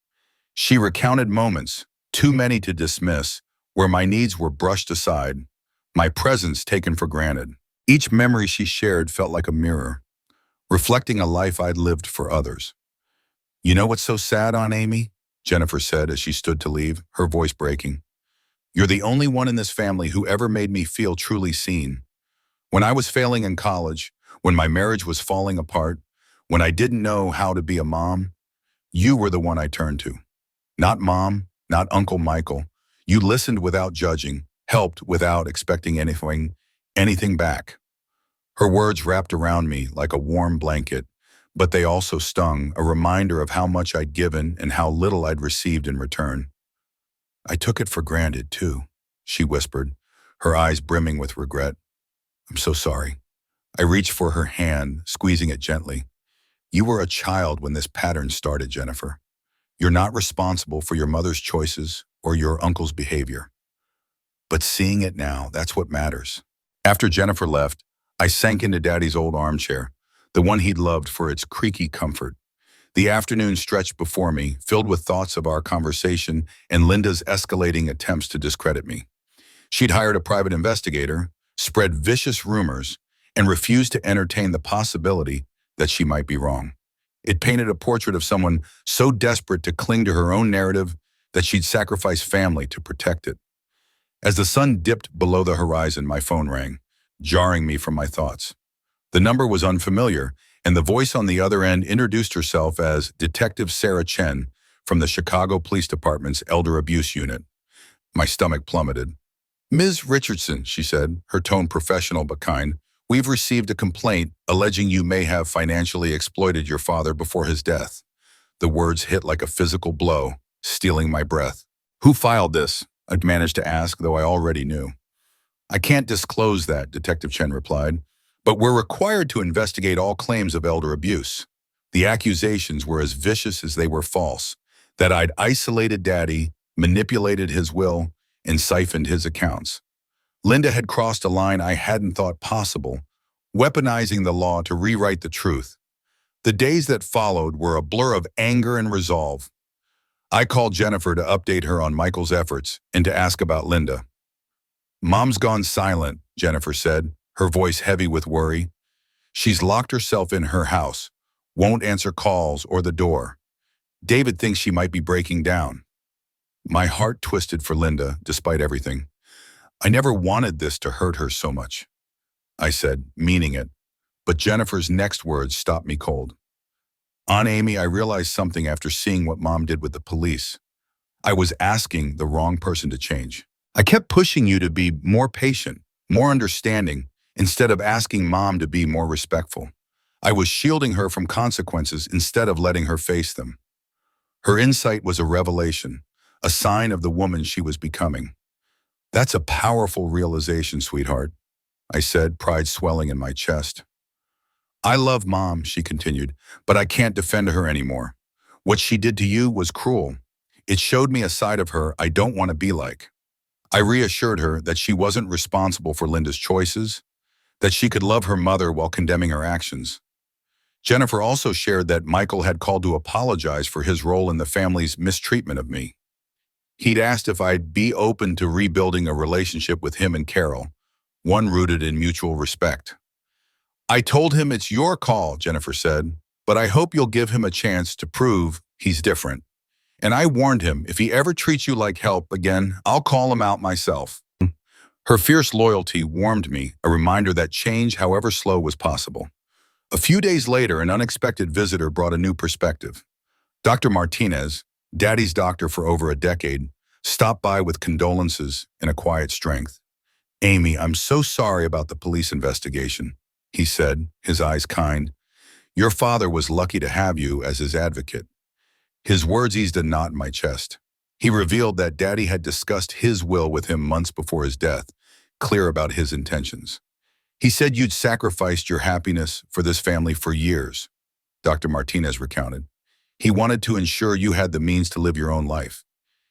She recounted moments, too many to dismiss, where my needs were brushed aside, my presence taken for granted. Each memory she shared felt like a mirror, reflecting a life I'd lived for others. You know what's so sad, Aunt Amy? Jennifer said as she stood to leave, her voice breaking. You're the only one in this family who ever made me feel truly seen. When I was failing in college, when my marriage was falling apart, when I didn't know how to be a mom, you were the one I turned to. Not Mom, not Uncle Michael. You listened without judging, helped without expecting anything back. Her words wrapped around me like a warm blanket, but they also stung, a reminder of how much I'd given and how little I'd received in return. I took it for granted, too, she whispered, her eyes brimming with regret. I'm so sorry. I reached for her hand, squeezing it gently. You were a child when this pattern started, Jennifer. You're not responsible for your mother's choices or your uncle's behavior. But seeing it now, that's what matters. After Jennifer left, I sank into Daddy's old armchair, the one he'd loved for its creaky comfort. The afternoon stretched before me, filled with thoughts of our conversation and Linda's escalating attempts to discredit me. She'd hired a private investigator, spread vicious rumors, and refused to entertain the possibility that she might be wrong. It painted a portrait of someone so desperate to cling to her own narrative that she'd sacrifice family to protect it. As the sun dipped below the horizon, my phone rang, jarring me from my thoughts. The number was unfamiliar, and the voice on the other end introduced herself as Detective Sarah Chen from the Chicago Police Department's Elder Abuse Unit. My stomach plummeted. Ms. Richardson, she said, her tone professional but kind, we've received a complaint alleging you may have financially exploited your father before his death. The words hit like a physical blow, stealing my breath. Who filed this? I'd managed to ask, though I already knew. I can't disclose that, Detective Chen replied, but we're required to investigate all claims of elder abuse. The accusations were as vicious as they were false, that I'd isolated Daddy, manipulated his will, and siphoned his accounts. Linda had crossed a line I hadn't thought possible, weaponizing the law to rewrite the truth. The days that followed were a blur of anger and resolve. I called Jennifer to update her on Michael's efforts and to ask about Linda. Mom's gone silent, Jennifer said, her voice heavy with worry. She's locked herself in her house, won't answer calls or the door. David thinks she might be breaking down. My heart twisted for Linda, despite everything. I never wanted this to hurt her so much, I said, meaning it. But Jennifer's next words stopped me cold. Aunt Amy, I realized something after seeing what Mom did with the police. I was asking the wrong person to change. I kept pushing you to be more patient, more understanding, instead of asking Mom to be more respectful. I was shielding her from consequences instead of letting her face them. Her insight was a revelation, a sign of the woman she was becoming. That's a powerful realization, sweetheart, I said, pride swelling in my chest. I love Mom, she continued, but I can't defend her anymore. What she did to you was cruel. It showed me a side of her I don't want to be like. I reassured her that she wasn't responsible for Linda's choices, that she could love her mother while condemning her actions. Jennifer also shared that Michael had called to apologize for his role in the family's mistreatment of me. He'd asked if I'd be open to rebuilding a relationship with him and Carol, one rooted in mutual respect. I told him it's your call, Jennifer said, but I hope you'll give him a chance to prove he's different. And I warned him, if he ever treats you like help again, I'll call him out myself. Her fierce loyalty warmed me, a reminder that change, however slow, was possible. A few days later, an unexpected visitor brought a new perspective. Dr. Martinez, Daddy's doctor for over a decade, stopped by with condolences and a quiet strength. Amy, I'm so sorry about the police investigation, he said, his eyes kind. Your father was lucky to have you as his advocate. His words eased a knot in my chest. He revealed that Daddy had discussed his will with him months before his death, clear about his intentions. He said you'd sacrificed your happiness for this family for years, Dr. Martinez recounted. He wanted to ensure you had the means to live your own life.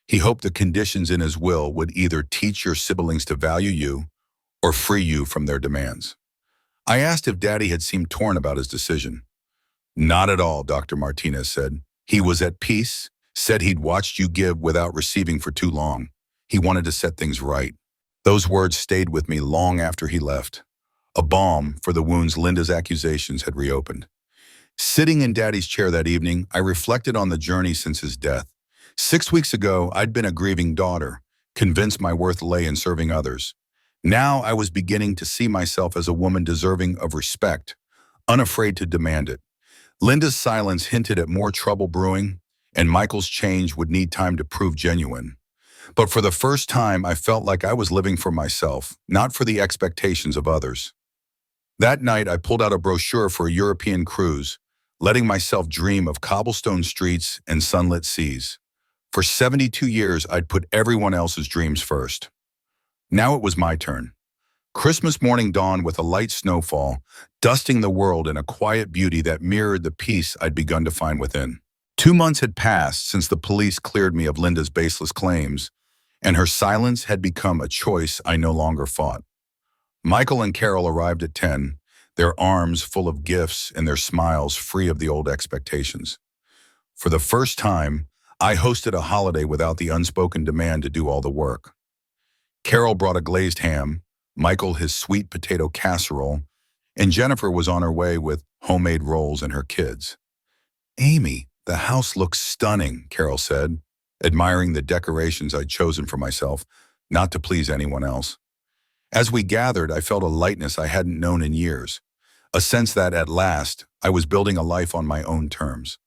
He hoped the conditions in his will would either teach your siblings to value you or free you from their demands. I asked if Daddy had seemed torn about his decision. Not at all, Dr. Martinez said. He was at peace, said he'd watched you give without receiving for too long. He wanted to set things right. Those words stayed with me long after he left. a balm for the wounds Linda's accusations had reopened. Sitting in Daddy's chair that evening, I reflected on the journey since his death. 6 weeks ago, I'd been a grieving daughter, convinced my worth lay in serving others. Now I was beginning to see myself as a woman deserving of respect, unafraid to demand it. Linda's silence hinted at more trouble brewing, and Michael's change would need time to prove genuine. But for the first time, I felt like I was living for myself, not for the expectations of others. That night, I pulled out a brochure for a European cruise, letting myself dream of cobblestone streets and sunlit seas. For 72 years, I'd put everyone else's dreams first. Now it was my turn. Christmas morning dawned with a light snowfall, dusting the world in a quiet beauty that mirrored the peace I'd begun to find within. 2 months had passed since the police cleared me of Linda's baseless claims, and her silence had become a choice I no longer fought. Michael and Carol arrived at 10, their arms full of gifts and their smiles free of the old expectations. For the first time, I hosted a holiday without the unspoken demand to do all the work. Carol brought a glazed ham, Michael his sweet potato casserole, and Jennifer was on her way with homemade rolls and her kids. "Amy, the house looks stunning," Carol said, admiring the decorations I'd chosen for myself, not to please anyone else. As we gathered, I felt a lightness I hadn't known in years, a sense that, at last, I was building a life on my own terms.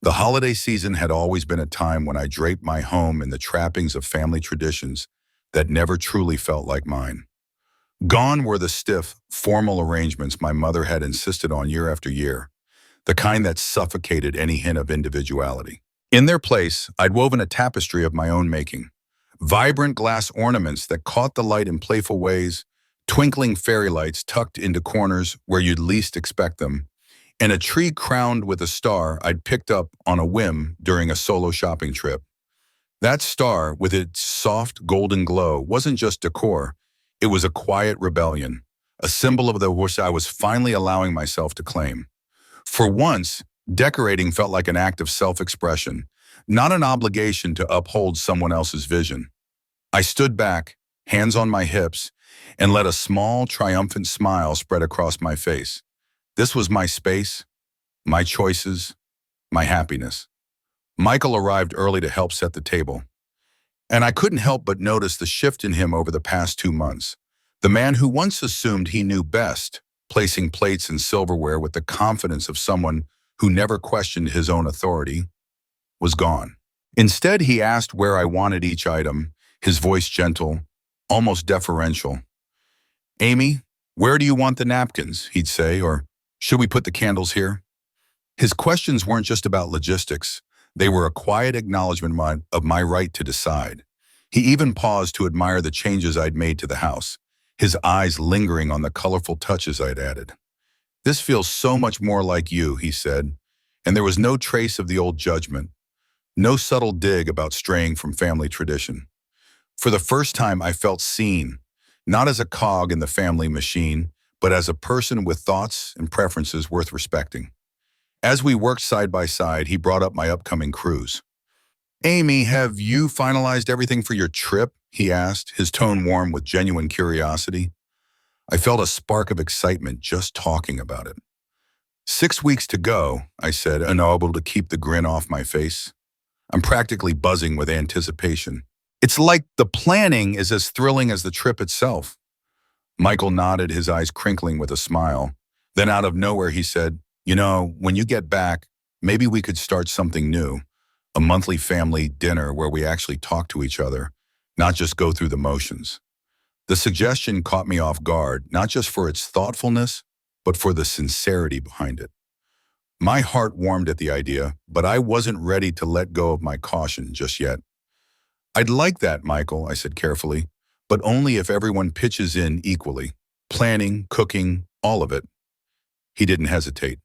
The holiday season had always been a time when I draped my home in the trappings of family traditions that never truly felt like mine. Gone were the stiff, formal arrangements my mother had insisted on year after year, the kind that suffocated any hint of individuality. In their place, I'd woven a tapestry of my own making. Vibrant glass ornaments that caught the light in playful ways, twinkling fairy lights tucked into corners where you'd least expect them, and a tree crowned with a star I'd picked up on a whim during a solo shopping trip. That star, with its soft golden glow, wasn't just decor. It was a quiet rebellion, a symbol of the wish I was finally allowing myself to claim. For once, decorating felt like an act of self-expression, not an obligation to uphold someone else's vision. I stood back, hands on my hips, and let a small, triumphant smile spread across my face. This was my space, my choices, my happiness. Michael arrived early to help set the table, and I couldn't help but notice the shift in him over the past 2 months. The man who once assumed he knew best, placing plates and silverware with the confidence of someone who never questioned his own authority, was gone. Instead, he asked where I wanted each item, his voice gentle, almost deferential. "Amy, where do you want the napkins?" he'd say, or "Should we put the candles here?" His questions weren't just about logistics. They were a quiet acknowledgement of my right to decide. He even paused to admire the changes I'd made to the house, his eyes lingering on the colorful touches I'd added. "This feels so much more like you," he said, and there was no trace of the old judgment, no subtle dig about straying from family tradition. For the first time, I felt seen, not as a cog in the family machine, but as a person with thoughts and preferences worth respecting. As we worked side by side, he brought up my upcoming cruise. "Amy, have you finalized everything for your trip?" he asked, his tone warm with genuine curiosity. I felt a spark of excitement just talking about it. 6 weeks to go," I said, unable to keep the grin off my face. I'm practically buzzing with anticipation. "It's like the planning is as thrilling as the trip itself." Michael nodded, his eyes crinkling with a smile. Then out of nowhere he said, "You know, when you get back, maybe we could start something new. A monthly family dinner where we actually talk to each other, not just go through the motions." The suggestion caught me off guard, not just for its thoughtfulness, but for the sincerity behind it. My heart warmed at the idea, but I wasn't ready to let go of my caution just yet. "I'd like that, Michael," I said carefully, "but only if everyone pitches in equally. Planning, cooking, all of it." He didn't hesitate.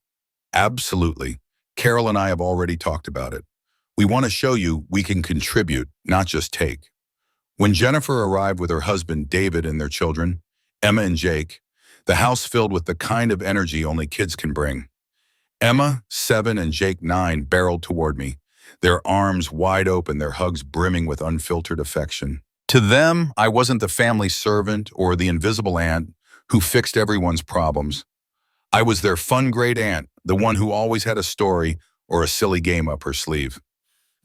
"Absolutely. Carol and I have already talked about it. We want to show you we can contribute, not just take." When Jennifer arrived with her husband, David, and their children, Emma and Jake, the house filled with the kind of energy only kids can bring. Emma, 7, and Jake, 9, barreled toward me, their arms wide open, their hugs brimming with unfiltered affection. To them, I wasn't the family servant or the invisible aunt who fixed everyone's problems. I was their fun-grade aunt, the one who always had a story or a silly game up her sleeve.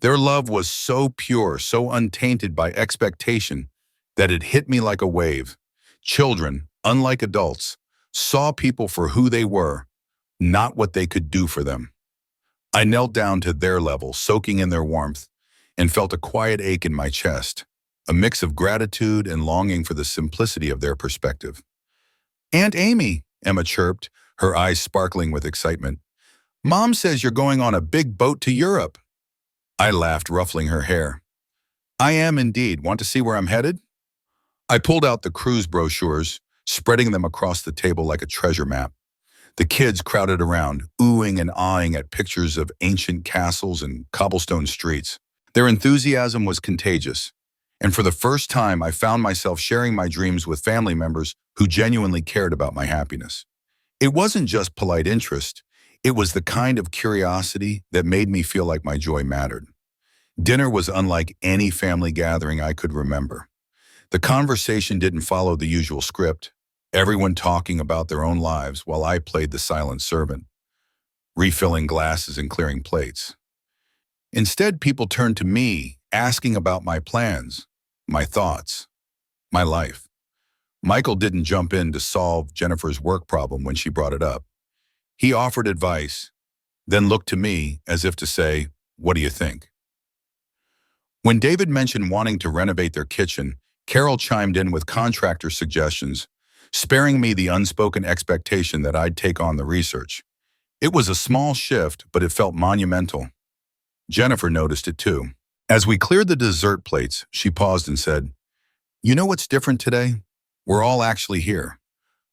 Their love was so pure, so untainted by expectation, that it hit me like a wave. Children, unlike adults, saw people for who they were, not what they could do for them. I knelt down to their level, soaking in their warmth, and felt a quiet ache in my chest, a mix of gratitude and longing for the simplicity of their perspective. "Aunt Amy," Emma chirped, her eyes sparkling with excitement. "Mom says you're going on a big boat to Europe." I laughed, ruffling her hair. "I am indeed. Want to see where I'm headed?" I pulled out the cruise brochures, spreading them across the table like a treasure map. The kids crowded around, oohing and aahing at pictures of ancient castles and cobblestone streets. Their enthusiasm was contagious, and for the first time I found myself sharing my dreams with family members who genuinely cared about my happiness. It wasn't just polite interest, it was the kind of curiosity that made me feel like my joy mattered. Dinner was unlike any family gathering I could remember. The conversation didn't follow the usual script, everyone talking about their own lives while I played the silent servant, refilling glasses and clearing plates. Instead, people turned to me, asking about my plans, my thoughts, my life. Michael didn't jump in to solve Jennifer's work problem when she brought it up. He offered advice, then looked to me as if to say, "What do you think?" When David mentioned wanting to renovate their kitchen, Carol chimed in with contractor suggestions, sparing me the unspoken expectation that I'd take on the research. It was a small shift, but it felt monumental. Jennifer noticed it too. As we cleared the dessert plates, she paused and said, "You know what's different today? We're all actually here.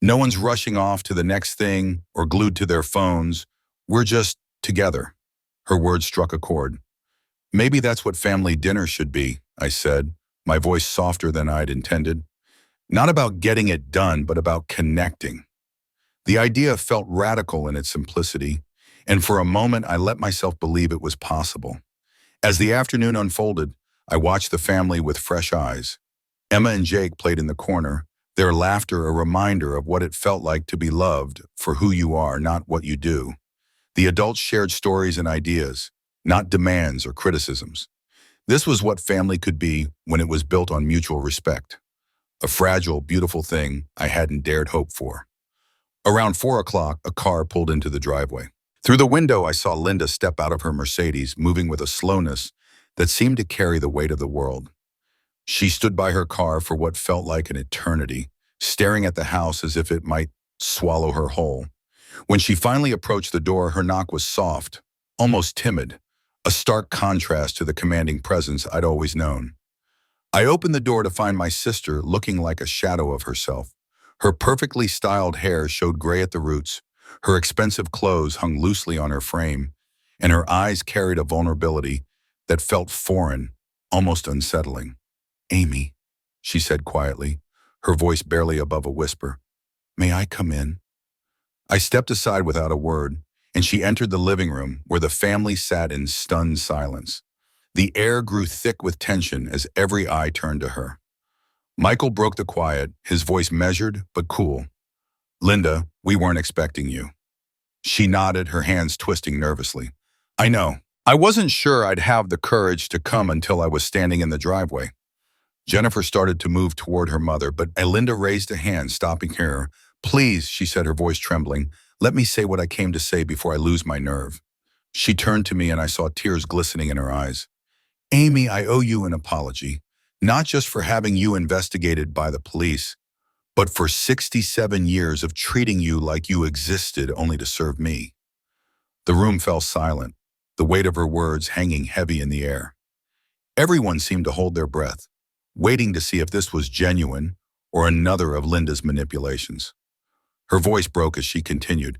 No one's rushing off to the next thing or glued to their phones. We're just together." Her words struck a chord. "Maybe that's what family dinner should be," I said, my voice softer than I'd intended. "Not about getting it done, but about connecting." The idea felt radical in its simplicity, and for a moment I let myself believe it was possible. As the afternoon unfolded, I watched the family with fresh eyes. Emma and Jake played in the corner, their laughter a reminder of what it felt like to be loved for who you are, not what you do. The adults shared stories and ideas, not demands or criticisms. This was what family could be when it was built on mutual respect. A fragile, beautiful thing I hadn't dared hope for. Around 4 o'clock, a car pulled into the driveway. Through the window, I saw Linda step out of her Mercedes, moving with a slowness that seemed to carry the weight of the world. She stood by her car for what felt like an eternity, staring at the house as if it might swallow her whole. When she finally approached the door, her knock was soft, almost timid, a stark contrast to the commanding presence I'd always known. I opened the door to find my sister looking like a shadow of herself. Her perfectly styled hair showed gray at the roots, her expensive clothes hung loosely on her frame, and her eyes carried a vulnerability that felt foreign, almost unsettling. "Amy," she said quietly, her voice barely above a whisper, "may I come in?" I stepped aside without a word, and she entered the living room where the family sat in stunned silence. The air grew thick with tension as every eye turned to her. Michael broke the quiet, his voice measured but cool. "Linda, we weren't expecting you." She nodded, her hands twisting nervously. "I know. I wasn't sure I'd have the courage to come until I was standing in the driveway." Jennifer started to move toward her mother, but Linda raised a hand, stopping her. "Please," she said, her voice trembling, "let me say what I came to say before I lose my nerve." She turned to me and I saw tears glistening in her eyes. "Amy, I owe you an apology, not just for having you investigated by the police, but for 67 years of treating you like you existed only to serve me." The room fell silent, the weight of her words hanging heavy in the air. Everyone seemed to hold their breath, waiting to see if this was genuine or another of Linda's manipulations. Her voice broke as she continued,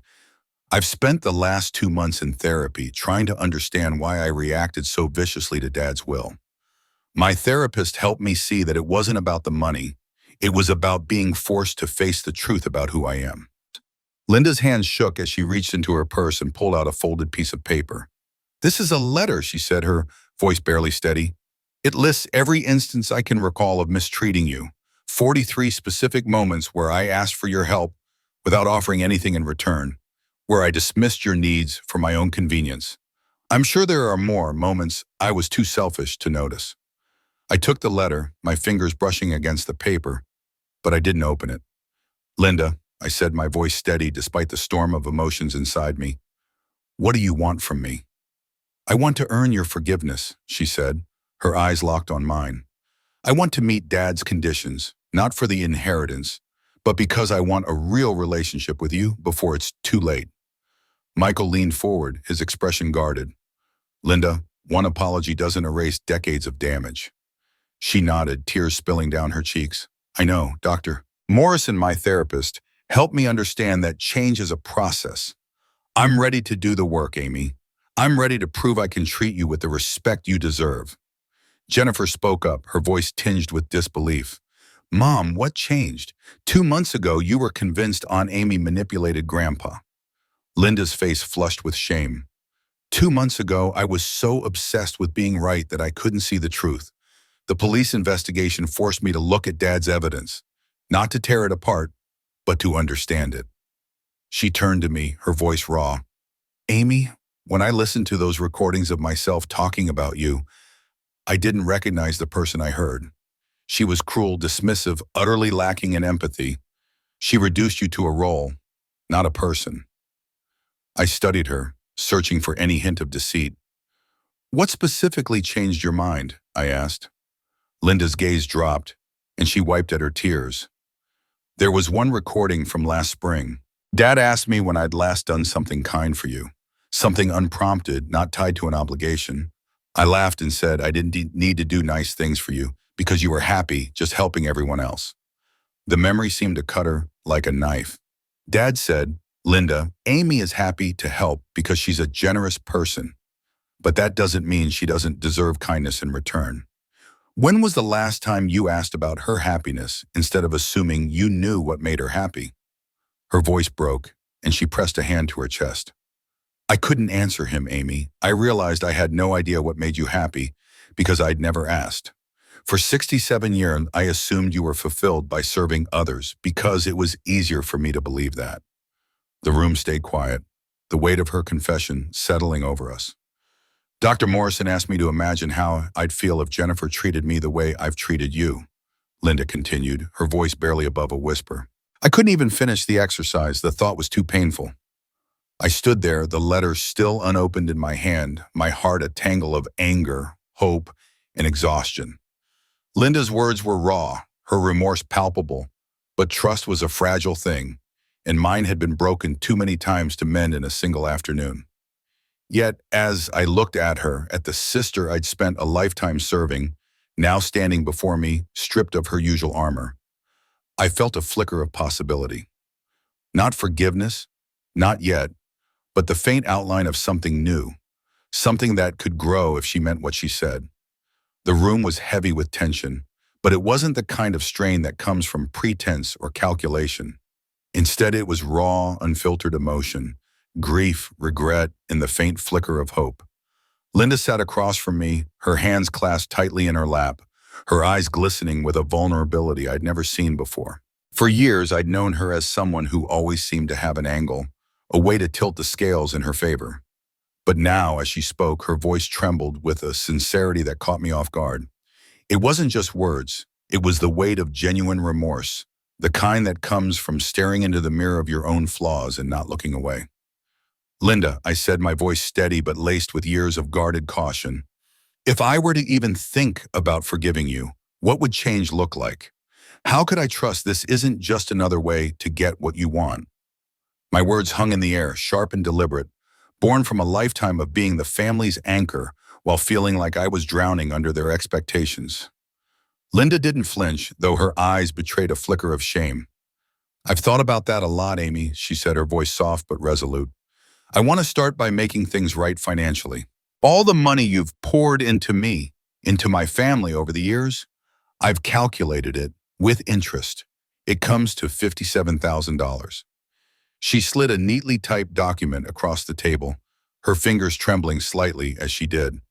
"I've spent the last 2 months in therapy trying to understand why I reacted so viciously to Dad's will. My therapist helped me see that it wasn't about the money. It was about being forced to face the truth about who I am." Linda's hands shook as she reached into her purse and pulled out a folded piece of paper. "This is a letter," she said, her voice barely steady. "It lists every instance I can recall of mistreating you, 43 specific moments where I asked for your help without offering anything in return, where I dismissed your needs for my own convenience. I'm sure there are more moments I was too selfish to notice. I took the letter, my fingers brushing against the paper, but I didn't open it. Linda, I said, my voice steady despite the storm of emotions inside me. What do you want from me? I want to earn your forgiveness, she said, her eyes locked on mine. I want to meet Dad's conditions, not for the inheritance, but because I want a real relationship with you before it's too late. Michael leaned forward, his expression guarded. Linda, one apology doesn't erase decades of damage. She nodded, tears spilling down her cheeks. I know, Dr. Morrison, my therapist, helped me understand that change is a process. I'm ready to do the work, Amy. I'm ready to prove I can treat you with the respect you deserve. Jennifer spoke up, her voice tinged with disbelief. Mom, what changed? 2 months ago, you were convinced Aunt Amy manipulated Grandpa. Linda's face flushed with shame. 2 months ago, I was so obsessed with being right that I couldn't see the truth. The police investigation forced me to look at Dad's evidence, not to tear it apart, but to understand it. She turned to me, her voice raw. Amy, when I listened to those recordings of myself talking about you, I didn't recognize the person I heard. She was cruel, dismissive, utterly lacking in empathy. She reduced you to a role, not a person. I studied her, searching for any hint of deceit. What specifically changed your mind? I asked. Linda's gaze dropped, and she wiped at her tears. There was one recording from last spring. Dad asked me when I'd last done something kind for you, something unprompted, not tied to an obligation. I laughed and said I didn't need to do nice things for you because you were happy just helping everyone else. The memory seemed to cut her like a knife. Dad said, Linda, Amy is happy to help because she's a generous person, but that doesn't mean she doesn't deserve kindness in return. When was the last time you asked about her happiness instead of assuming you knew what made her happy? Her voice broke, and she pressed a hand to her chest. I couldn't answer him, Amy. I realized I had no idea what made you happy because I'd never asked. For 67 years, I assumed you were fulfilled by serving others because it was easier for me to believe that. The room stayed quiet, the weight of her confession settling over us. Dr. Morrison asked me to imagine how I'd feel if Jennifer treated me the way I've treated you, Linda continued, her voice barely above a whisper. I couldn't even finish the exercise. The thought was too painful. I stood there, the letter still unopened in my hand, my heart a tangle of anger, hope, and exhaustion. Linda's words were raw, her remorse palpable, but trust was a fragile thing, and mine had been broken too many times to mend in a single afternoon. Yet, as I looked at her, at the sister I'd spent a lifetime serving, now standing before me, stripped of her usual armor, I felt a flicker of possibility. Not forgiveness, not yet, but the faint outline of something new, something that could grow if she meant what she said. The room was heavy with tension, but it wasn't the kind of strain that comes from pretense or calculation. Instead, it was raw, unfiltered emotion, grief, regret, and the faint flicker of hope. Linda sat across from me, her hands clasped tightly in her lap, her eyes glistening with a vulnerability I'd never seen before. For years, I'd known her as someone who always seemed to have an angle, a way to tilt the scales in her favor. But now, as she spoke, her voice trembled with a sincerity that caught me off guard. It wasn't just words, it was the weight of genuine remorse, the kind that comes from staring into the mirror of your own flaws and not looking away. Linda, I said, my voice steady but laced with years of guarded caution, if I were to even think about forgiving you, what would change look like? How could I trust this isn't just another way to get what you want? My words hung in the air, sharp and deliberate, born from a lifetime of being the family's anchor while feeling like I was drowning under their expectations. Linda didn't flinch, though her eyes betrayed a flicker of shame. I've thought about that a lot, Amy, she said, her voice soft but resolute. I want to start by making things right financially. All the money you've poured into me, into my family over the years, I've calculated it with interest. It comes to $57,000. She slid a neatly typed document across the table, her fingers trembling slightly as she did.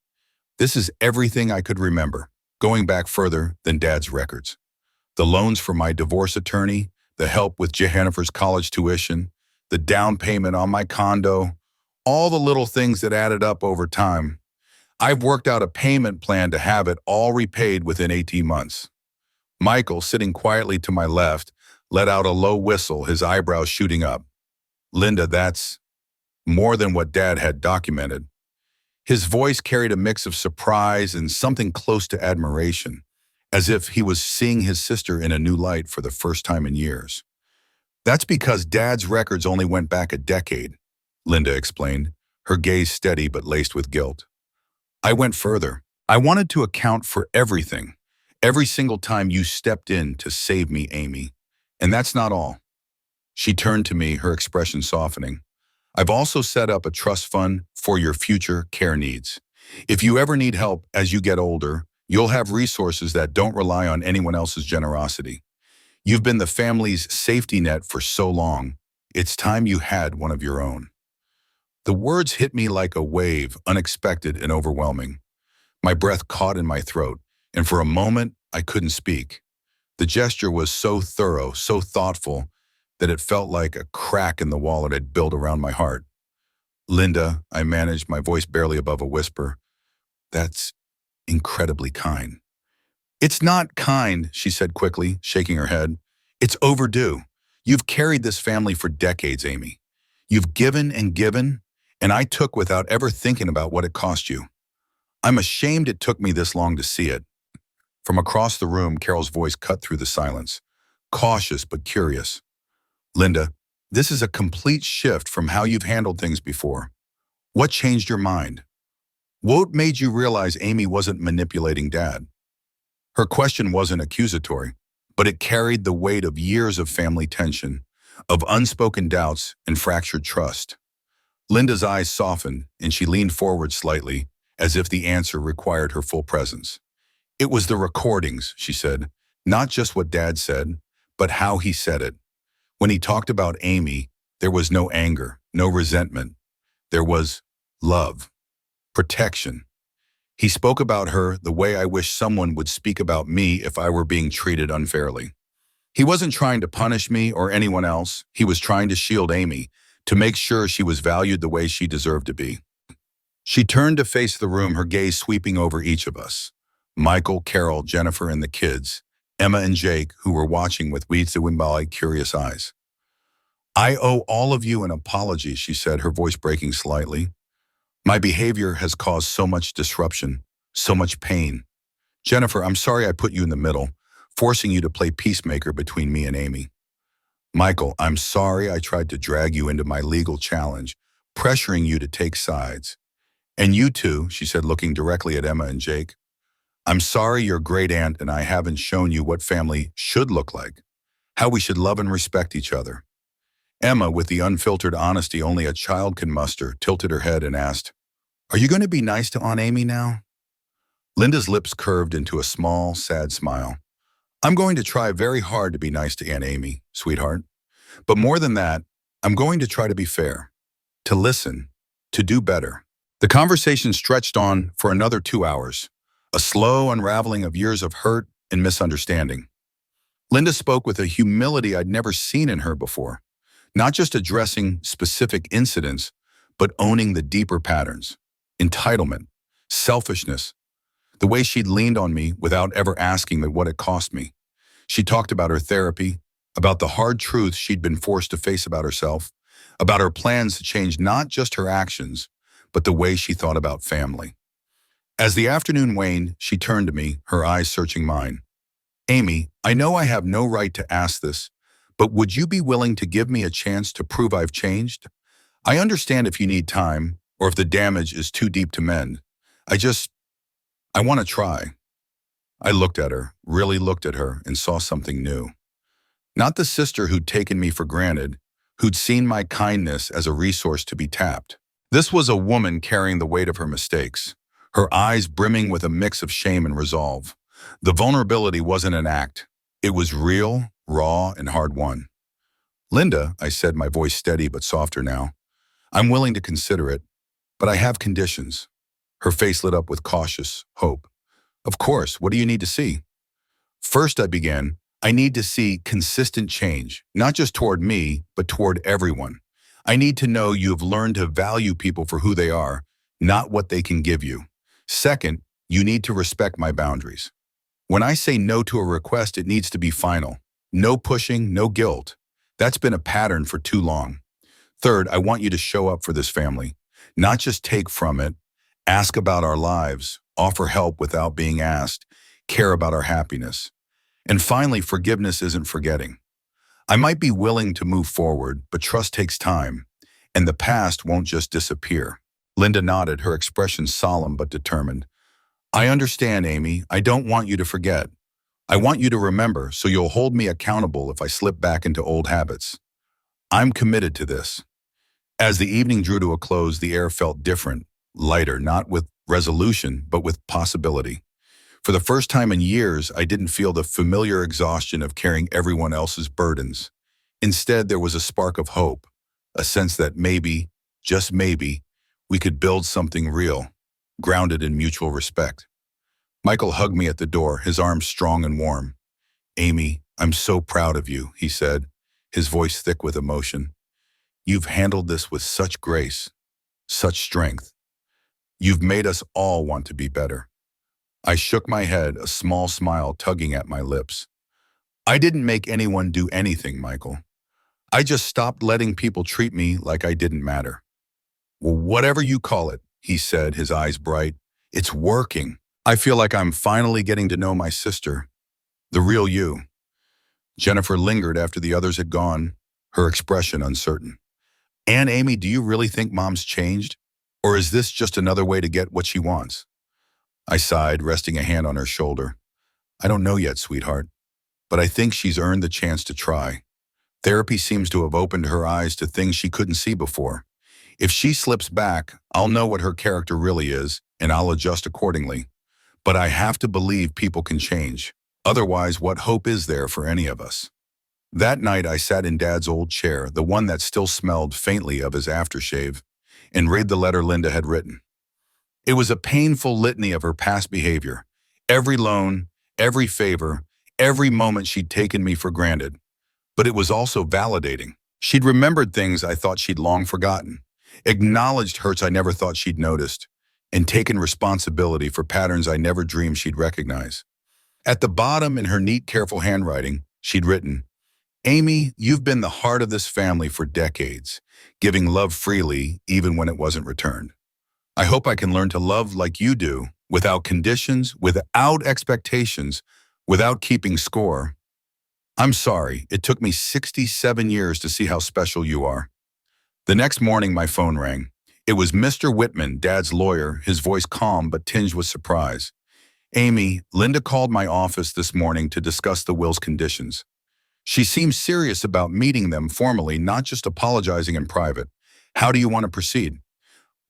This is everything I could remember, going back further than Dad's records. The loans for my divorce attorney, the help with Jennifer's college tuition, the down payment on my condo, all the little things that added up over time. I've worked out a payment plan to have it all repaid within 18 months. Michael, sitting quietly to my left, let out a low whistle, his eyebrows shooting up. Linda, that's more than what Dad had documented. His voice carried a mix of surprise and something close to admiration, as if he was seeing his sister in a new light for the first time in years. That's because Dad's records only went back a decade, Linda explained, her gaze steady but laced with guilt. I went further. I wanted to account for everything, every single time you stepped in to save me, Amy. And that's not all. She turned to me, her expression softening. I've also set up a trust fund for your future care needs. If you ever need help as you get older, you'll have resources that don't rely on anyone else's generosity. You've been the family's safety net for so long. It's time you had one of your own. The words hit me like a wave, unexpected and overwhelming. My breath caught in my throat, and for a moment, I couldn't speak. The gesture was so thorough, so thoughtful, that it felt like a crack in the wall it had built around my heart. Linda, I managed, my voice barely above a whisper. That's incredibly kind. It's not kind, she said quickly, shaking her head. It's overdue. You've carried this family for decades, Amy. You've given, and I took without ever thinking about what it cost you. I'm ashamed it took me this long to see it. From across the room, Carol's voice cut through the silence, cautious but curious. Linda, this is a complete shift from how you've handled things before. What changed your mind? What made you realize Amy wasn't manipulating Dad? Her question wasn't accusatory, but it carried the weight of years of family tension, of unspoken doubts and fractured trust. Linda's eyes softened, and she leaned forward slightly, as if the answer required her full presence. It was the recordings, she said, not just what Dad said, but how he said it. When he talked about Amy, there was no anger, no resentment. There was love, protection. He spoke about her the way I wish someone would speak about me if I were being treated unfairly. He wasn't trying to punish me or anyone else. He was trying to shield Amy, to make sure she was valued the way she deserved to be. She turned to face the room, her gaze sweeping over each of us. Michael, Carol, Jennifer, and the kids, Emma and Jake, who were watching with curious eyes. I owe all of you an apology, she said, her voice breaking slightly. My behavior has caused so much disruption, so much pain. Jennifer, I'm sorry I put you in the middle, forcing you to play peacemaker between me and Amy. Michael, I'm sorry I tried to drag you into my legal challenge, pressuring you to take sides. And you too, she said, looking directly at Emma and Jake. I'm sorry your great aunt and I haven't shown you what family should look like, how we should love and respect each other. Emma, with the unfiltered honesty only a child can muster, tilted her head and asked, Are you going to be nice to Aunt Amy now? Linda's lips curved into a small, sad smile. I'm going to try very hard to be nice to Aunt Amy, sweetheart. But more than that, I'm going to try to be fair, to listen, to do better. The conversation stretched on for another 2 hours, a slow unraveling of years of hurt and misunderstanding. Linda spoke with a humility I'd never seen in her before, not just addressing specific incidents, but owning the deeper patterns, entitlement, selfishness, the way she'd leaned on me without ever asking me what it cost me. She talked about her therapy, about the hard truths she'd been forced to face about herself, about her plans to change not just her actions, but the way she thought about family. As the afternoon waned, she turned to me, her eyes searching mine. Amy, I know I have no right to ask this, but would you be willing to give me a chance to prove I've changed? I understand if you need time, or if the damage is too deep to mend. I want to try. I looked at her, really looked at her, and saw something new. Not the sister who'd taken me for granted, who'd seen my kindness as a resource to be tapped. This was a woman carrying the weight of her mistakes, her eyes brimming with a mix of shame and resolve. The vulnerability wasn't an act. It was real, raw, and hard-won. Linda, I said, my voice steady but softer now, I'm willing to consider it, but I have conditions. Her face lit up with cautious hope. Of course, what do you need to see? First, I began, I need to see consistent change, not just toward me, but toward everyone. I need to know you have learned to value people for who they are, not what they can give you. Second, you need to respect my boundaries. When I say no to a request, it needs to be final. No pushing, no guilt. That's been a pattern for too long. Third, I want you to show up for this family, not just take from it, ask about our lives, offer help without being asked, care about our happiness. And finally, forgiveness isn't forgetting. I might be willing to move forward, but trust takes time, and the past won't just disappear. Linda nodded, her expression solemn but determined. I understand, Amy. I don't want you to forget. I want you to remember, so you'll hold me accountable if I slip back into old habits. I'm committed to this. As the evening drew to a close, the air felt different, lighter, not with resolution, but with possibility. For the first time in years, I didn't feel the familiar exhaustion of carrying everyone else's burdens. Instead, there was a spark of hope, a sense that maybe, just maybe, we could build something real, grounded in mutual respect. Michael hugged me at the door, his arms strong and warm. Amy, I'm so proud of you, he said, his voice thick with emotion. You've handled this with such grace, such strength. You've made us all want to be better. I shook my head, a small smile tugging at my lips. I didn't make anyone do anything, Michael. I just stopped letting people treat me like I didn't matter. Well, whatever you call it, he said, his eyes bright. It's working. I feel like I'm finally getting to know my sister, the real you. Jennifer lingered after the others had gone, her expression uncertain. Aunt Amy, do you really think Mom's changed? Or is this just another way to get what she wants? I sighed, resting a hand on her shoulder. I don't know yet, sweetheart, but I think she's earned the chance to try. Therapy seems to have opened her eyes to things she couldn't see before. If she slips back, I'll know what her character really is, and I'll adjust accordingly. But I have to believe people can change. Otherwise, what hope is there for any of us? That night, I sat in Dad's old chair, the one that still smelled faintly of his aftershave, and read the letter Linda had written. It was a painful litany of her past behavior. Every loan, every favor, every moment she'd taken me for granted. But it was also validating. She'd remembered things I thought she'd long forgotten, acknowledged hurts I never thought she'd noticed, and taken responsibility for patterns I never dreamed she'd recognize. At the bottom, in her neat, careful handwriting, she'd written, Amy, you've been the heart of this family for decades, giving love freely even when it wasn't returned. I hope I can learn to love like you do, without conditions, without expectations, without keeping score. I'm sorry, it took me 67 years to see how special you are. The next morning, my phone rang. It was Mr. Whitman, Dad's lawyer, his voice calm but tinged with surprise. Amy, Linda called my office this morning to discuss the will's conditions. She seemed serious about meeting them formally, not just apologizing in private. How do you want to proceed?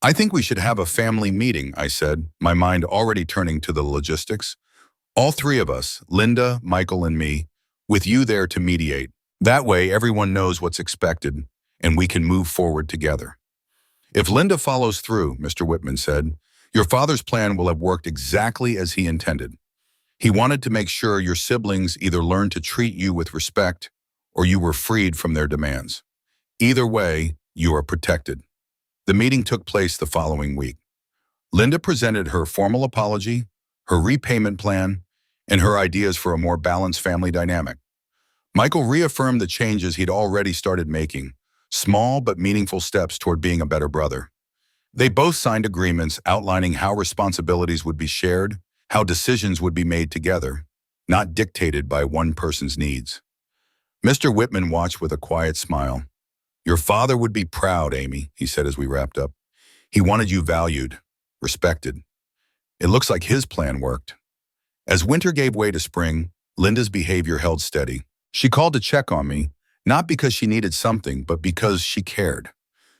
I think we should have a family meeting, I said, my mind already turning to the logistics. All three of us, Linda, Michael, and me, with you there to mediate. That way, everyone knows what's expected, and we can move forward together. If Linda follows through, Mr. Whitman said, your father's plan will have worked exactly as he intended. He wanted to make sure your siblings either learned to treat you with respect or you were freed from their demands. Either way, you are protected. The meeting took place the following week. Linda presented her formal apology, her repayment plan, and her ideas for a more balanced family dynamic. Michael reaffirmed the changes he'd already started making, small but meaningful steps toward being a better brother. They both signed agreements outlining how responsibilities would be shared, how decisions would be made together, not dictated by one person's needs. Mr. Whitman watched with a quiet smile. Your father would be proud, Amy, he said as we wrapped up. He wanted you valued, respected. It looks like his plan worked. As winter gave way to spring, Linda's behavior held steady. She called to check on me, not because she needed something, but because she cared.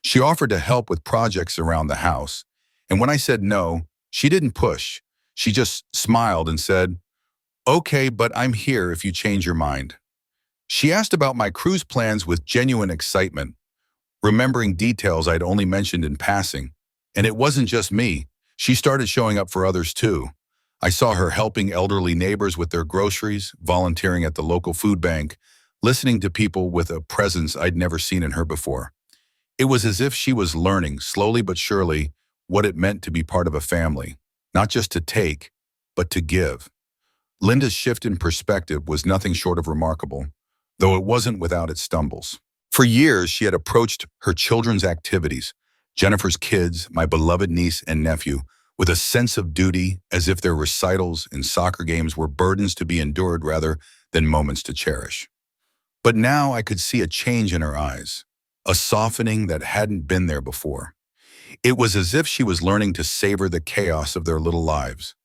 She offered to help with projects around the house, and when I said no, she didn't push. She just smiled and said, okay, but I'm here if you change your mind. She asked about my cruise plans with genuine excitement, remembering details I'd only mentioned in passing. And it wasn't just me. She started showing up for others too. I saw her helping elderly neighbors with their groceries, volunteering at the local food bank, listening to people with a presence I'd never seen in her before. It was as if she was learning, slowly but surely, what it meant to be part of a family, not just to take, but to give. Linda's shift in perspective was nothing short of remarkable, though it wasn't without its stumbles. For years, she had approached her children's activities, Jennifer's kids, my beloved niece and nephew, with a sense of duty, as if their recitals and soccer games were burdens to be endured rather than moments to cherish. But now I could see a change in her eyes, a softening that hadn't been there before. It was as if she was learning to savor the chaos of their little lives,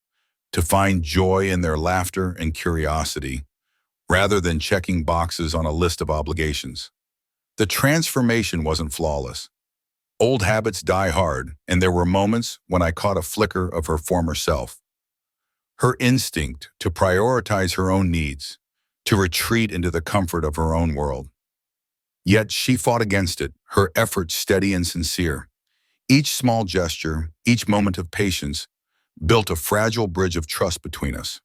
to find joy in their laughter and curiosity, rather than checking boxes on a list of obligations. The transformation wasn't flawless. Old habits die hard, and there were moments when I caught a flicker of her former self. Her instinct to prioritize her own needs, to retreat into the comfort of her own world. Yet she fought against it, her efforts steady and sincere. Each small gesture, each moment of patience, built a fragile bridge of trust between us.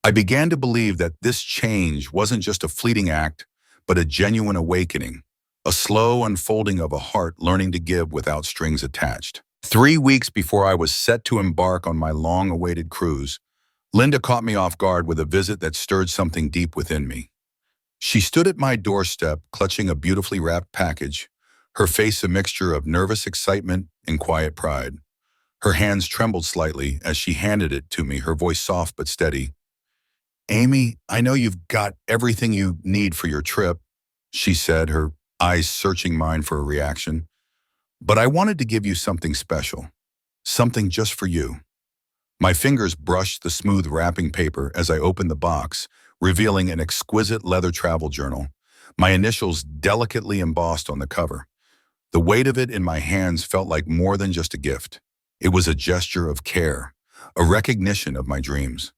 I began to believe that this change wasn't just a fleeting act, but a genuine awakening, a slow unfolding of a heart learning to give without strings attached. 3 weeks before I was set to embark on my long-awaited cruise, Linda caught me off guard with a visit that stirred something deep within me. She stood at my doorstep, clutching a beautifully wrapped package, her face a mixture of nervous excitement and quiet pride. Her hands trembled slightly as she handed it to me, her voice soft but steady. "Amy, I know you've got everything you need for your trip," she said, her eyes searching mine for a reaction. "But I wanted to give you something special, something just for you." My fingers brushed the smooth wrapping paper as I opened the box, revealing an exquisite leather travel journal, my initials delicately embossed on the cover. The weight of it in my hands felt like more than just a gift. It was a gesture of care, a recognition of my dreams.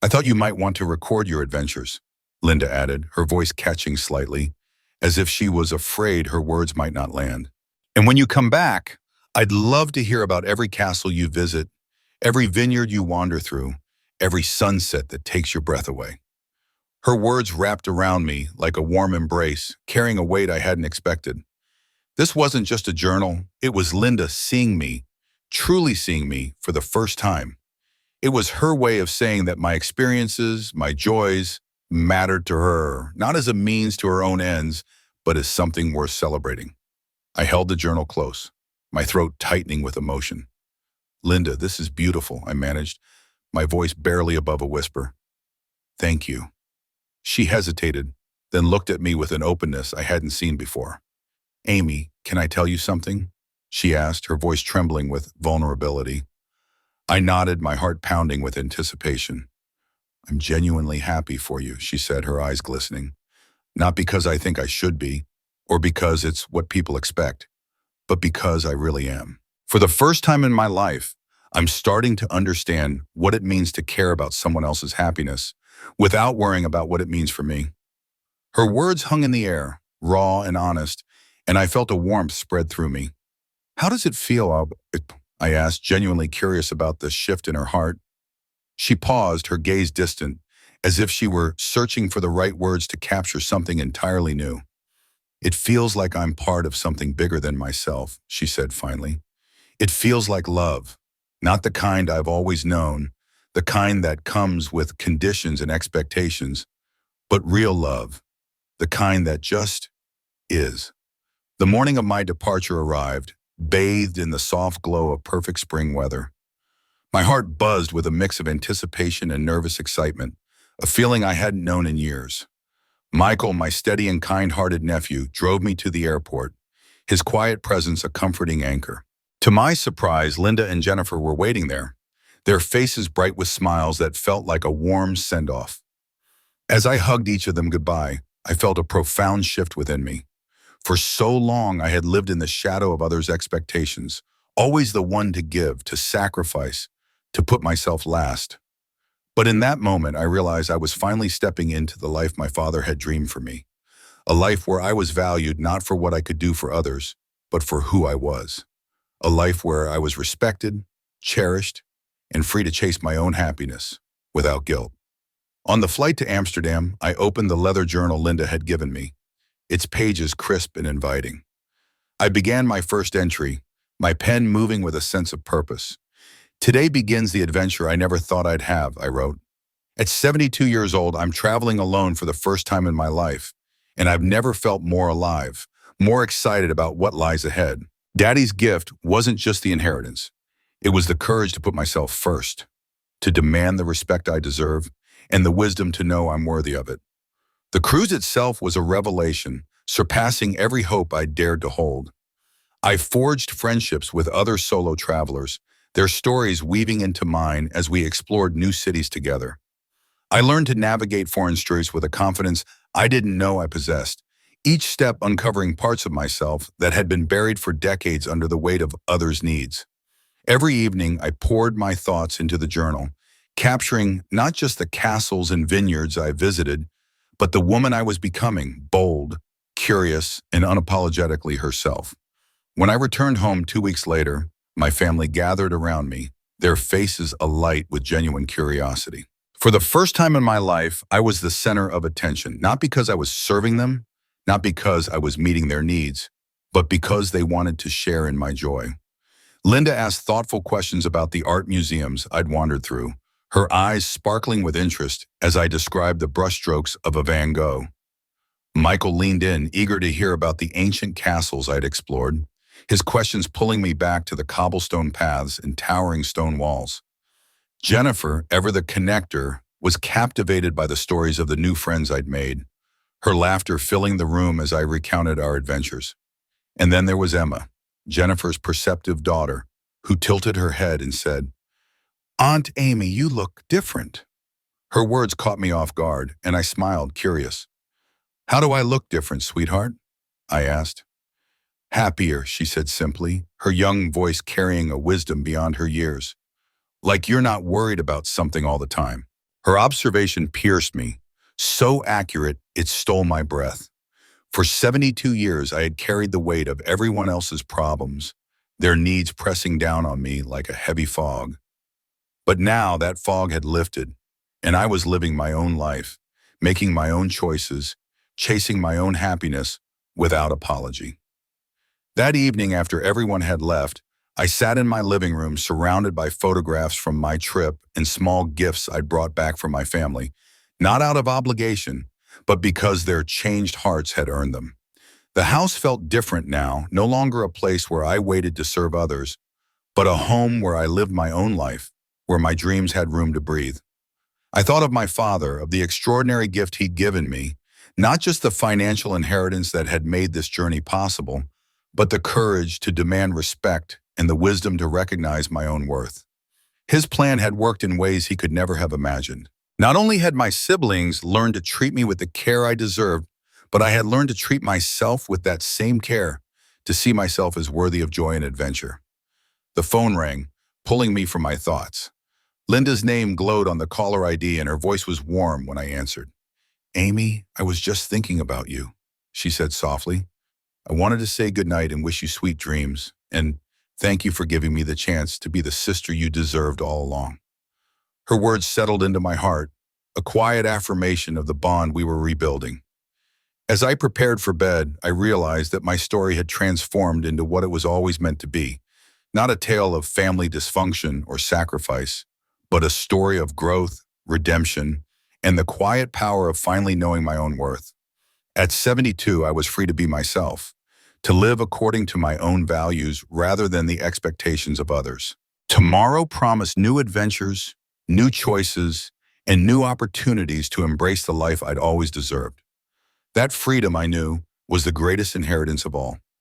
"I thought you might want to record your adventures," Linda added, her voice catching slightly, as if she was afraid her words might not land. "And when you come back, I'd love to hear about every castle you visit, every vineyard you wander through, every sunset that takes your breath away." Her words wrapped around me like a warm embrace, carrying a weight I hadn't expected. This wasn't just a journal, it was Linda seeing me, truly seeing me for the first time. It was her way of saying that my experiences, my joys, mattered to her, not as a means to her own ends, but as something worth celebrating. I held the journal close, my throat tightening with emotion. "Linda, this is beautiful," I managed, my voice barely above a whisper. "Thank you." She hesitated, then looked at me with an openness I hadn't seen before. "Amy, can I tell you something?" she asked, her voice trembling with vulnerability. I nodded, my heart pounding with anticipation. "I'm genuinely happy for you," she said, her eyes glistening. "Not because I think I should be, or because it's what people expect, but because I really am. For the first time in my life, I'm starting to understand what it means to care about someone else's happiness without worrying about what it means for me." Her words hung in the air, raw and honest, and I felt a warmth spread through me. "How does it feel?" I asked, genuinely curious about the shift in her heart. She paused, her gaze distant, as if she were searching for the right words to capture something entirely new. "It feels like I'm part of something bigger than myself," she said finally. "It feels like love, not the kind I've always known, the kind that comes with conditions and expectations, but real love, the kind that just is." The morning of my departure arrived, bathed in the soft glow of perfect spring weather. My heart buzzed with a mix of anticipation and nervous excitement, a feeling I hadn't known in years. Michael, my steady and kind-hearted nephew, drove me to the airport, his quiet presence a comforting anchor. To my surprise, Linda and Jennifer were waiting there, their faces bright with smiles that felt like a warm send-off. As I hugged each of them goodbye, I felt a profound shift within me. For so long, I had lived in the shadow of others' expectations, always the one to give, to sacrifice, to put myself last. But in that moment, I realized I was finally stepping into the life my father had dreamed for me, a life where I was valued not for what I could do for others, but for who I was, a life where I was respected, cherished, and free to chase my own happiness without guilt. On the flight to Amsterdam, I opened the leather journal Linda had given me, its pages crisp and inviting. I began my first entry, my pen moving with a sense of purpose. Today begins the adventure I never thought I'd have, I wrote. At 72 years old, I'm traveling alone for the first time in my life, and I've never felt more alive, more excited about what lies ahead. Daddy's gift wasn't just the inheritance. It was the courage to put myself first, to demand the respect I deserve, and the wisdom to know I'm worthy of it. The cruise itself was a revelation, surpassing every hope I dared to hold. I forged friendships with other solo travelers, their stories weaving into mine as we explored new cities together. I learned to navigate foreign streets with a confidence I didn't know I possessed, each step uncovering parts of myself that had been buried for decades under the weight of others' needs. Every evening, I poured my thoughts into the journal, capturing not just the castles and vineyards I visited, but the woman I was becoming, bold, curious, and unapologetically herself. When I returned home 2 weeks later, my family gathered around me, their faces alight with genuine curiosity. For the first time in my life, I was the center of attention, not because I was serving them, not because I was meeting their needs, but because they wanted to share in my joy. Linda asked thoughtful questions about the art museums I'd wandered through, her eyes sparkling with interest as I described the brushstrokes of a Van Gogh. Michael leaned in, eager to hear about the ancient castles I'd explored, his questions pulling me back to the cobblestone paths and towering stone walls. Jennifer, ever the connector, was captivated by the stories of the new friends I'd made, her laughter filling the room as I recounted our adventures. And then there was Emma, Jennifer's perceptive daughter, who tilted her head and said, "Aunt Amy, you look different." Her words caught me off guard, and I smiled, curious. "How do I look different, sweetheart?" I asked. "Happier," she said simply, her young voice carrying a wisdom beyond her years. "Like you're not worried about something all the time." Her observation pierced me, so accurate it stole my breath. For 72 years, I had carried the weight of everyone else's problems, their needs pressing down on me like a heavy fog. But now that fog had lifted, and I was living my own life, making my own choices, chasing my own happiness without apology. That evening, after everyone had left, I sat in my living room surrounded by photographs from my trip and small gifts I'd brought back from my family, not out of obligation, but because their changed hearts had earned them. The house felt different now, no longer a place where I waited to serve others, but a home where I lived my own life, where my dreams had room to breathe. I thought of my father, of the extraordinary gift he'd given me, not just the financial inheritance that had made this journey possible, but the courage to demand respect and the wisdom to recognize my own worth. His plan had worked in ways he could never have imagined. Not only had my siblings learned to treat me with the care I deserved, but I had learned to treat myself with that same care, to see myself as worthy of joy and adventure. The phone rang, pulling me from my thoughts. Linda's name glowed on the caller ID and her voice was warm when I answered. "Amy, I was just thinking about you," she said softly. "I wanted to say goodnight and wish you sweet dreams, and thank you for giving me the chance to be the sister you deserved all along." Her words settled into my heart, a quiet affirmation of the bond we were rebuilding. As I prepared for bed, I realized that my story had transformed into what it was always meant to be, not a tale of family dysfunction or sacrifice, but a story of growth, redemption, and the quiet power of finally knowing my own worth. At 72, I was free to be myself, to live according to my own values rather than the expectations of others. Tomorrow promised new adventures, new choices, and new opportunities to embrace the life I'd always deserved. That freedom, I knew, was the greatest inheritance of all.